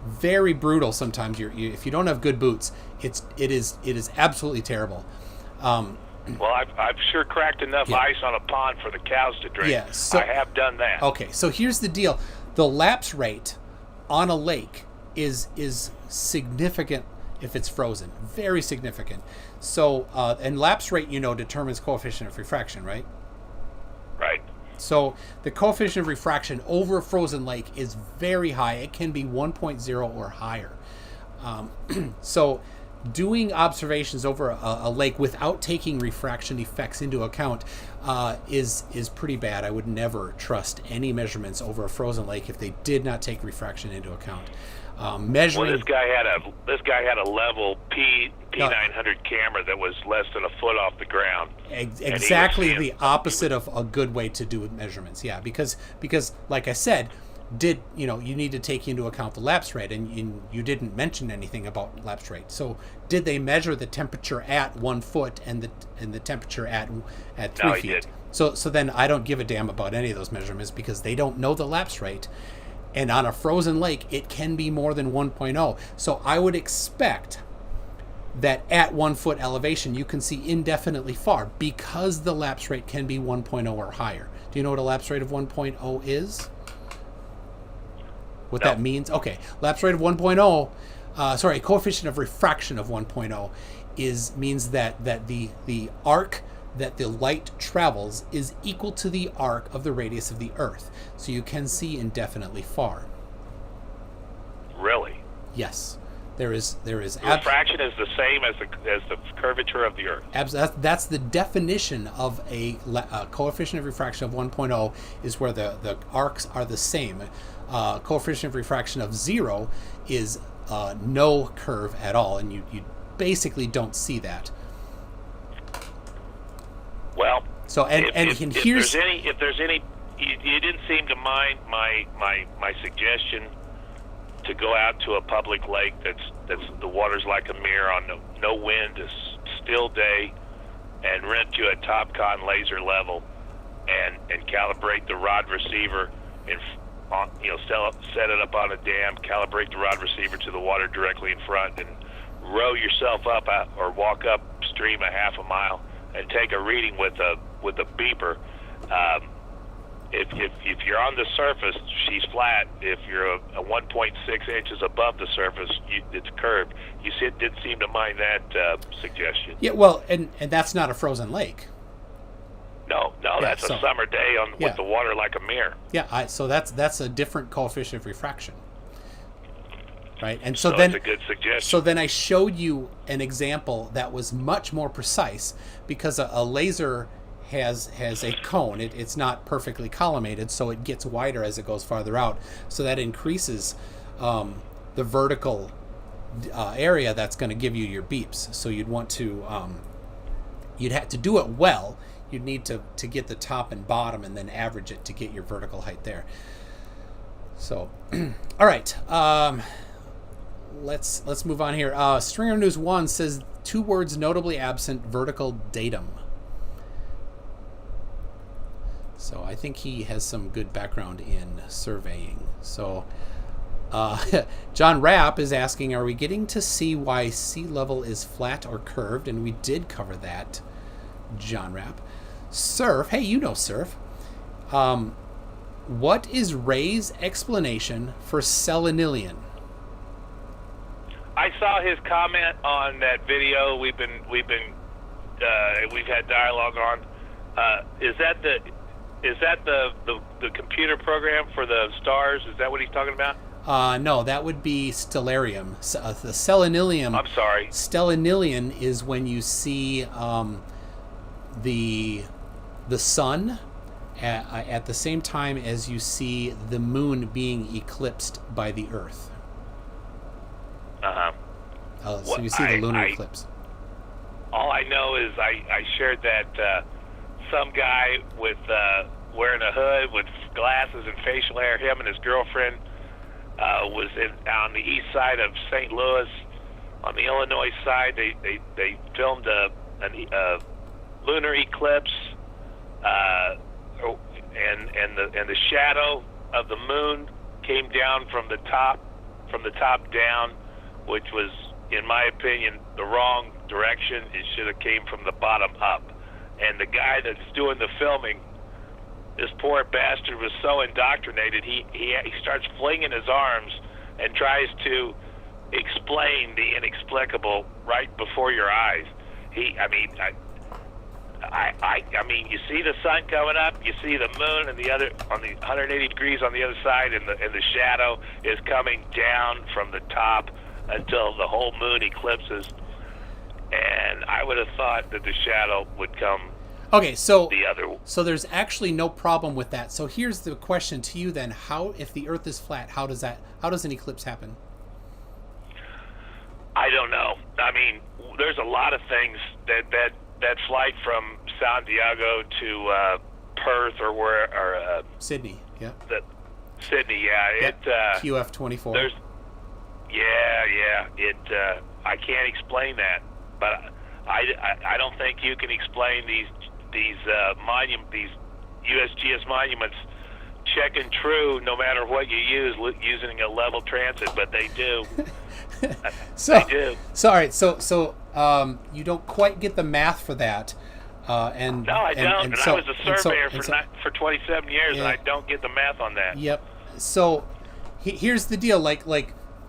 very brutal sometimes. If you don't have good boots, it is absolutely terrible. Well, I've sure cracked enough ice on a pond for the cows to drink. Yeah, so, I have done that. Okay, so here's the deal. The lapse rate on a lake is significant if it's frozen. Very significant. So, and lapse rate, determines coefficient of refraction, right? Right. So the coefficient of refraction over a frozen lake is very high. It can be 1.0 or higher. So doing observations over a lake without taking refraction effects into account is pretty bad. I would never trust any measurements over a frozen lake if they did not take refraction into account. Measuring. Well, this guy had a level P900 camera that was less than a foot off the ground. Exactly the opposite of a good way to do measurements. Yeah, because like I said, you need to take into account the lapse rate, and you didn't mention anything about lapse rate. So did they measure the temperature at 1 foot and the temperature at 3 No, feet? he didn't. So then I don't give a damn about any of those measurements because they don't know the lapse rate. And on a frozen lake, it can be more than 1.0. So I would expect that at 1 foot elevation, you can see indefinitely far because the lapse rate can be 1.0 or higher. Do you know what a lapse rate of 1.0 is? What that means? Okay. Lapse rate of 1.0, coefficient of refraction of 1.0 means that the arc that the light travels is equal to the arc of the radius of the Earth. So you can see indefinitely far. Really? Yes. There is refraction is the same as the curvature of the Earth. That's the definition of a coefficient of refraction of 1.0 is where the arcs are the same. Coefficient of refraction of 0 is no curve at all, and you basically don't see that. Well, so if there's any, you didn't seem to mind my suggestion to go out to a public lake that's the water's like a mirror on no wind, a still day, and rent you a Topcon laser level, and calibrate the rod receiver, and set it up on a dam, calibrate the rod receiver to the water directly in front, and row yourself up or walk upstream a half a mile and take a reading with a beeper. If you're on the surface, she's flat. If you're a 1.6 inches above the surface, it's curved. You didn't seem to mind that suggestion. Yeah, well, and that's not a frozen lake. No, that's a summer day with the water like a mirror. Yeah, so that's a different coefficient of refraction. Right, and so then it's a good suggestion. So then I showed you an example that was much more precise because a laser has a cone. It's not perfectly collimated, so it gets wider as it goes farther out. So that increases the vertical area that's going to give you your beeps. So you'd want to you'd have to do it well. You'd need to get the top and bottom and then average it to get your vertical height there. So, all right. Let's move on here. Stringer News 1 says 2 words notably absent: vertical datum. So I think he has some good background in surveying. So John Rapp is asking, are we getting to see why sea level is flat or curved? And we did cover that, John Rapp. Surf, hey, you know Surf. What is Ray's explanation for selenilian? I saw his comment on that video we've had dialogue on. Is that the computer program for the stars? Is that what he's talking about? No, that would be stellarium. The selenilium. I'm sorry. Stellanilian is when you see the sun at the same time as you see the moon being eclipsed by the Earth. So you see the lunar eclipse. All I know is I shared that some guy with wearing a hood with glasses and facial hair, him and his girlfriend, was on the east side of St. Louis. On the Illinois side, they filmed a lunar eclipse, and the shadow of the moon came down from the top down, which was, in my opinion, the wrong direction. It should have came from the bottom up. And the guy that's doing the filming, this poor bastard was so indoctrinated, he starts flinging his arms and tries to explain the inexplicable right before your eyes. I mean, you see the sun coming up, you see the moon, and the other on the 180 degrees on the other side, and the shadow is coming down from the top until the whole moon eclipses. and I would have thought that the shadow would come Okay, so the other. so there's actually no problem with that. So here's the question to you then: how, if the Earth is flat, how does an eclipse happen? I don't know. I mean, there's a lot of things that flight from Santiago to Perth or Sydney, yeah. Sydney, yeah. Yep. QF-24. There's it. I can't explain that, but I don't think you can explain these USGS monuments checking true no matter what you use using a level transit, but they do. They do. So all right, so you don't quite get the math for that. And no, I don't. And I was a surveyor for 27 years, yeah. and I don't get the math on that. Yep. So here's the deal: like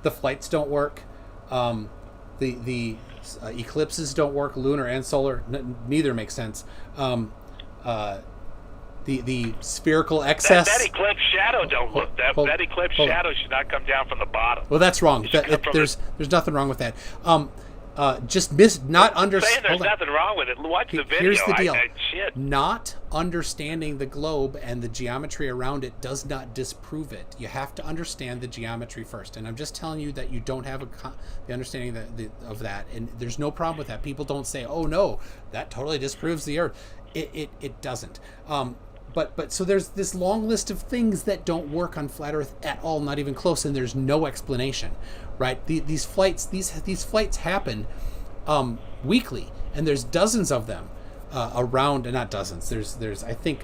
the flights don't work, the eclipses don't work, lunar and solar. Neither makes sense. The spherical excess. That eclipse shadow don't look. That eclipse shadow should not come down from the bottom. Well, that's wrong. There's nothing wrong with that. Not understanding. There's nothing wrong with it. Watch the video. Here's the deal. Shit. Not understanding the globe and the geometry around it does not disprove it. You have to understand the geometry first. And I'm just telling you that you don't have the understanding of that. And there's no problem with that. People don't say, "Oh no, that totally disproves the Earth." It doesn't. But so there's this long list of things that don't work on flat Earth at all, not even close, and there's no explanation, right? These flights happen weekly, and there's dozens of them around, not dozens. There's I think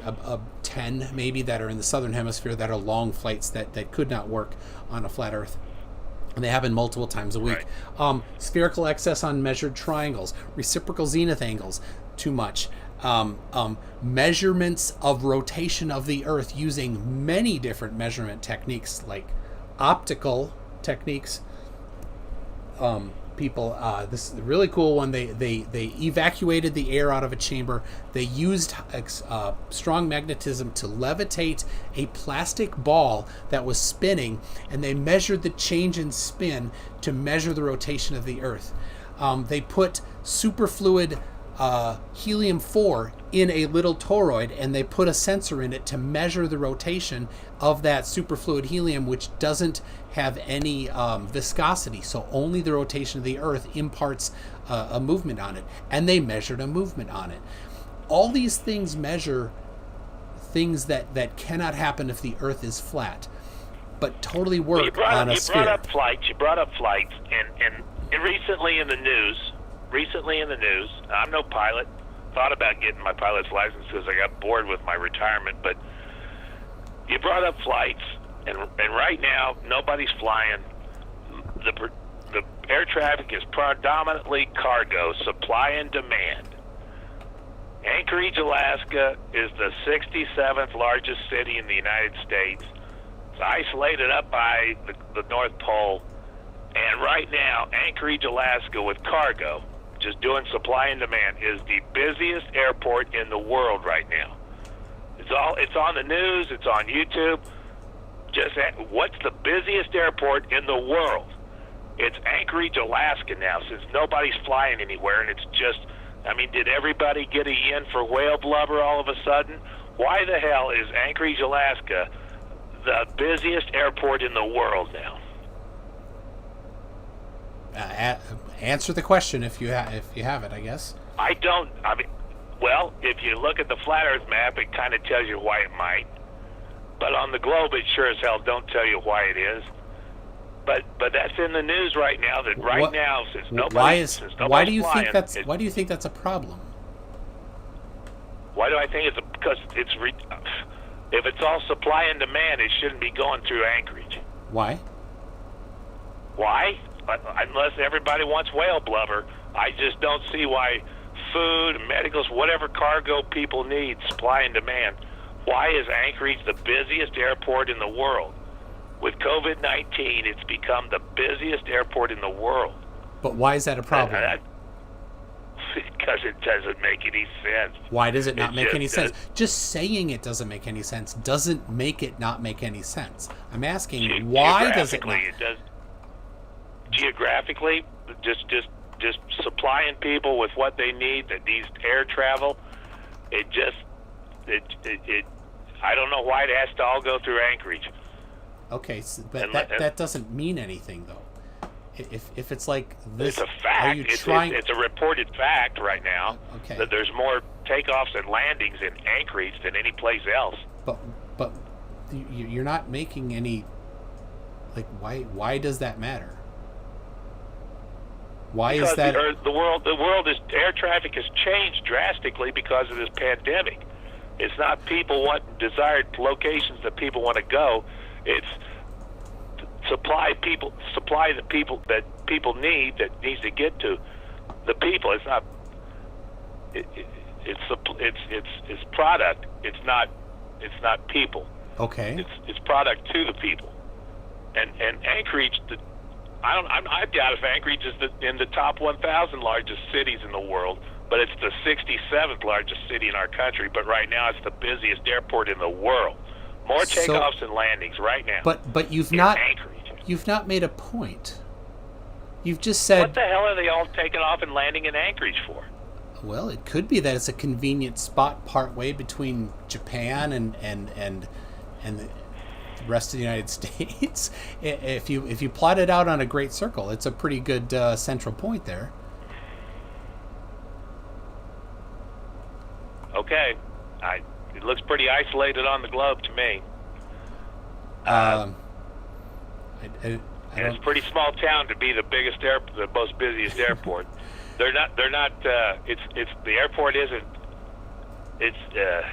10 maybe that are in the southern hemisphere that are long flights that could not work on a flat Earth. And they happen multiple times a week. Right. Spherical excess on measured triangles, reciprocal zenith angles, too much. Measurements of rotation of the Earth using many different measurement techniques, like optical techniques. This is a really cool one. They evacuated the air out of a chamber. They used strong magnetism to levitate a plastic ball that was spinning, and they measured the change in spin to measure the rotation of the Earth. They put superfluid helium-4 in a little toroid, and they put a sensor in it to measure the rotation of that superfluid helium, which doesn't have any viscosity, so only the rotation of the Earth imparts a movement on it, and they measured a movement on it. All these things measure things that cannot happen if the Earth is flat, but totally work on a sphere. You brought up flights, and recently in the news, I'm no pilot. Thought about getting my pilot's license because I got bored with my retirement. But you brought up flights, and right now nobody's flying. The air traffic is predominantly cargo, supply and demand. Anchorage, Alaska is the 67th largest city in the United States. It's isolated up by the North Pole. And right now, Anchorage, Alaska, with cargo, just doing supply and demand, is the busiest airport in the world right now. It's on the news, it's on YouTube. What's the busiest airport in the world? It's Anchorage, Alaska now, since nobody's flying anywhere, and it's just, did everybody get a yen for whale blubber all of a sudden? Why the hell is Anchorage, Alaska the busiest airport in the world now? Answer the question if you have it, I guess. I don't. Well, if you look at the flat Earth map, it kind of tells you why it might. But on the globe, it sure as hell don't tell you why it is. But that's in the news right now. Now, since nobody's flying, why do you think that's a problem? Why do I think it's because if it's all supply and demand, it shouldn't be going through Anchorage. Why? Why? Unless everybody wants whale blubber, I just don't see why food, medicals, whatever cargo people need, supply and demand. Why is Anchorage the busiest airport in the world? With COVID-19, it's become the busiest airport in the world. But why is that a problem? Because it doesn't make any sense. Why does it not make any sense? Just saying it doesn't make any sense doesn't make it not make any sense. I'm asking, why does it not? Geographically, just just supplying people with what they need, that needs air travel. It I don't know why it has to all go through Anchorage. Okay, so, but that doesn't mean anything, though. If it's like this, it's a fact. Are you trying? It's a reported fact right now that there's more takeoffs and landings in Anchorage than any place else. But you're not making any. Like, why does that matter? Why because is that? The world is air traffic has changed drastically because of this pandemic. It's not people want desired locations that people want to go. It's supply the people that people need, that needs to get to the people. It's not. It's product. It's not people. Okay. It's product to the people. And Anchorage, I doubt if Anchorage is in the top 1,000 largest cities in the world, but it's the 67th largest city in our country. But right now, it's the busiest airport in the world. More takeoffs and landings right now. But you've not made a point. You've just said. What the hell are they all taking off and landing in Anchorage for? Well, it could be that it's a convenient spot partway between Japan and the rest of the United States. If you plot it out on a great circle, it's a pretty good central point there. Okay, it looks pretty isolated on the globe to me. And it's a pretty small town to be the most busiest airport. They're not. It's the airport isn't. It's a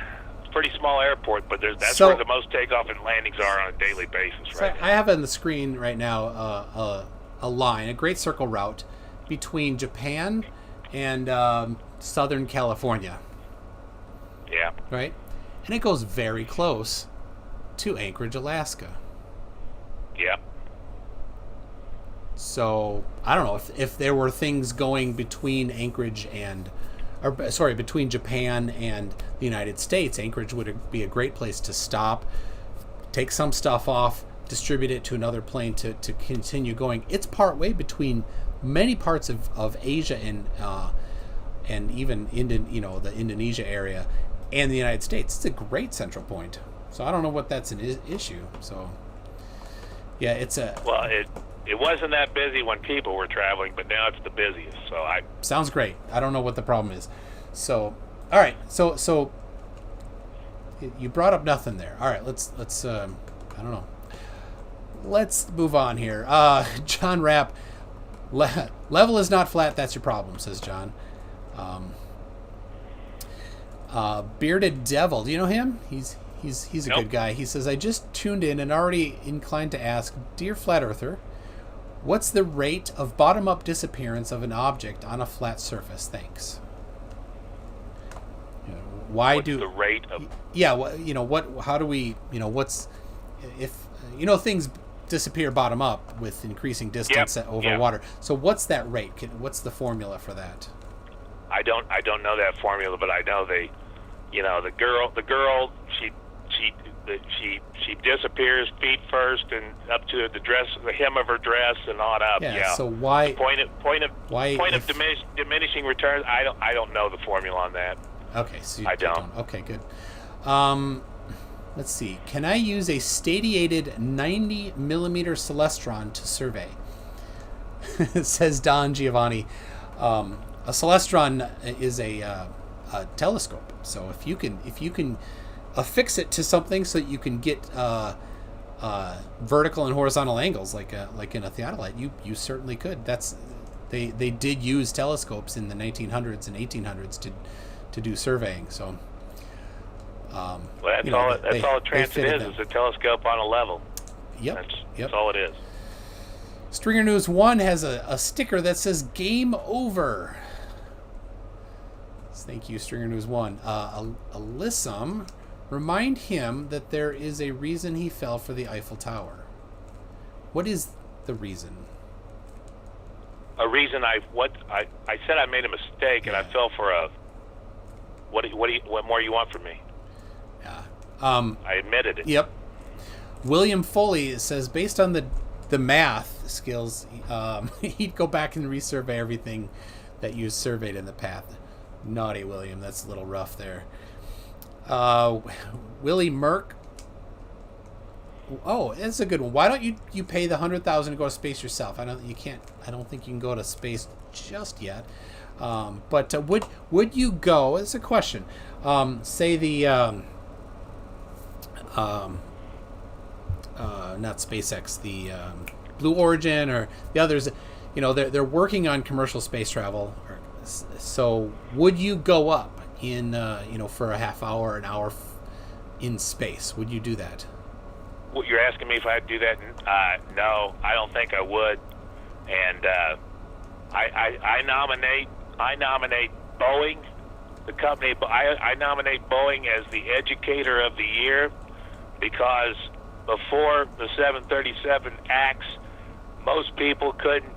pretty small airport, but that's where the most takeoff and landings are on a daily basis right now. I have on the screen right now a line, a great circle route between Japan and Southern California. Yeah. Right? And it goes very close to Anchorage, Alaska. Yeah. So, I don't know if there were things going between between Japan and the United States, Anchorage would be a great place to stop, take some stuff off, distribute it to another plane to continue going. It's partway between many parts of Asia and even the Indonesia area and the United States. It's a great central point. So I don't know what that's an issue. So yeah, it wasn't that busy when people were traveling, but now it's the busiest. So sounds great. I don't know what the problem is. So all right. So you brought up nothing there. All right. Let's I don't know. Let's move on here. John Rapp, level is not flat. That's your problem, says John. Bearded Devil. Do you know him? He's a good guy. He says, I just tuned in and already inclined to ask, Dear Flat Earther, what's the rate of bottom-up disappearance of an object on a flat surface? Thanks. What's the rate of? Yeah. How do we? What's if things disappear bottom up with increasing distance over water? So what's that rate? What's the formula for that? I don't know that formula, but I know the girl she disappears feet first and up to the hem of her dress and on up. Yeah. So why? Point of diminishing returns. I don't know the formula on that. Okay. So I don't. Okay. Good. Let's see. Can I use a stadiated 90 millimeter Celestron to survey? Says Don Giovanni. A Celestron is a telescope. So if you can affix it to something so that you can get vertical and horizontal angles like in a theodolite, you certainly could. They did use telescopes in the 1900s and 1800s to do surveying. So that's all a transit is a telescope on a level. Yep. That's all it is. Stringer News 1 has a sticker that says "Game Over." Thank you, Stringer News 1. Alyssum, remind him that there is a reason he fell for the Eiffel Tower. What is the reason? A reason I said I made a mistake and I fell for a. What more you want from me? Yeah. I admitted it. Yep. William Foley says, based on the math, skills, he'd go back and resurvey everything that you surveyed in the past. Naughty William, that's a little rough there. Willie Merck. Oh, that's a good one. Why don't you pay the $100,000 to go to space yourself? I don't think you can go to space just yet. But would you go? It's a question. Say the not SpaceX, the Blue Origin or the others. They're working on commercial space travel. So would you go up in for a half hour, an hour in space? Would you do that? Well, you're asking me if I'd do that? No, I don't think I would. And I nominate Boeing, the company. I nominate Boeing as the educator of the year, because before the 737 acts, most people couldn't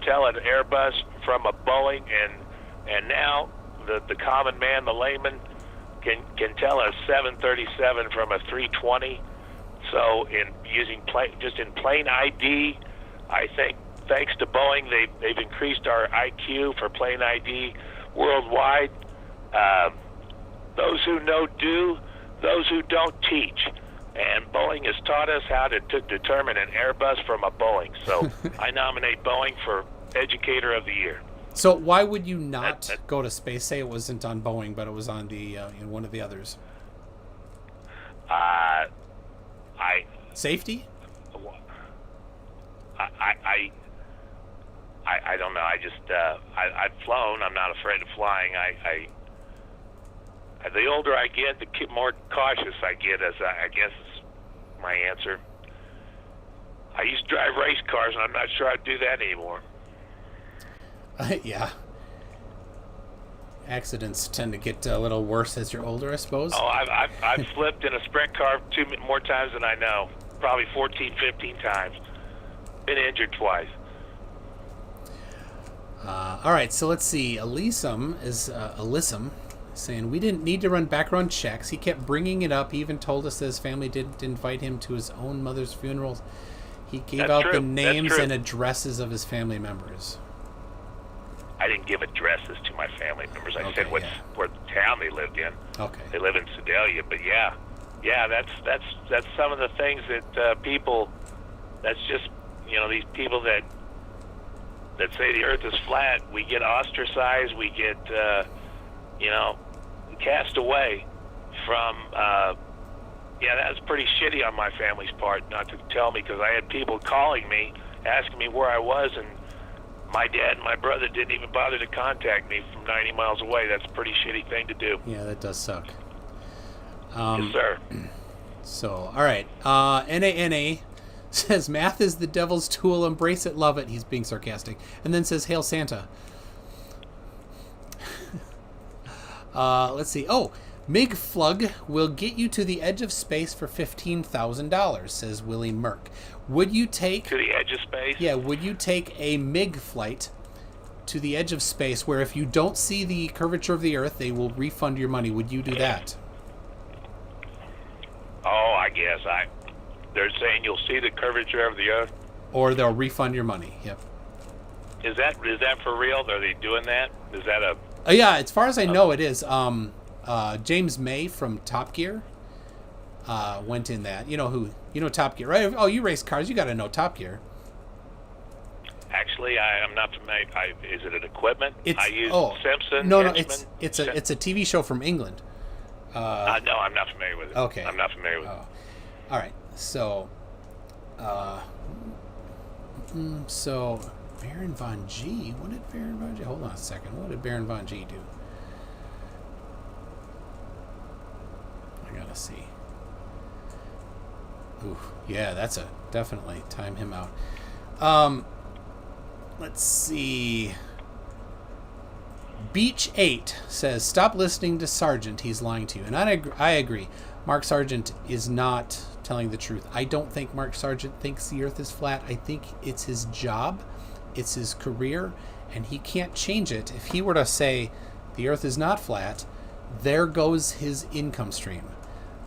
tell an Airbus from a Boeing, and now the common man, the layman, can tell a 737 from a 320. So in plain ID, I think thanks to Boeing, they've increased our IQ for plain ID worldwide. Those who know do, those who don't teach. And Boeing has taught us how to determine an Airbus from a Boeing. So I nominate Boeing for Educator of the Year. So why would you not go to space? Say it wasn't on Boeing, but it was on the in one of the others. Safety? I don't know. I've flown. I'm not afraid of flying. The older I get, the more cautious I get. I guess is my answer. I used to drive race cars, and I'm not sure I'd do that anymore. Yeah. Accidents tend to get a little worse as you're older, I suppose. Oh, I've flipped in a sprint car more times than I know. Probably 14, 15 times. Been injured twice. All right, so let's see. Alyssum saying, we didn't need to run background checks. He kept bringing it up. He even told us that his family didn't invite him to his own mother's funerals. He gave out the names and addresses of his family members. I didn't give addresses to my family members. I said what town they lived in. Okay. They live in Sedalia, but yeah, that's some of the things that people. That's just these people that say the Earth is flat. We get ostracized. We get cast away from. That was pretty shitty on my family's part not to tell me, because I had people calling me asking me where I was, and my dad and my brother didn't even bother to contact me from 90 miles away. That's a pretty shitty thing to do. Yeah, that does suck. Yes, sir. So, all right. NANA says, math is the devil's tool. Embrace it, love it. He's being sarcastic. And then says, Hail Santa. Let's see. Oh, MiG Flug will get you to the edge of space for $15,000, says Willie Merck. Would you take... To the edge of space? Yeah, would you take a MiG flight to the edge of space where if you don't see the curvature of the Earth, they will refund your money? Would you do that? Oh, I guess. They're saying you'll see the curvature of the Earth? Or they'll refund your money, yep. Is that for real? Are they doing that? Is that a... yeah, as far as I know, it is. James May from Top Gear went in that. You know Top Gear, right? Oh, you race cars. You got to know Top Gear. Actually, I'm not familiar. Is it an equipment? I use Simpson. No, it's a TV show from England. No, I'm not familiar with it. Okay. I'm not familiar with it. All right. So, Baron Von G. What did Baron Von G? Hold on a second. What did Baron Von G do? I gotta see. Ooh, yeah, that's definitely time him out. Let's see. Beach 8 says, stop listening to Sargent. He's lying to you. And I agree. Mark Sargent is not telling the truth. I don't think Mark Sargent thinks the Earth is flat. I think it's his job. It's his career. And he can't change it. If he were to say the Earth is not flat, there goes his income stream.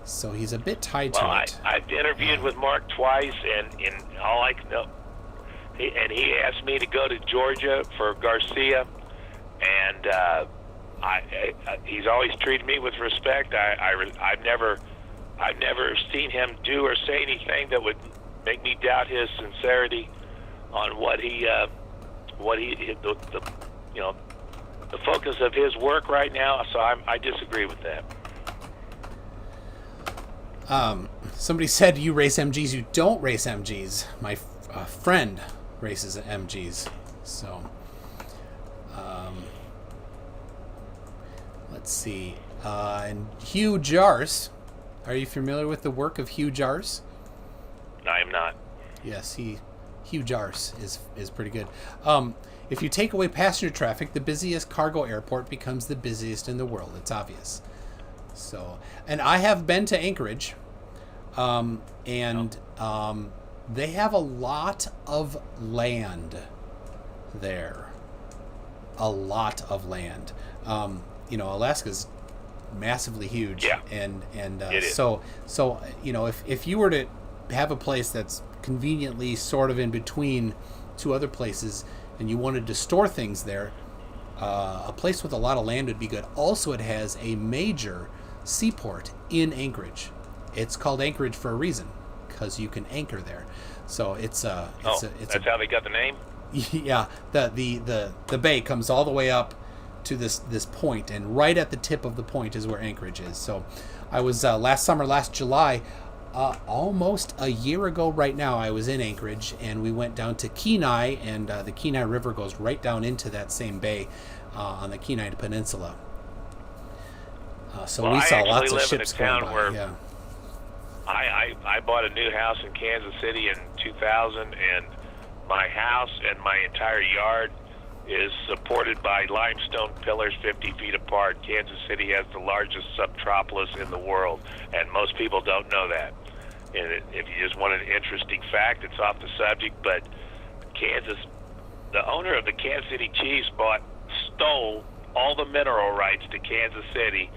So he's a bit tied to it. I've interviewed with Mark twice, and all I can know, he asked me to go to Georgia for Garcia, and he's always treated me with respect. I've never seen him do or say anything that would make me doubt his sincerity on the focus of his work right now. So I disagree with that. Somebody said you race MGs. You don't race MGs. My friend races MGs. So, let's see. And Hugh Jars. Are you familiar with the work of Hugh Jars? I am not. Yes, Hugh Jars is pretty good. If you take away passenger traffic, the busiest cargo airport becomes the busiest in the world. It's obvious. So, and I have been to Anchorage, and they have a lot of land there. A lot of land. Alaska's massively huge. Yeah. And it is. so if you were to have a place that's conveniently sort of in between two other places, and you wanted to store things there, a place with a lot of land would be good. Also, it has a major seaport in Anchorage. It's called Anchorage for a reason, because you can anchor there. So that's how they got the name. Yeah, the bay comes all the way up to this point, and right at the tip of the point is where Anchorage is. So I was last July, almost a year ago right now, I was in Anchorage, and we went down to Kenai, and the Kenai River goes right down into that same bay on the Kenai Peninsula. So we saw lots of ships going by. Yeah. I bought a new house in Kansas City in 2000, and my house and my entire yard is supported by limestone pillars 50 feet apart. Kansas City has the largest subtropolis in the world, and most people don't know that. And if you just want an interesting fact, it's off the subject, but the owner of the Kansas City Chiefs stole all the mineral rights to Kansas City.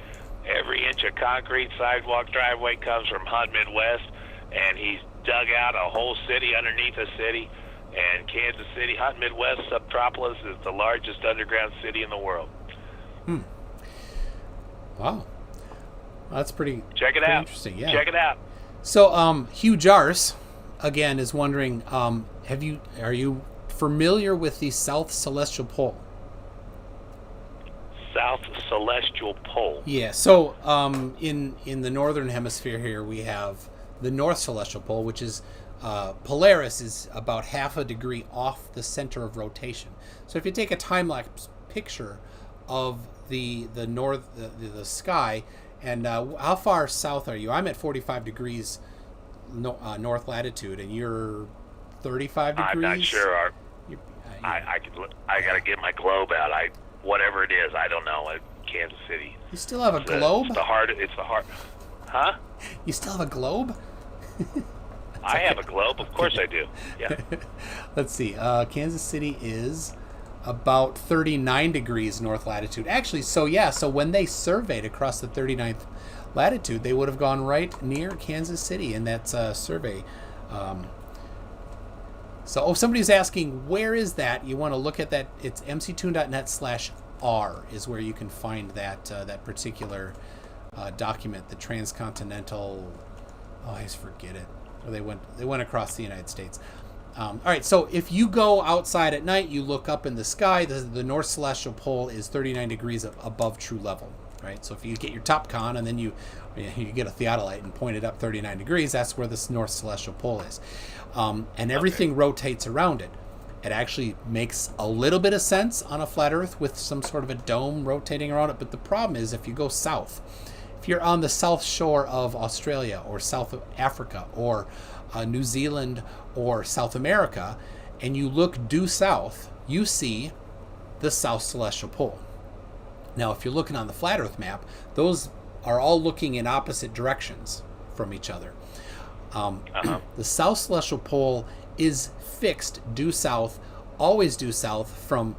Every inch of concrete, sidewalk, driveway comes from Hunt Midwest, and he's dug out a whole city underneath a city. And Kansas City, Hunt Midwest subtropolis, is the largest underground city in the world. Wow, that's pretty. Check it out. Interesting. Yeah. Check it out. So, Hugh Jars, again, is wondering, are you familiar with the South Celestial Pole? South Celestial Pole. Yeah. So, in the northern hemisphere here, we have the North Celestial Pole, which is Polaris is about half a degree off the center of rotation. So, if you take a time-lapse picture of the sky, and how far south are you? I'm at 45 degrees north latitude, and you're 35 degrees. I'm not sure. I gotta get my globe out. Whatever it is, I don't know. Kansas City. You still have a globe? It's the heart. Huh? You still have a globe? I have a globe. Of course I do. Yeah. Let's see. Kansas City is about 39 degrees north latitude. Actually, so when they surveyed across the 39th latitude, they would have gone right near Kansas City in that survey. Somebody's asking, where is that? You want to look at that. It's mctoon.net/r is where you can find that particular document, the transcontinental. Oh, I just forget it. They went across the United States. All right, so if you go outside at night, you look up in the sky, the North Celestial Pole is 39 degrees above true level, right? So if you get your TopCon and then you get a theodolite and point it up 39 degrees, that's where this North Celestial Pole is. And everything rotates around it. It actually makes a little bit of sense on a flat Earth with some sort of a dome rotating around it, but the problem is if you go south, if you're on the south shore of Australia or South Africa or New Zealand or South America, and you look due south, you see the South Celestial Pole. Now, if you're looking on the flat Earth map, those are all looking in opposite directions from each other. The South Celestial Pole is fixed due south, always due south from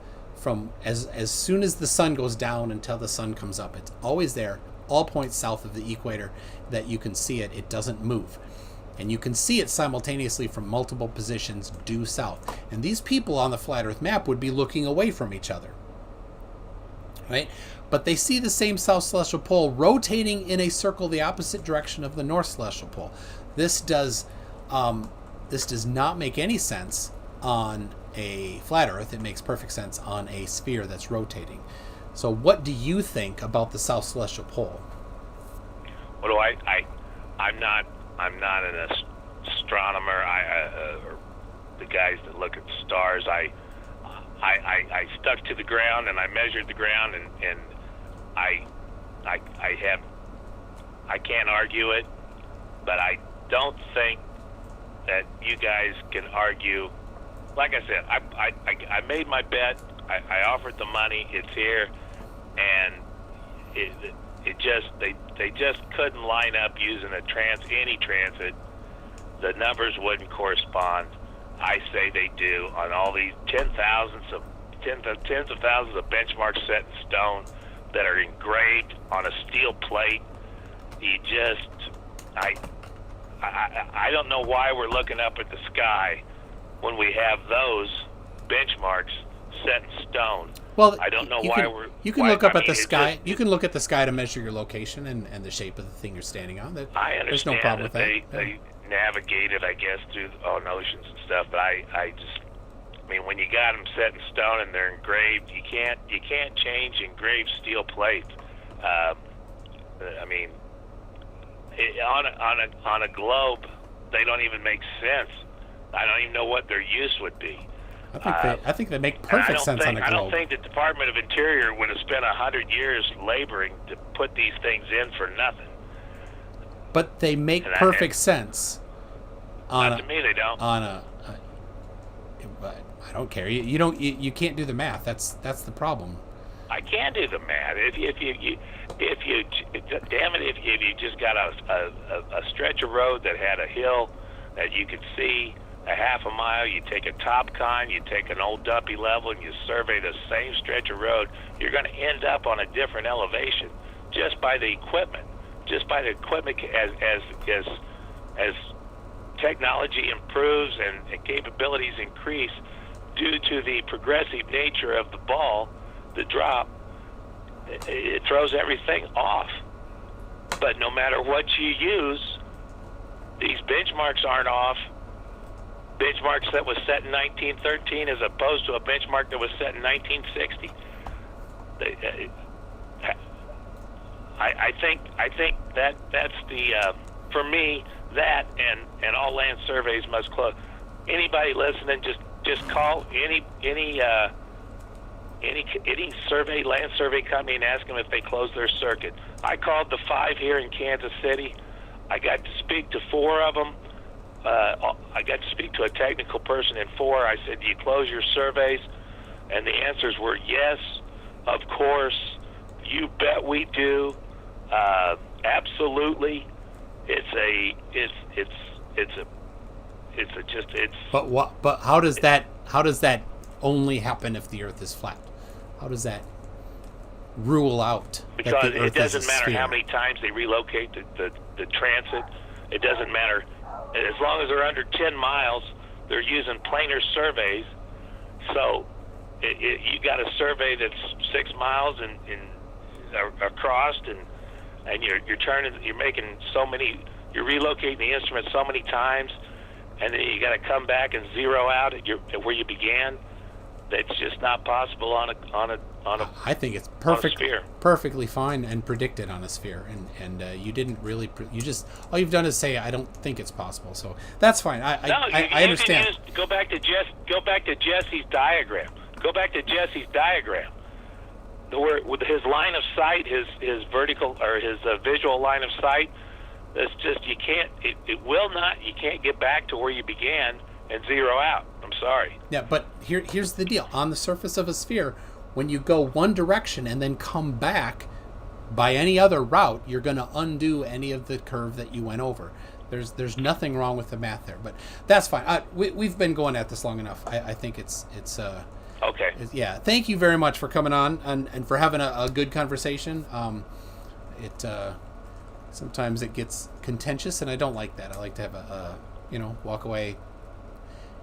as soon as the sun goes down until the sun comes up. It's always there, all points south of the equator that you can see it. It doesn't move. and you can see it simultaneously from multiple positions due south. And these people on the flat Earth map would be looking away from each other, right? But they see the same south celestial pole rotating in a circle the opposite direction of the north celestial pole. This does not make any sense on a flat Earth. It makes perfect sense on a sphere that's rotating. So what do you think about the south celestial pole? What do I'm not an astronomer. Or the guys that look at stars. I stuck to the ground and I measured the ground, and I can't argue it, but I don't think that you guys can argue. Like I said, I made my bet. I offered the money. It's here, and they just couldn't line up using any transit. The numbers wouldn't correspond. I say they do on all these tens of thousands of benchmarks set in stone that are engraved on a steel plate. I don't know why we're looking up at the sky when we have those benchmarks set in stone. Well, I don't know why you can look up at the sky. You can look at the sky to measure your location and the shape of the thing you're standing on. I understand. There's no problem with that. They navigate it, I guess, through oceans and stuff. But I mean, when you got them set in stone and they're engraved, you can't change engraved steel plates. I mean, on a globe, they don't even make sense. I don't even know what their use would be. I think they make perfect sense on a globe. I don't think the Department of Interior would have spent 100 years laboring to put these things in for nothing. But they make perfect sense. To me, they don't. I don't care. You can't do the math. That's the problem. I can do the math. If you just got a stretch of road that had a hill that you could see a half a mile, you take a top con, you take an old dumpy level, and you survey the same stretch of road, you're going to end up on a different elevation just by the equipment. Just by the equipment, as technology improves and capabilities increase due to the progressive nature of the ball, the drop, it throws everything off. But no matter what you use, these benchmarks aren't off. Benchmarks that was set in 1913 as opposed to a benchmark that was set in 1960. I think that's the for me, that and all land surveys must close. Anybody listening, just call any land survey company and ask them if they close their circuit. I called the 5 here in Kansas City. I got to speak to 4 of them. I got to speak to a technical person in 4. I said, "Do you close your surveys?" And the answers were yes, of course, you bet we do, absolutely. But how does that only happen if the Earth is flat? How does that rule out because that the Earth it doesn't is a matter sphere? how many times they relocate the transit. It doesn't matter. As long as they're under 10 miles, they're using planar surveys. So you got a survey that's 6 miles across, and you're making so many, you're relocating the instrument so many times, and then you got to come back and zero out at where you began. That's just not possible on a. I think it's perfectly fine and predicted on a sphere, and you didn't really. You just all you've done is say I don't think it's possible, so that's fine. I understand. Go back to Jesse's diagram. Go back to Jesse's diagram. With his line of sight, his vertical or his visual line of sight, it's just you can't. You can't get back to where you began and zero out. I'm sorry. Yeah, but here's the deal. On the surface of a sphere, when you go one direction and then come back by any other route, you're going to undo any of the curve that you went over. There's nothing wrong with the math there, but that's fine. We've been going at this long enough. I think it's okay. Yeah. Thank you very much for coming on and for having a good conversation. sometimes it gets contentious, and I don't like that. I like to have walk away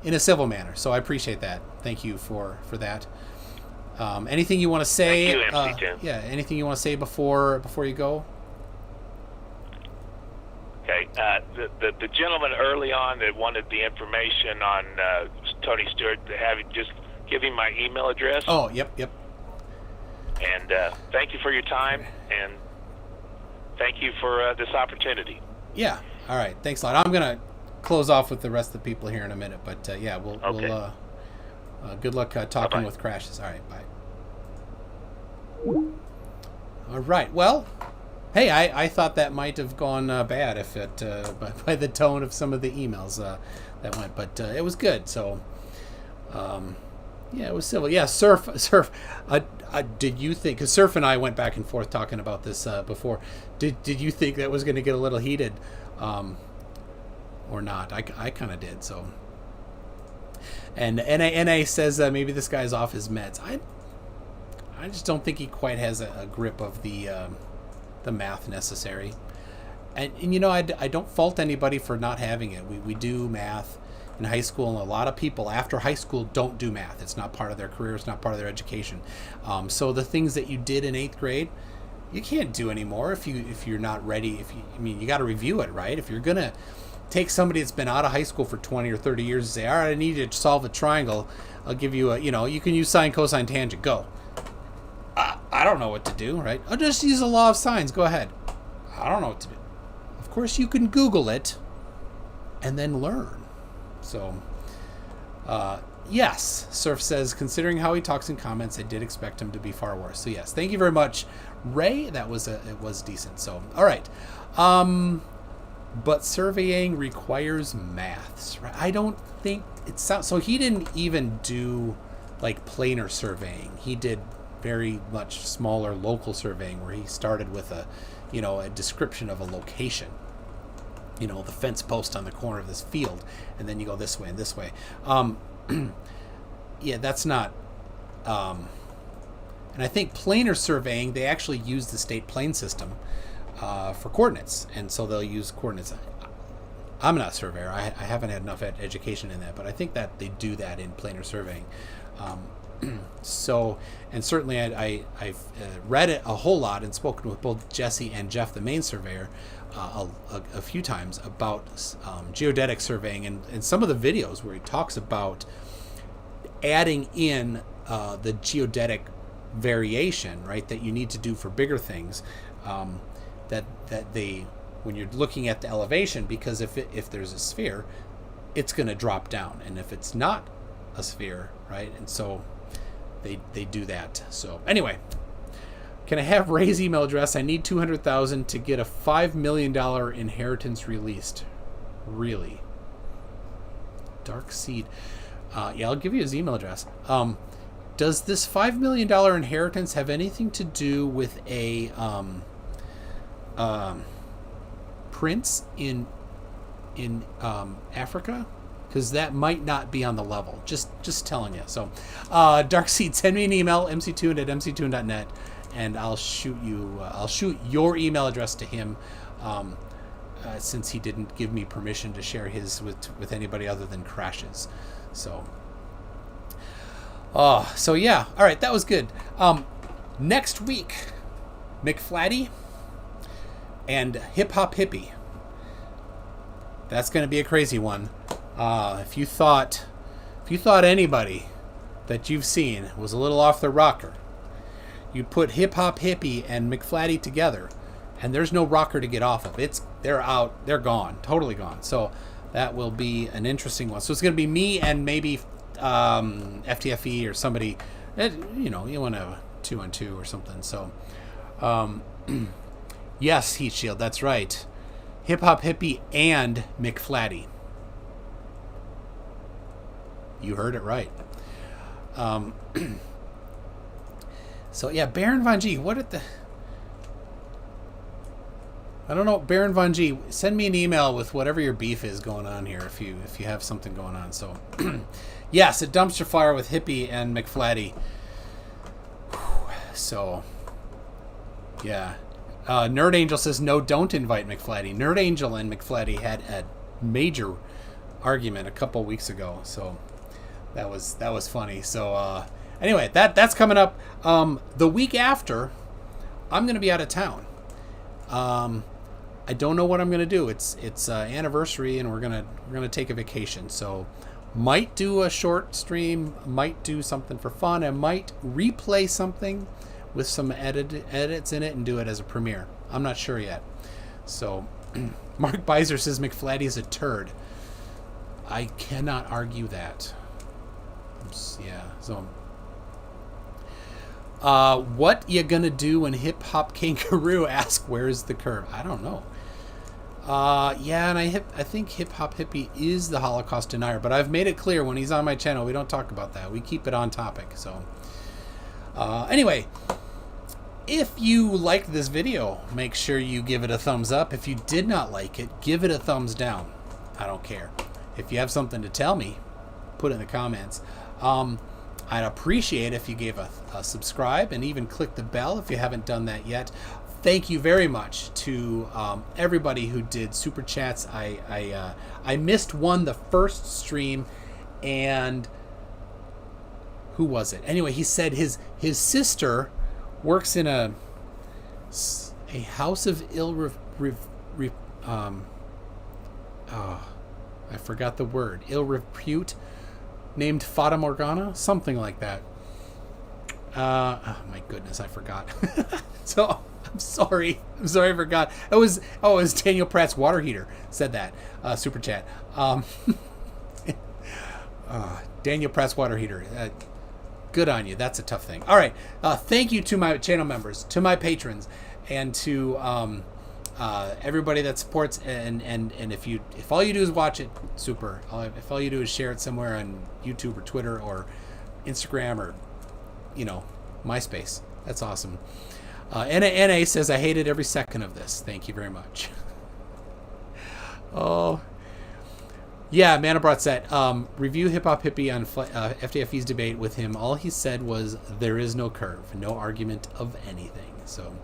in a civil manner. So I appreciate that. Thank you for that. Anything you want to say? Thank you, MCToon. Yeah, anything you want to say before you go? Okay. The gentleman early on that wanted the information on Tony Stewart, just give him my email address. Oh, yep. And thank you for your time, and thank you for this opportunity. Yeah. All right. Thanks a lot. I'm gonna close off with the rest of the people here in a minute, but yeah, we'll good luck talking Bye-bye. with Crashes. All right. Bye. All right. Well, hey, I thought that might have gone bad if it by the tone of some of the emails that went, but it was good. So, yeah, it was civil. Yeah, Surf. Did you think? Because Surf and I went back and forth talking about this before. Did you think that was going to get a little heated, or not? I kind of did. So, and NA says maybe this guy's off his meds. I just don't think he quite has a grip of the math necessary. And I don't fault anybody for not having it. We do math in high school, and a lot of people after high school don't do math. It's not part of their career. It's not part of their education. So the things that you did in 8th grade, you can't do anymore if you're not ready. You got to review it, right? If you're gonna take somebody that's been out of high school for 20 or 30 years and say, all right, I need you to solve a triangle. I'll give you you can use sine, cosine, tangent. Go. I don't know what to do, right? I'll just use the law of sines. Go ahead. I don't know what to do. Of course, you can Google it and then learn. So, yes, Surf says, considering how he talks in comments, I did expect him to be far worse. So, yes, thank you very much, Ray. It was decent. So, all right. But surveying requires maths, right? I don't think it sounds... So he didn't even do, like, planar surveying. He did very much smaller local surveying where he started with a description of a location. The fence post on the corner of this field, and then you go this way and this way. Yeah, that's not... and I think planar surveying, they actually use the state plane system for coordinates, and so they'll use coordinates. I'm not a surveyor. I haven't had enough education in that, but I think that they do that in planar surveying. So, and certainly I've read it a whole lot and spoken with both Jesse and Jeff, the main surveyor, a few times about geodetic surveying, and some of the videos where he talks about adding in the geodetic variation, right, that you need to do for bigger things, that they, when you're looking at the elevation, because if there's a sphere, it's going to drop down, and if it's not a sphere, right, and so they do that. So anyway, can I have Ray's email address? I need $200,000 to get a $5 million inheritance released. Really? Dark Seed. Yeah, I'll give you his email address. Does this $5 million inheritance have anything to do with a prince in Africa? Because that might not be on the level. Just telling you. So, Darkseed, send me an email, mctoon@mctoon.net, and I'll shoot your email address to him, since he didn't give me permission to share his with anybody other than Crashes. So, so yeah. All right, that was good. Next week, McFlatty and Hip Hop Hippie. That's going to be a crazy one. If you thought anybody that you've seen was a little off the rocker, you put Hip Hop Hippie and McFlatty together, and there's no rocker to get off of. They're out, they're gone, totally gone. So that will be an interesting one. So it's going to be me and maybe FTFE or somebody. You want to have a 2-on-2 or something. So, yes, Heat Shield, that's right. Hip Hop Hippie and McFlatty. You heard it right. So yeah, Baron Von G. What at the? I don't know, Baron Von G. Send me an email with whatever your beef is going on here, if you have something going on. So, yes, a dumpster fire with Hippie and McFlatty. So, yeah, Nerd Angel says, no, don't invite McFlatty. Nerd Angel and McFlatty had a major argument a couple weeks ago, so that was funny. So anyway, that's coming up. The week after, I'm going to be out of town. I don't know what I'm going to do. It's anniversary, and we're gonna take a vacation. So might do a short stream, might do something for fun. I might replay something with some edits in it and do it as a premiere. I'm not sure yet. So Mark Beiser says McFlatty is a turd. I cannot argue that. Yeah. So what you gonna do when Hip Hop Kangaroo asks where's the curve? I don't know. Yeah, and I think Hip Hop Hippie is the Holocaust denier, but I've made it clear when he's on my channel, we don't talk about that. We keep it on topic. So, anyway, if you liked this video, make sure you give it a thumbs up. If you did not like it, give it a thumbs down. I don't care. If you have something to tell me, put it in the comments. I'd appreciate if you gave a subscribe and even click the bell if you haven't done that yet. Thank you very much to everybody who did super chats. I missed one the first stream, and who was it? Anyway, he said his sister works in a house of I forgot the word, ill repute, named Fata Morgana, something like that. Oh my goodness, I forgot. So I'm sorry I forgot. It was Daniel Pratt's water heater said that super chat. Daniel Pratt's water heater. Good on you. That's a tough thing. All right. Thank you to my channel members, to my patrons, and to everybody that supports. And if all you do is watch it, super. If all you do is share it somewhere on YouTube or Twitter or Instagram or MySpace, that's awesome. NA says, I hated every second of this. Thank you very much. Oh, yeah, Manabrat said, review Hip Hop Hippie on FDFE's debate with him. All he said was, there is no curve, no argument of anything. So,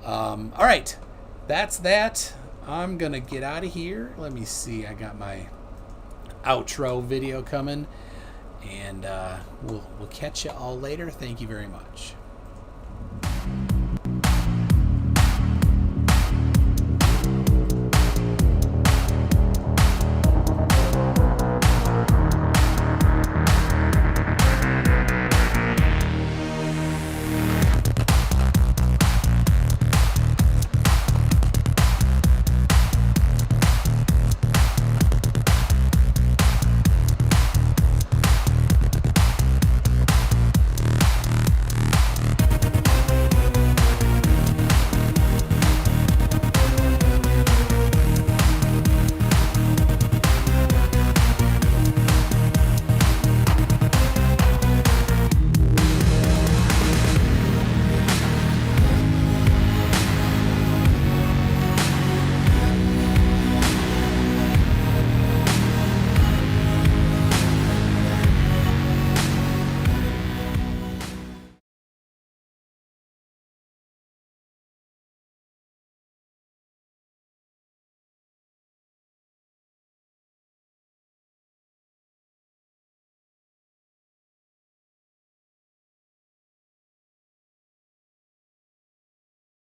all right, that's that. I'm going to get out of here. Let me see. I got my outro video coming, and we'll catch you all later. Thank you very much.